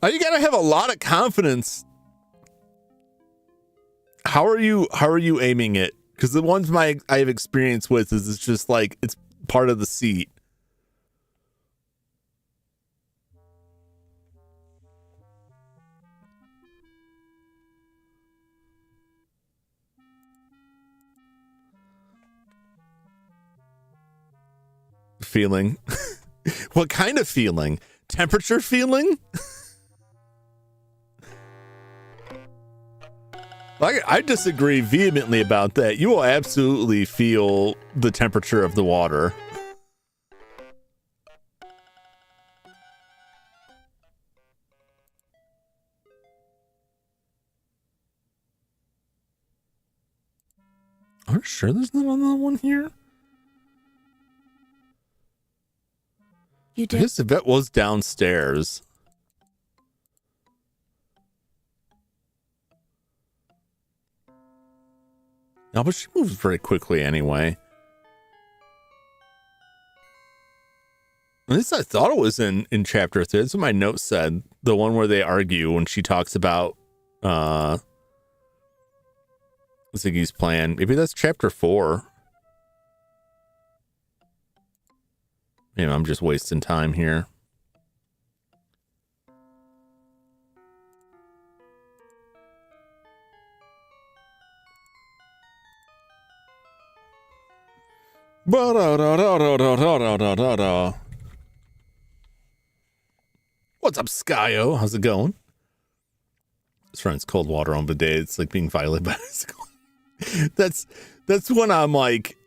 you gotta have a lot of confidence. How are you aiming it? Because the ones I have experience with is it's just like it's part of the seat. Feeling. What kind of feeling? Temperature feeling? I disagree vehemently about that. You will absolutely feel the temperature of the water. Are you sure there's not another one here? You I don't. guess the vet was downstairs. No, but she moves very quickly anyway. At least I thought it was in chapter 3. That's what my note said. The one where they argue when she talks about Ziggy's plan. Maybe that's chapter 4. Maybe I'm just wasting time here. What's up, Skyo? How's it going? This friend's cold water on bidet. It's like being violated by a That's when I'm like,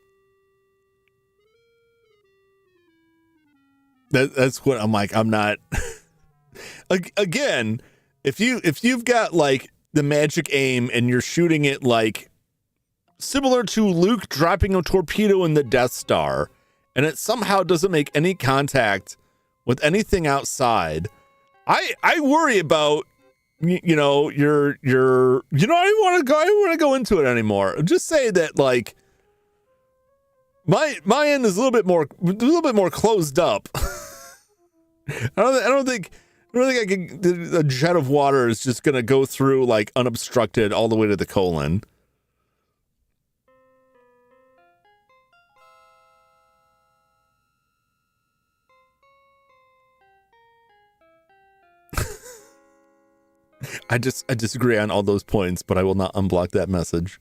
that's what I'm like. I'm not. Again, if you've got like the magic aim and you're shooting it like similar to Luke dropping a torpedo in the Death Star, and it somehow doesn't make any contact with anything outside, I worry about I don't want to go into it anymore. Just say that like my end is a little bit more closed up. I don't think I can. A jet of water is just gonna go through like unobstructed all the way to the colon. I disagree on all those points, but I will not unblock that message.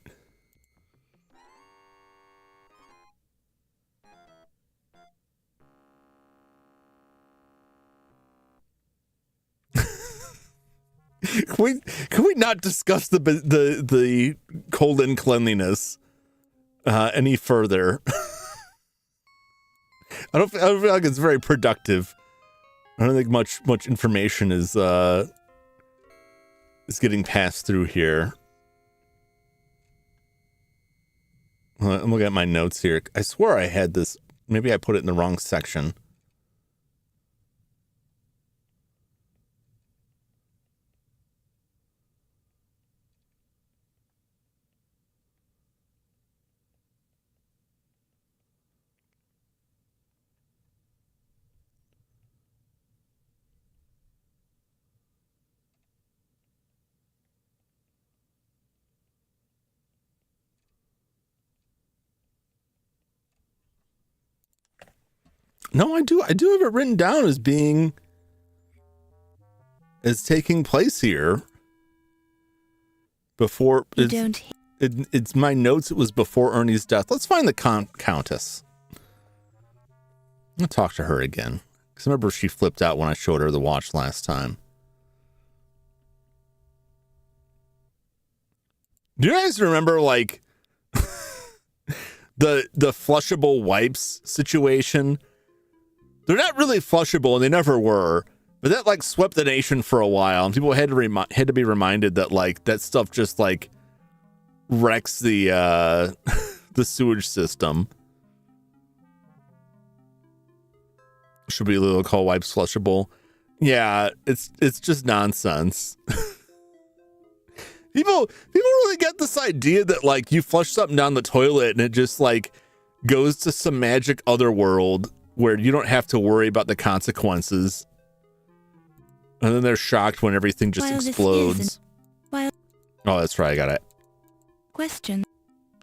Can we not discuss the colon cleanliness any further? I don't feel like it's very productive. I don't think much information is getting passed through here. I'm looking at my notes here. I swear I had this. Maybe I put it in the wrong section. No, I do have it written down as taking place here before. It's my notes. It was before Ernie's death. Let's find the Countess. I'll talk to her again, because I remember she flipped out when I showed her the watch last time. Do you guys remember, like, the flushable wipes situation? They're not really flushable, and they never were. But that, like, swept the nation for a while, and people had to be reminded that, like, that stuff just, like, wrecks the the sewage system. Should be illegal to call wipes flushable. Yeah, it's just nonsense. People really get this idea that, like, you flush something down the toilet and it just, like, goes to some magic other world where you don't have to worry about the consequences. And then they're shocked when everything just explodes. Oh, that's right. I got it. Question.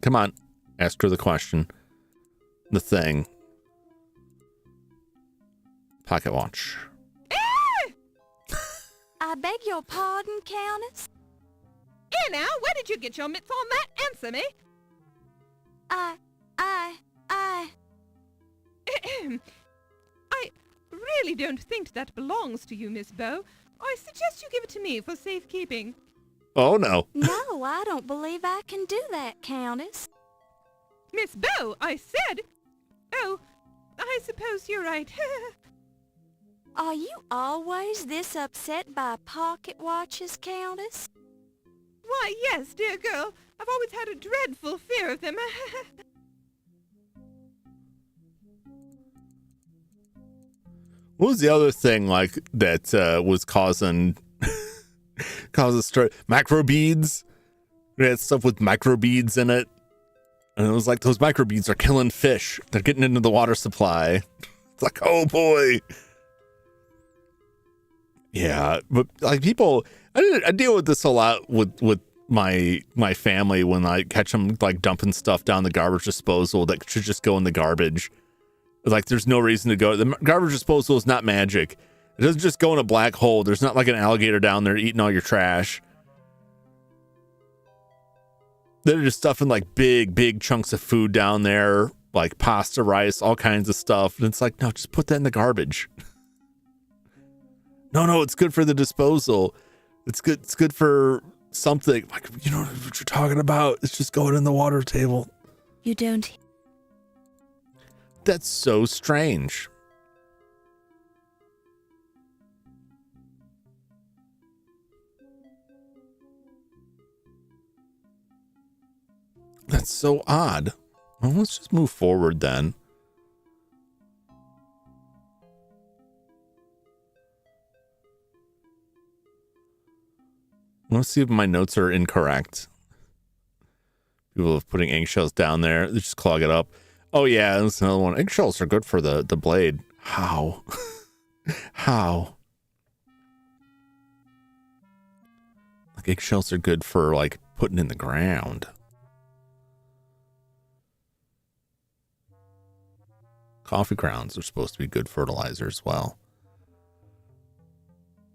Come on. Ask her the question. The thing. Pocket watch. I beg your pardon, Countess? Here now, where did you get your mitts on that? Answer me. I really don't think that belongs to you, Miss Bow. I suggest you give it to me for safekeeping. Oh, no. No, I don't believe I can do that, Countess. Miss Bow, I said. Oh, I suppose you're right. Are you always this upset by pocket watches, Countess? Why, yes, dear girl. I've always had a dreadful fear of them. What was the other thing, like, that was causing story? Microbeads? We had stuff with microbeads in it. And it was like, those microbeads are killing fish. They're getting into the water supply. It's like, oh boy. Yeah, but, like, people, I deal with this a lot with my family when I catch them, like, dumping stuff down the garbage disposal that should just go in the garbage. Like, there's no reason to go. The garbage disposal is not magic. It doesn't just go in a black hole. There's not like an alligator down there eating all your trash. They're just stuffing, like, big chunks of food down there, like pasta, rice, all kinds of stuff. And it's like, no, just put that in the garbage. No, it's good for the disposal. It's good for something. Like, you know what you're talking about. It's just going in the water table. You don't. That's so strange. That's so odd. Well, let's just move forward then. Let's see if my notes are incorrect. People are putting eggshells down there. They just clog it up. Oh, yeah, that's another one. Eggshells are good for the blade. How? How? Like, eggshells are good for, like, putting in the ground. Coffee grounds are supposed to be good fertilizer as well.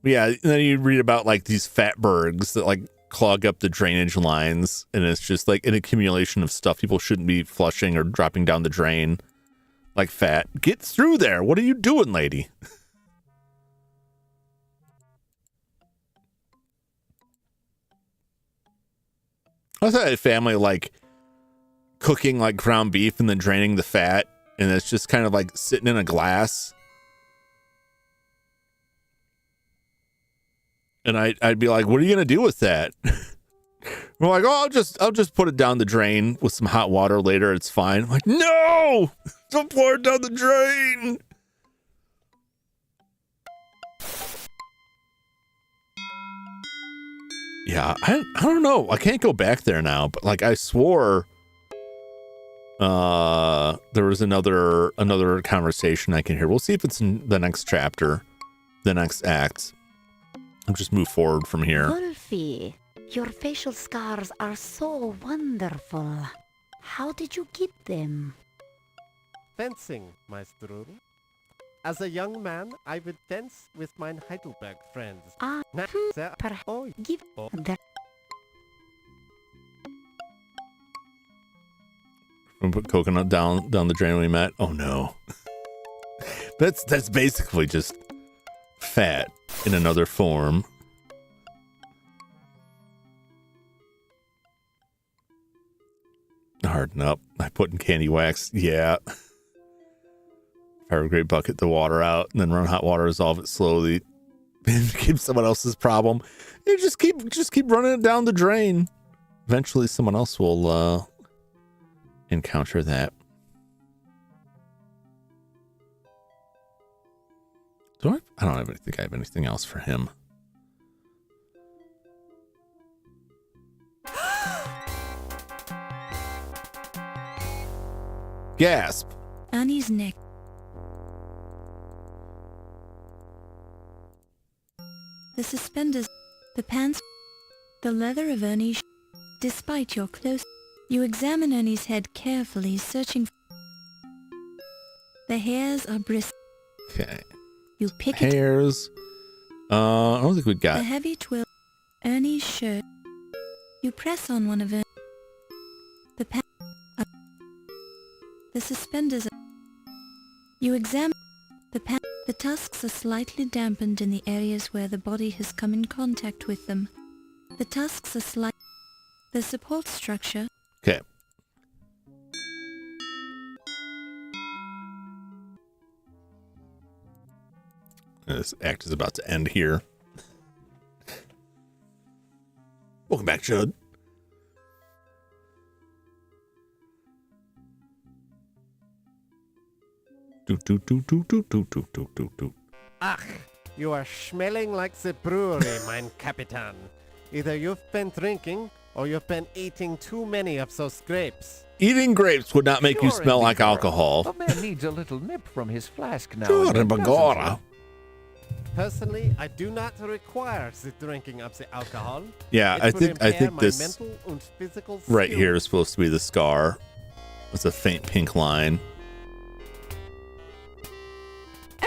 But yeah, and then you read about, like, these fatbergs that, like, clog up the drainage lines, and it's just like an accumulation of stuff people shouldn't be flushing or dropping down the drain, like fat. Get through there. What are you doing, lady? I thought I had family like cooking like ground beef and then draining the fat, and it's just kind of like sitting in a glass. And I'd be like, what are you gonna do with that? We're like, oh, I'll just put it down the drain with some hot water later. It's fine. I'm like, no, don't pour it down the drain. Yeah, I don't know. I can't go back there now, but like I swore there was another conversation I can hear. We'll see if it's in the next chapter, the next act. I'll just move forward from here. Wolfie, your facial scars are so wonderful. How did you get them? Fencing, Maestro. As a young man, I would dance with my Heidelberg friends. Ah, Na- there- perhaps oh, give oh. that. We put coconut down the drain we met. Oh no. That's basically just fat in another form. Harden up. I put in candy wax. Yeah. Fire a great bucket the water out and then run hot water, resolve it slowly. Keep someone else's problem. You just keep running it down the drain. Eventually someone else will encounter that. I don't think I have anything else for him. Gasp. Annie's neck. The suspenders, the pants, the leather of Ernie's. Despite your close, you examine Ernie's head carefully, searching. The hairs are bristly. Okay. You pick it. Hairs. I don't think we The got. heavy twill. Ernie's shirt. You press on one of Ernie's. The pants. The suspenders. You examine the pants. The tusks are slightly dampened in the areas where the body has come in contact with them. The tusks are slight. The support structure. Okay. This act is about to end here. Welcome back, Judd. Ach, you are smelling like the brewery, mein Capitan. Either you've been drinking or you've been eating too many of those grapes. Eating grapes would not make you Sure, smell like indeed, alcohol. A man needs a little nip from his flask now. Sure, and then, doesn't Bagora. Personally, I do not require the drinking of the alcohol. Yeah, It I would think impair my this mental and physical right skills. here is supposed to be the scar. It's a faint pink line.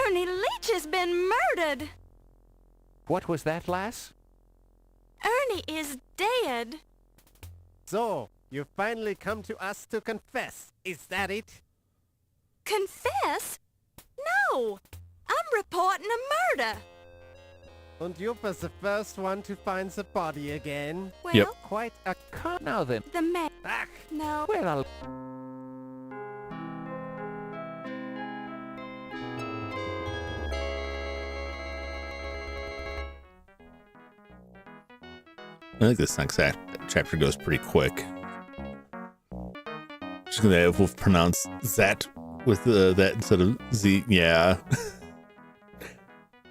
Ernie Leach has been murdered. he? What was that, lass? Ernie is dead. So, you finally come to us to confess. Is that it? Confess? No. I'm reporting a murder. And you was the first one to find the body again. Well, Yep. Quite a con. Now then, the man. Ach, No. well, I'll... I think this next chapter goes pretty quick. Just gonna have we'll pronounce that with that instead of Z. Yeah.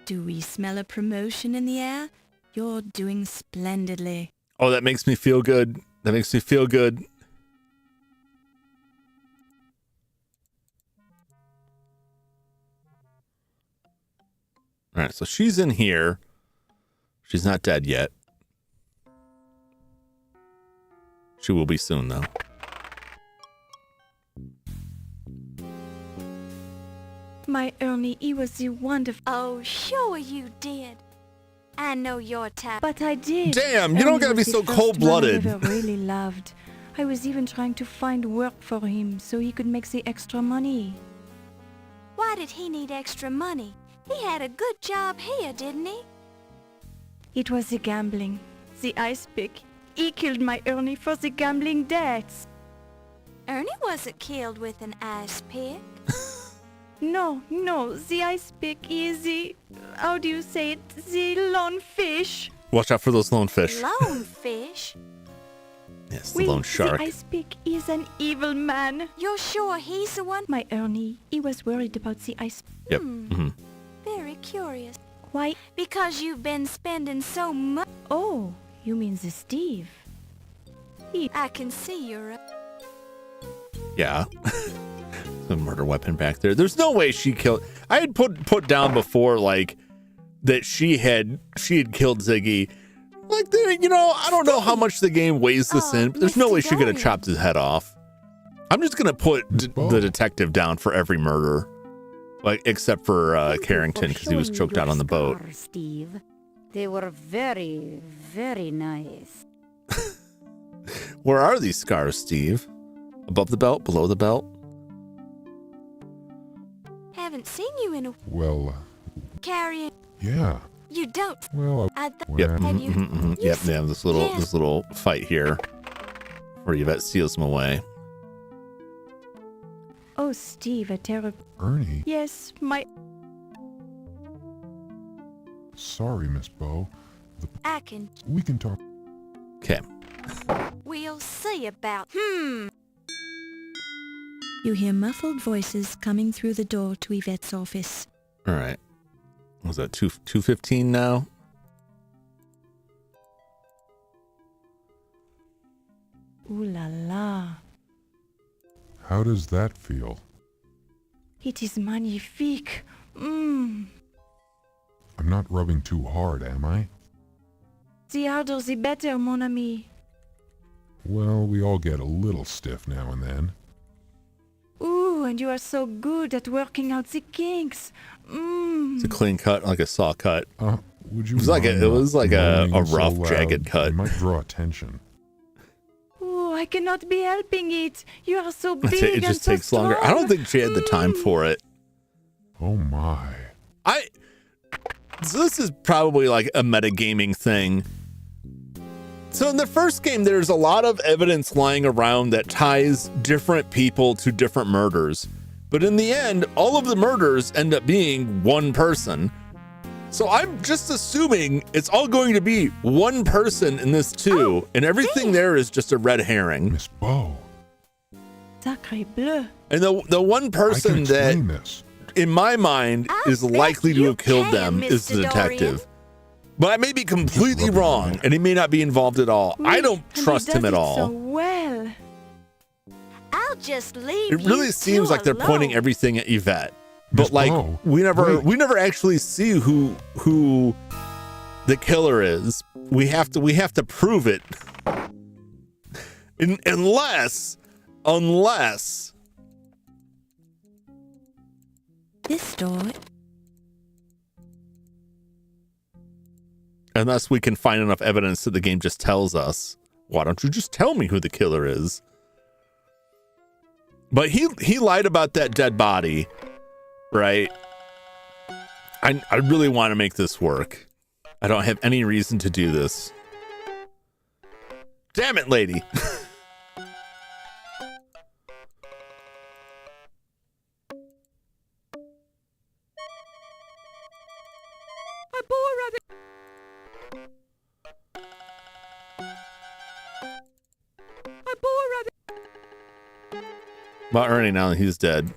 Do we smell a promotion in the air? You're doing splendidly. Oh, that makes me feel good. That makes me feel good. All right, so she's in here. She's not dead yet. She will be soon, though. My Ernie, he was the wonderful. Oh, sure you did. I know your type. But I did. Damn, you don't Ernie gotta be was the so first cold-blooded. man I ever really loved. I was even trying to find work for him so he could make the extra money. Why did he need extra money? He had a good job here, didn't he? It was the gambling, the ice pick. he killed my Ernie for the gambling debts. Ernie wasn't killed with an ice pick. No, the ice pick is the, how do you say it, the lone fish. Watch out for those lone fish. Lone fish? Yes, the lone shark. The ice pick is an evil man. You're sure he's the one? My Ernie, he was worried about the ice pick. Yep. Very curious. Why? Because you've been spending so much. Oh, you mean the Steve? I can see you're Yeah. The murder weapon back there. There's no way she killed. I had put down before, like, that she had killed Ziggy. Like, I don't know how much the game weighs this in, but there's no way she could have chopped his head off. I'm just gonna put the detective down for every murder, like, except for Carrington, because he was choked out on the boat. Steve, they were very, very nice. Where are these scars, Steve? Above the belt? Below the belt? haven't seen you in a Well, carrying. yeah. You don't. Well, Yep. Have you? Yep. They have this little fight here where Yvette steals him away. Oh, Steve, a terrible. Ernie. Yes, my. Sorry, Miss Bo. I can. We can talk. Okay. We'll see about. You hear muffled voices coming through the door to Yvette's office. All right. Was that 2:15 now? Ooh la la. How does that feel? It is magnifique. Mmm. I'm not rubbing too hard, am I? The harder the better, mon ami. Well, we all get a little stiff now and then. Ooh, and you are so good at working out the kinks. Mmm. It's a clean cut, like a saw cut. Would you? It was like a moaning so rough, loud? jagged cut. It might draw attention. Ooh, I cannot be helping it. You are so big It and just so takes longer. I don't think she had the time for it. Oh my. So this is probably like a metagaming thing. So in the first game, there's a lot of evidence lying around that ties different people to different murders. But in the end, all of the murders end up being one person. So I'm just assuming it's all going to be one person in this too. And everything there is just a red herring. Miss Bo. Sacré bleu. And the one person that, in my mind, is likely to have killed them is the detective. But I may be completely wrong, and he may not be involved at all. I don't trust him at all. So well. I'll just leave. It really seems like they're pointing everything at Yvette. But like we never actually see who the killer is. We have to prove it. Unless This door. Unless we can find enough evidence that the game just tells us. Why don't you just tell me who the killer is? But he lied about that dead body, right? I really want to make this work. I don't have any reason to do this. Damn it, lady. About Ernie now that he's dead.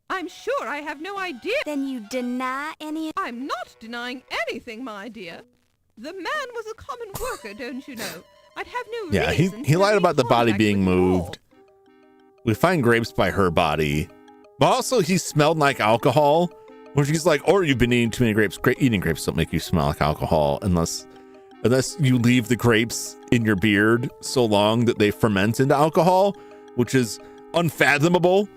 I'm sure I have no idea. Then you deny any... I'm not denying anything, my dear. The man was a common worker, don't you know? I'd have no Yeah, reason he to lied have about the body contact being with you all. moved. We find grapes by her body. But also he smelled like alcohol. Which he's like, or you've been eating too many grapes. Eating grapes don't make you smell like alcohol unless you leave the grapes in your beard so long that they ferment into alcohol, which is unfathomable.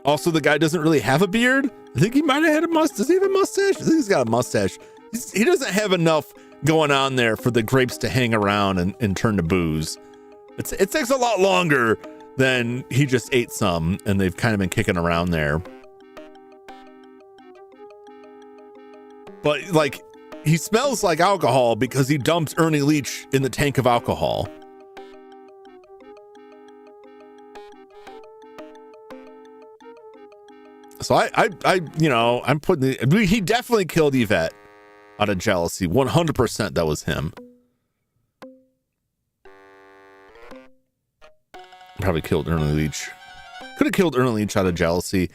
Also, the guy doesn't really have a beard. I think he might have had a mustache. Does he have a mustache? I think he's got a mustache. He doesn't have enough going on there for the grapes to hang around and turn to booze. It takes a lot longer than he just ate some and they've kind of been kicking around there. But like, he smells like alcohol because he dumped Ernie Leach in the tank of alcohol. So I'm putting he definitely killed Yvette out of jealousy. 100% that was him. Probably killed Ernie Leach. Could have killed Ernie Leach out of jealousy.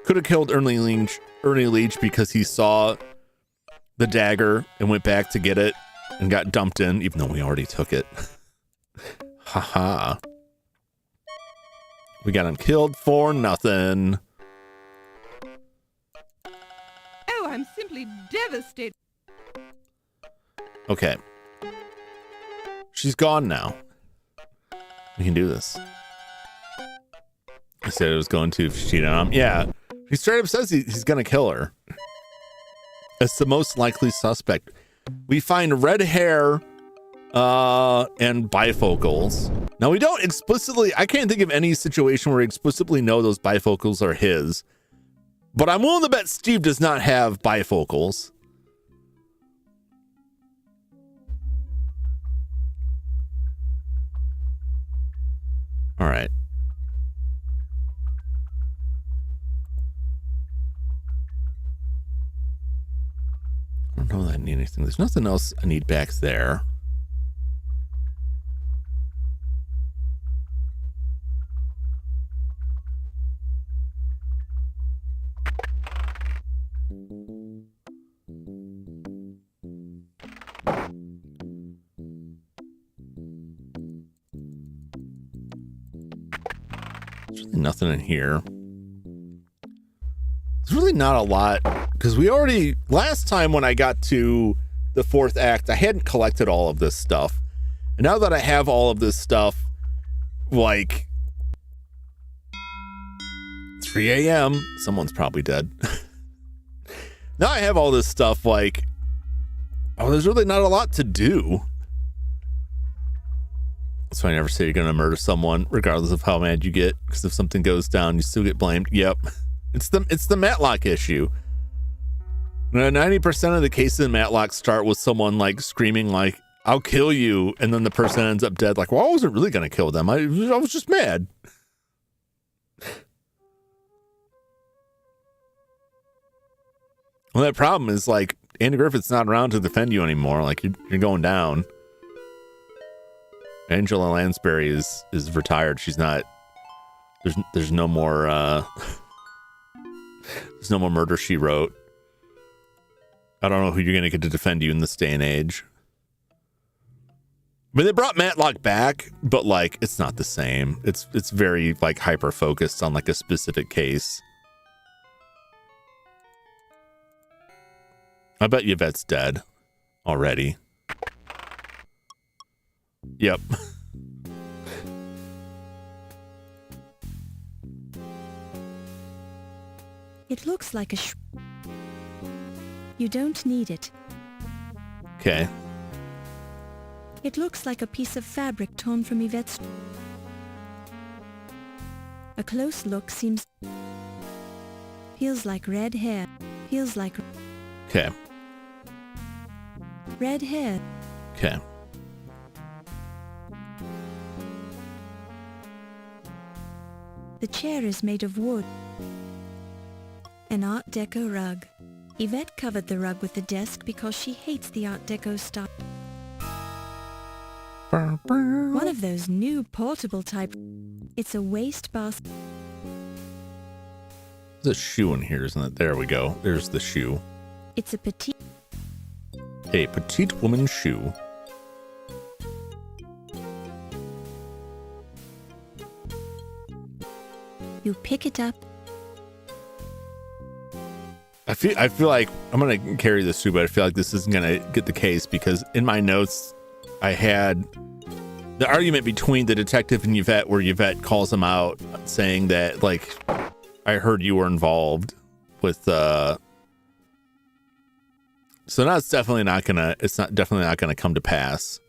Could have killed Ernie Leach because he saw the dagger and went back to get it and got dumped in, even though we already took it. Haha. We got him killed for nothing. Oh, I'm simply devastated. Okay. She's gone now. We can do this. I said it was going to if she cheated on him. Yeah. He straight up says he's going to kill her. It's the most likely suspect. We find red hair and bifocals. Now, we don't explicitly... I can't think of any situation where we explicitly know those bifocals are his. But I'm willing to bet Steve does not have bifocals. All right. I don't know that I need anything. There's nothing else I need back there. There's really nothing in here. There's really not a lot, because we already, last time when I got to the fourth act, I hadn't collected all of this stuff. And now that I have all of this stuff, like 3 a.m., someone's probably dead. Now I have all this stuff, like, oh, there's really not a lot to do. That's why I never say you're going to murder someone, regardless of how mad you get, because if something goes down, you still get blamed. Yep. It's the Matlock issue. 90% of the cases in Matlock start with someone like screaming like, I'll kill you, and then the person ends up dead. Like, well, I wasn't really going to kill them. I was just mad. Well, that problem is like Andy Griffith's not around to defend you anymore. Like you're going down. Angela Lansbury is retired. She's not. There's no more. There's no more Murder, She Wrote. I don't know who you're gonna get to defend you in this day and age. I mean, they brought Matlock back, but like it's not the same. It's very like hyper focused on like a specific case. I bet Yvette's dead already. Yep. It looks like a You don't need it. Okay. It looks like a piece of fabric torn from Yvette's... A close look seems... Feels like red hair. Feels like... Okay. Red hair. Okay. The chair is made of wood. An Art Deco rug. Yvette covered the rug with the desk because she hates the Art Deco style. One of those new portable type. It's a waste basket. There's a shoe in here, isn't it? There we go. There's the shoe. It's a petite woman's shoe. You pick it up. I feel like I'm gonna carry this through, but I feel like this isn't gonna get the case because in my notes I had the argument between the detective and Yvette where Yvette calls him out saying that like I heard you were involved with so now it's definitely not gonna come to pass.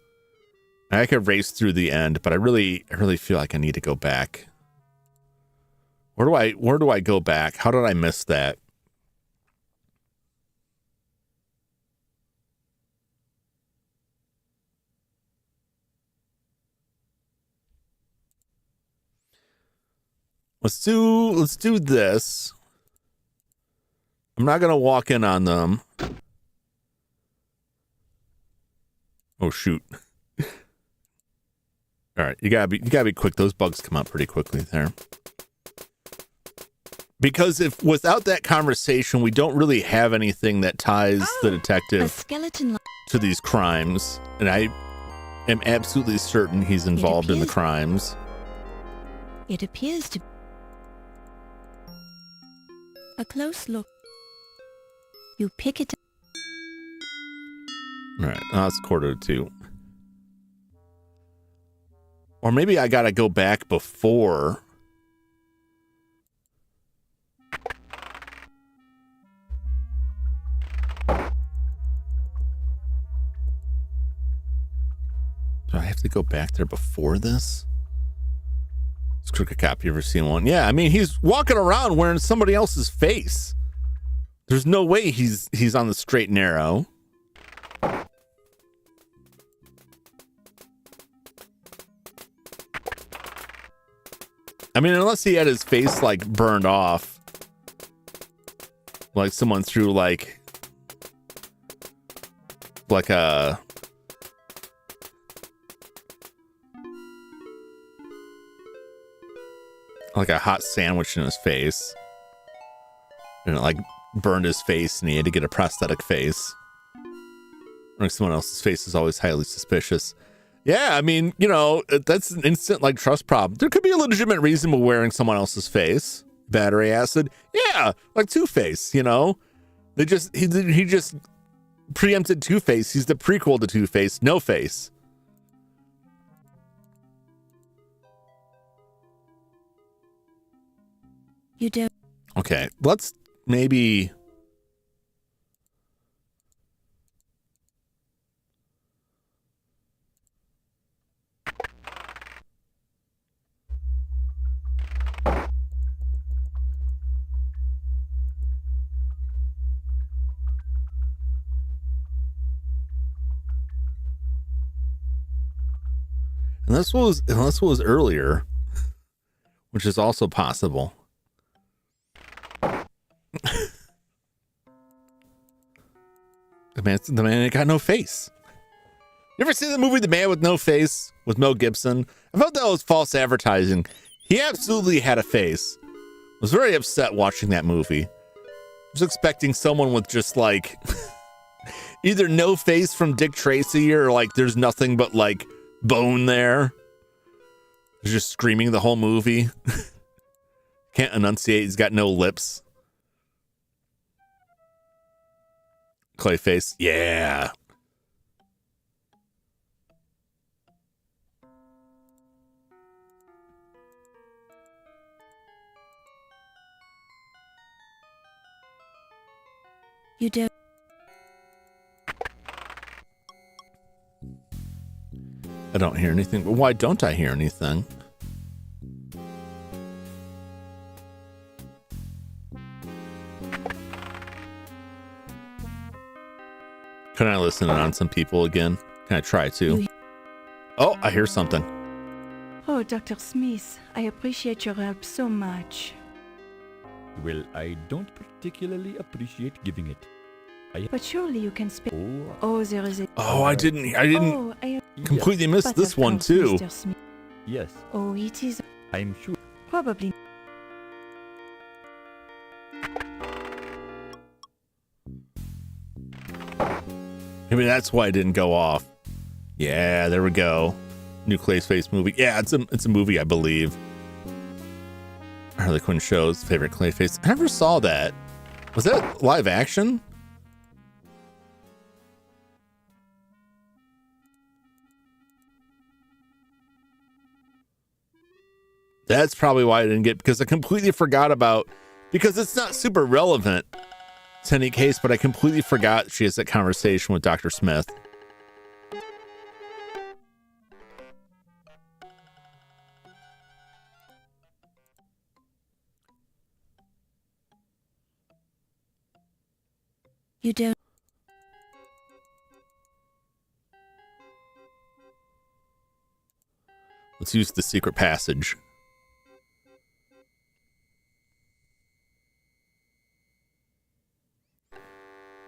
I could race through the end, but I really feel like I need to go back. Where do I go back? How did I miss that? Let's do this. I'm not gonna walk in on them. Oh shoot. All right, you gotta be quick. Those bugs come out pretty quickly there. Because if without that conversation, we don't really have anything that ties the detective A skeleton to these crimes, and I am absolutely certain he's involved in the appears- crimes. It appears to... A close look. You pick it up. All right, it's 1:45. Or maybe I gotta go back before. Do I have to go back there before this? Let's click a copy. You ever seen one? Yeah, I mean, he's walking around wearing somebody else's face. There's no way he's on the straight and narrow. I mean, unless he had his face like burned off, like someone threw like a hot sandwich in his face, and it like burned his face, and he had to get a prosthetic face. Like someone else's face is always highly suspicious. Yeah, I mean, you know, that's an instant like trust problem. There could be a legitimate reason for wearing someone else's face. Battery acid. Yeah, like Two-Face, you know. He just preempted Two-Face. He's the prequel to Two-Face, No Face. You don't... Okay, let's maybe... Unless it was earlier, which is also possible. The man ain't got no face. You ever see the movie The Man with No Face with Mel Gibson? I felt that was false advertising. He absolutely had a face. I was very upset watching that movie. I was expecting someone with just like either no face from Dick Tracy or like there's nothing but like bone there. He's just screaming the whole movie. Can't enunciate. He's got no lips. Clayface. Yeah. You don't... I don't hear anything. But why don't I hear anything? Can I listen in on some people again? Can I try to? Oh, I hear something. Oh, Dr. Smith, I appreciate your help so much. Well, I don't particularly appreciate giving it. But surely you can speak. Oh, there is a... Oh, I didn't Oh, I completely miss But this of one course, too. Mr. Smith. Yes, Oh, it is I'm sure. probably... Maybe that's why it didn't go off. Yeah, there we go. New Clayface movie. Yeah, it's a movie, I believe. Harley Quinn show's favorite Clayface. I never saw that. Was that live action? That's probably why I didn't get, because I completely forgot about, because it's not super relevant to any case, but I completely forgot she has that conversation with Dr. Smith. You don't... Let's use the secret passage.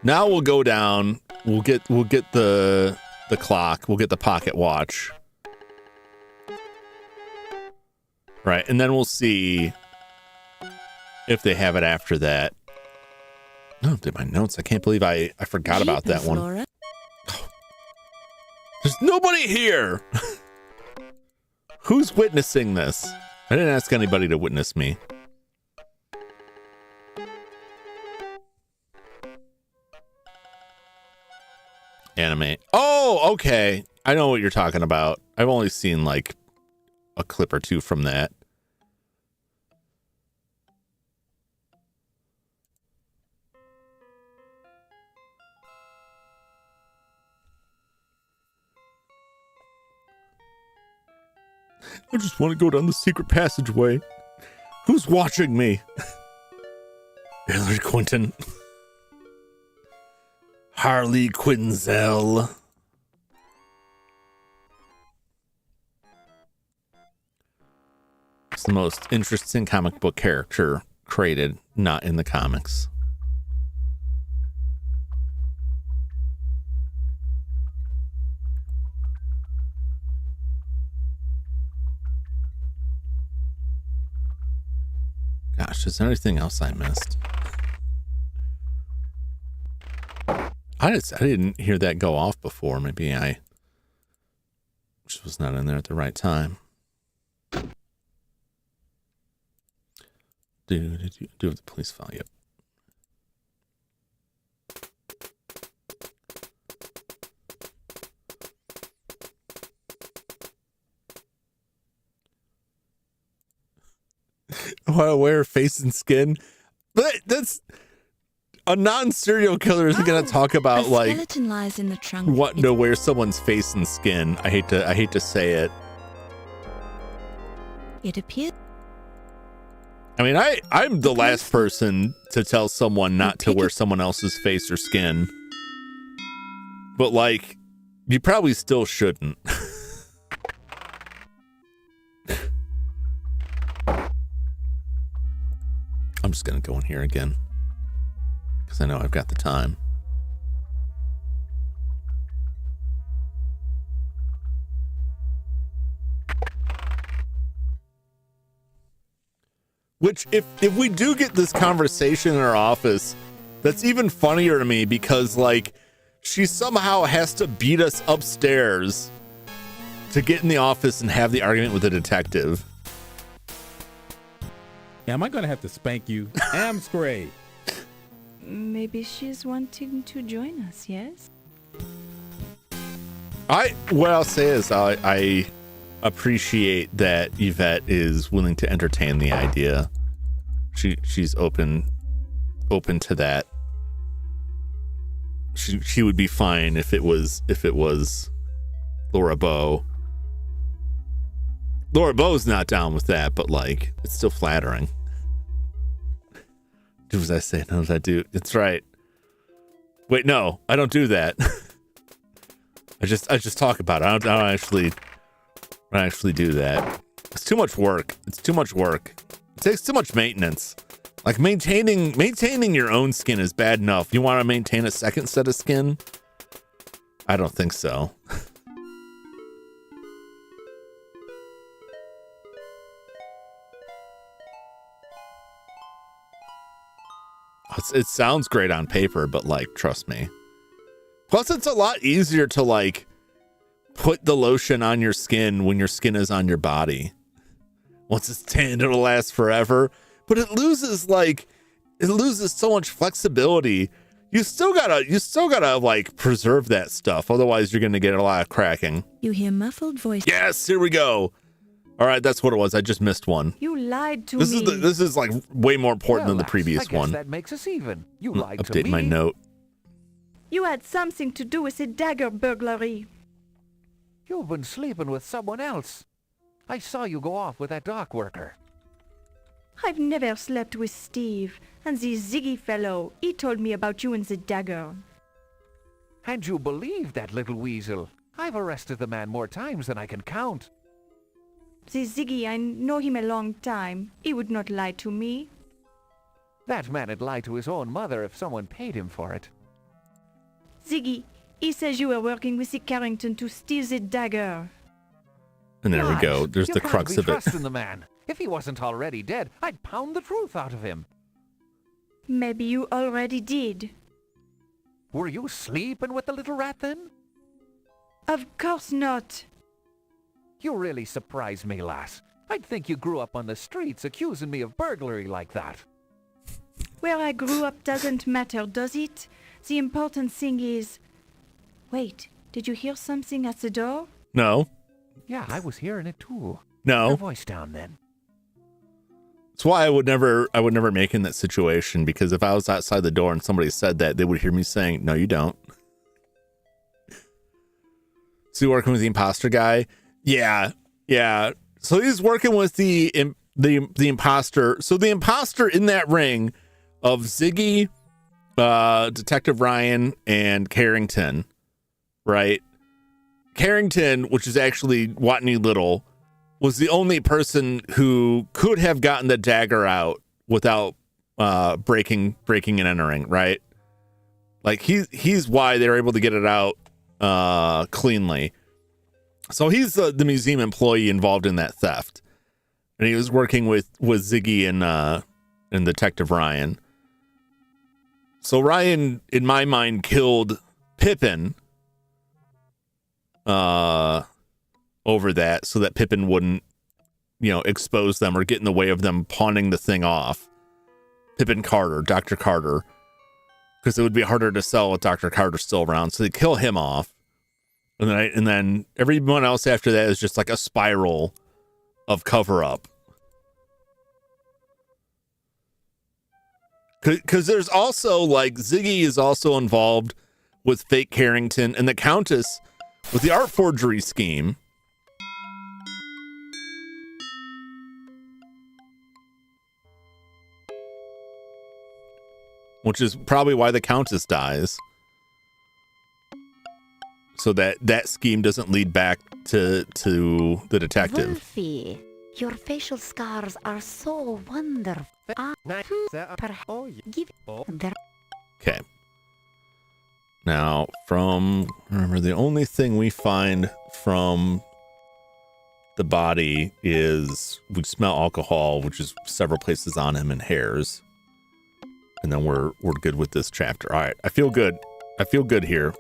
Now we'll go down. We'll get the clock. We'll get the pocket watch. Right, and then we'll see if they have it after that. Oh, did my notes. I can't believe I forgot about that one. Laura. There's nobody here. Who's witnessing this? I didn't ask anybody to witness me. Anime. Oh, okay. I know what you're talking about. I've only seen like a clip or two from that. I just want to go down the secret passageway. Who's watching me? Hillary Quinton. Harley Quinzel. It's the most interesting comic book character created, not in the comics. Gosh, is there anything else I missed? I didn't hear that go off before. Maybe I just was not in there at the right time. Do have the police file, yep. Want to wear face and skin? But that's a non-serial killer isn't going to talk about like skeleton lies in the trunk. What to wear someone's face and skin. I hate to say it. It appears. I mean, I'm the last person to tell someone not to wear someone else's face or skin. But like, you probably still shouldn't. I'm just going to go in here again. Because I know I've got the time. Which, if we do get this conversation in our office, that's even funnier to me because, like, she somehow has to beat us upstairs to get in the office and have the argument with the detective. Am I going to have to spank you? Amscray. Maybe she's wanting to join us, yes? What I'll say is I appreciate that Yvette is willing to entertain the idea. She's open to that. She would be fine if it was Laura Bow. Laura Bow's not down with that, but like it's still flattering. Do as I say, not as I do. It's right. Wait, no, I don't do that. I just talk about it. I don't actually do that. It's too much work. It takes too much maintenance. Like maintaining your own skin is bad enough. You want to maintain a second set of skin? I don't think so. It sounds great on paper, but like, trust me. Plus, it's a lot easier to like put the lotion on your skin when your skin is on your body. Once it's tanned, it'll last forever. But it loses so much flexibility. You still gotta like preserve that stuff. Otherwise, you're gonna get a lot of cracking. You hear muffled voices. Yes, here we go. All right, that's what it was. I just missed one. You lied to me. This is like way more important than the previous one. That makes us even. You lied to me. Update my note. You had something to do with the dagger burglary. You've been sleeping with someone else. I saw you go off with that dock worker. I've never slept with Steve, and the Ziggy fellow, he told me about you and the dagger. And you believe that little weasel. I've arrested the man more times than I can count. The Ziggy, I know him a long time. He would not lie to me. That man'd lie to his own mother if someone paid him for it. Ziggy, he says you were working with the Carrington to steal the dagger. And there we go. There's you the can't crux be of it. trusting the man. If he wasn't already dead, I'd pound the truth out of him. Maybe you already did. Were you sleeping with the little rat then? Of course not. You really surprise me, lass. I'd think you grew up on the streets accusing me of burglary like that. Where I grew up doesn't matter, does it? The important thing is... Wait, did you hear something at the door? No. Yeah, I was hearing it too. No. Your voice down then. That's why I would never make in that situation, because if I was outside the door and somebody said that, they would hear me saying, no, you don't. So you working with the imposter guy? Yeah. So he's working with the imposter. So the imposter in that ring of Ziggy, Detective Ryan, and Carrington, right? Carrington, which is actually Watney Little, was the only person who could have gotten the dagger out without breaking and entering, right? Like he's why they were able to get it out cleanly. So he's the museum employee involved in that theft, and he was working with Ziggy and Detective Ryan. So Ryan, in my mind, killed Pippin over that, so that Pippin wouldn't, expose them or get in the way of them pawning the thing off. Pippin Carter, Dr. Carter, because it would be harder to sell with Dr. Carter still around. So they kill him off, and then everyone else after that is just like a spiral of cover up. Because there's also like Ziggy is also involved with fake Carrington, and the Countess with the art forgery scheme. Which is probably why the Countess dies. So that scheme doesn't lead back to the detective. Wolfie, your facial scars are so wonderful. Okay. Now, remember, the only thing we find from the body is we smell alcohol, which is several places on him, and hairs. And then we're good with this chapter. All right, I feel good. I feel good here.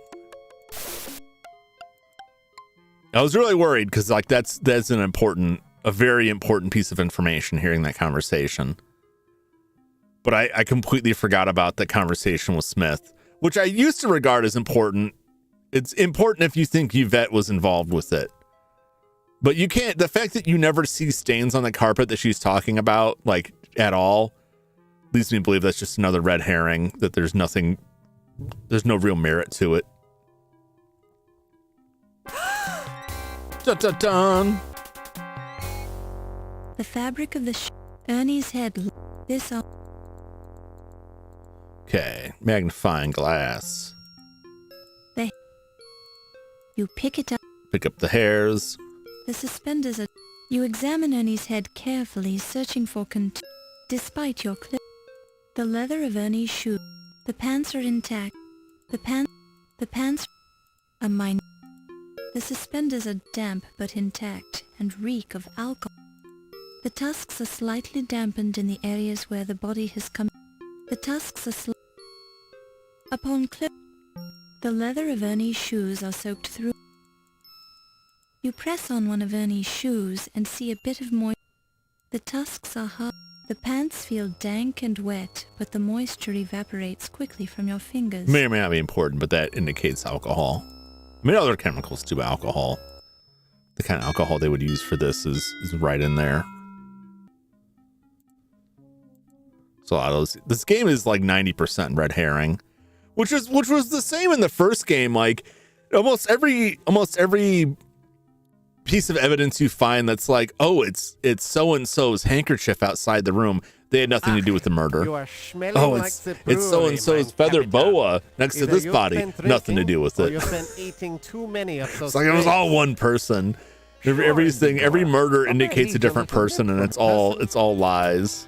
I was really worried because like that's a very important piece of information, hearing that conversation. But I completely forgot about that conversation with Smith, which I used to regard as important. It's important if you think Yvette was involved with it. But you can't, the fact that you never see stains on the carpet that she's talking about, like, at all, leads me to believe that's just another red herring, that there's no real merit to it. Dun, dun, dun. The fabric of the Ernie's head. This up. Okay, magnifying glass. You pick it up. Pick up the hairs. The suspenders are... You examine Ernie's head carefully, searching for despite your clip. The leather of Ernie's shoe. The pants are intact. The pants are mine. The suspenders are damp but intact and reek of alcohol. The tusks are slightly dampened in the areas where the body has come. The tusks are upon clip. The leather of Ernie's shoes are soaked through. You press on one of Ernie's shoes and see a bit of moisture. The tusks are hard. The pants feel dank and wet, but the moisture evaporates quickly from your fingers. May or may not be important, but that indicates alcohol. I mean, other chemicals do alcohol. The kind of alcohol they would use for this is right in there. So a lot of those. This game is like 90% red herring, which was the same in the first game. Like almost every piece of evidence you find that's like, oh, it's so and so's handkerchief outside the room. They had nothing to do with the murder. You are smelling Oh, like it's the so and so's brewery, feather mein boa next to Either this you've body. been Nothing to drinking do with or it. You've been eating too many of those It's like it was all grapes. one person. Every murder indicates a different person, and it's all lies.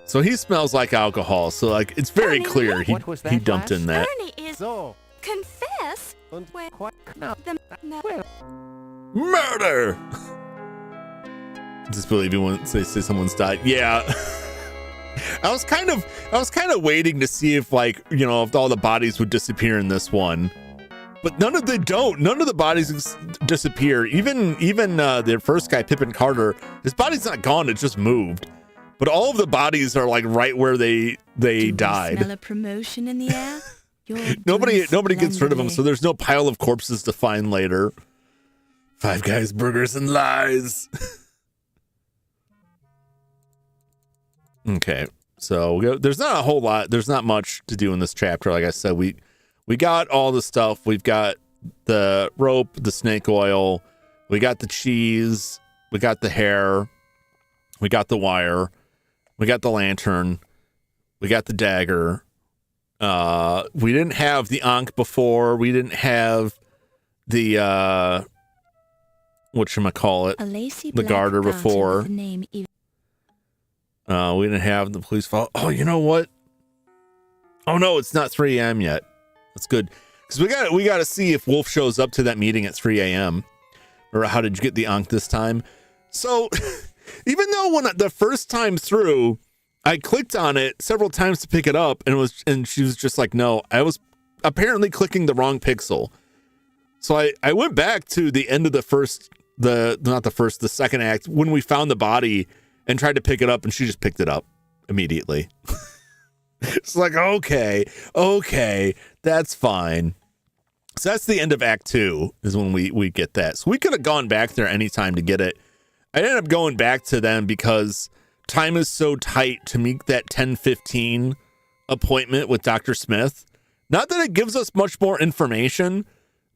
So he smells like alcohol. So like it's very clear he dumped in that. Ernie So, Confess? und Well, quite now. Well, Murder! Disbelieve you when they say someone's died. Yeah. I was kind of waiting to see if, like, you know, if all the bodies would disappear in this one. But none of the bodies disappear. Even the first guy, Pippin Carter, his body's not gone, it just moved. But all of the bodies are like right where they died. Smell a promotion in the air? Nobody gets rid of them, so there's no pile of corpses to find later. Five Guys Burgers and Lies. Okay, so there's not a whole lot. There's not much to do in this chapter. Like I said, we got all the stuff. We've got the rope, the snake oil. We got the cheese. We got the hair. We got the wire. We got the lantern. We got the dagger. We didn't have the Ankh before. We didn't have the the garter before. We didn't have the police file. Oh, you know what? Oh no, it's not 3 a.m. yet. That's good, because we got to see if Wolf shows up to that meeting at 3 a.m. or how did you get the Ankh this time? So even though when the first time through, I clicked on it several times to pick it up, and she was just like, no, I was apparently clicking the wrong pixel. So I went back to the end of the second act when we found the body and tried to pick it up, and she just picked it up immediately. It's like, okay, that's fine. So that's the end of Act 2 is when we get that. So we could have gone back there anytime to get it. I ended up going back to them because time is so tight to meet that 10:15 appointment with Dr. Smith. Not that it gives us much more information,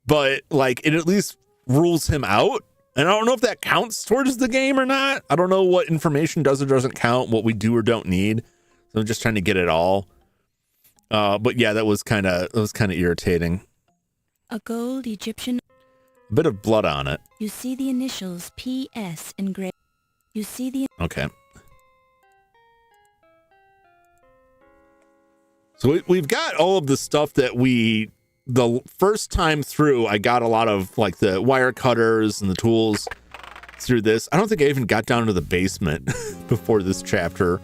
but like it at least rules him out. And I don't know if that counts towards the game or not. I don't know what information does or doesn't count, what we do or don't need. So I'm just trying to get it all. But yeah, that was kind of irritating. A gold Egyptian. A bit of blood on it. You see the initials PS engraved. You see the. Okay. So we've got all of the stuff that the first time through, I got a lot of like the wire cutters and the tools through this. I don't think I even got down to the basement before this chapter.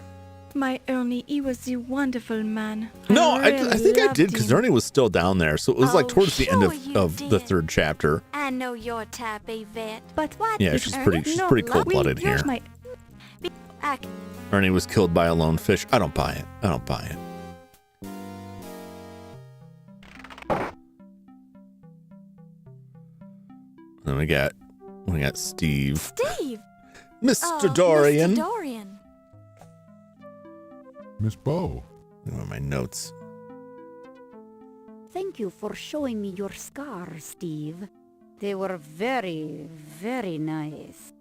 My Ernie, he was a wonderful man. No, I think I loved did because him. Ernie was still down there. So it was like towards the end of the third chapter. I know your type, Yvette. But what? Yeah, she's pretty cold-blooded here. Ernie was killed by a lone fish. I don't buy it. Then we got Steve. Steve! Mr. Dorian. Mr. Dorian. Miss Bo. Where are my notes? Thank you for showing me your scars, Steve. They were very, very nice.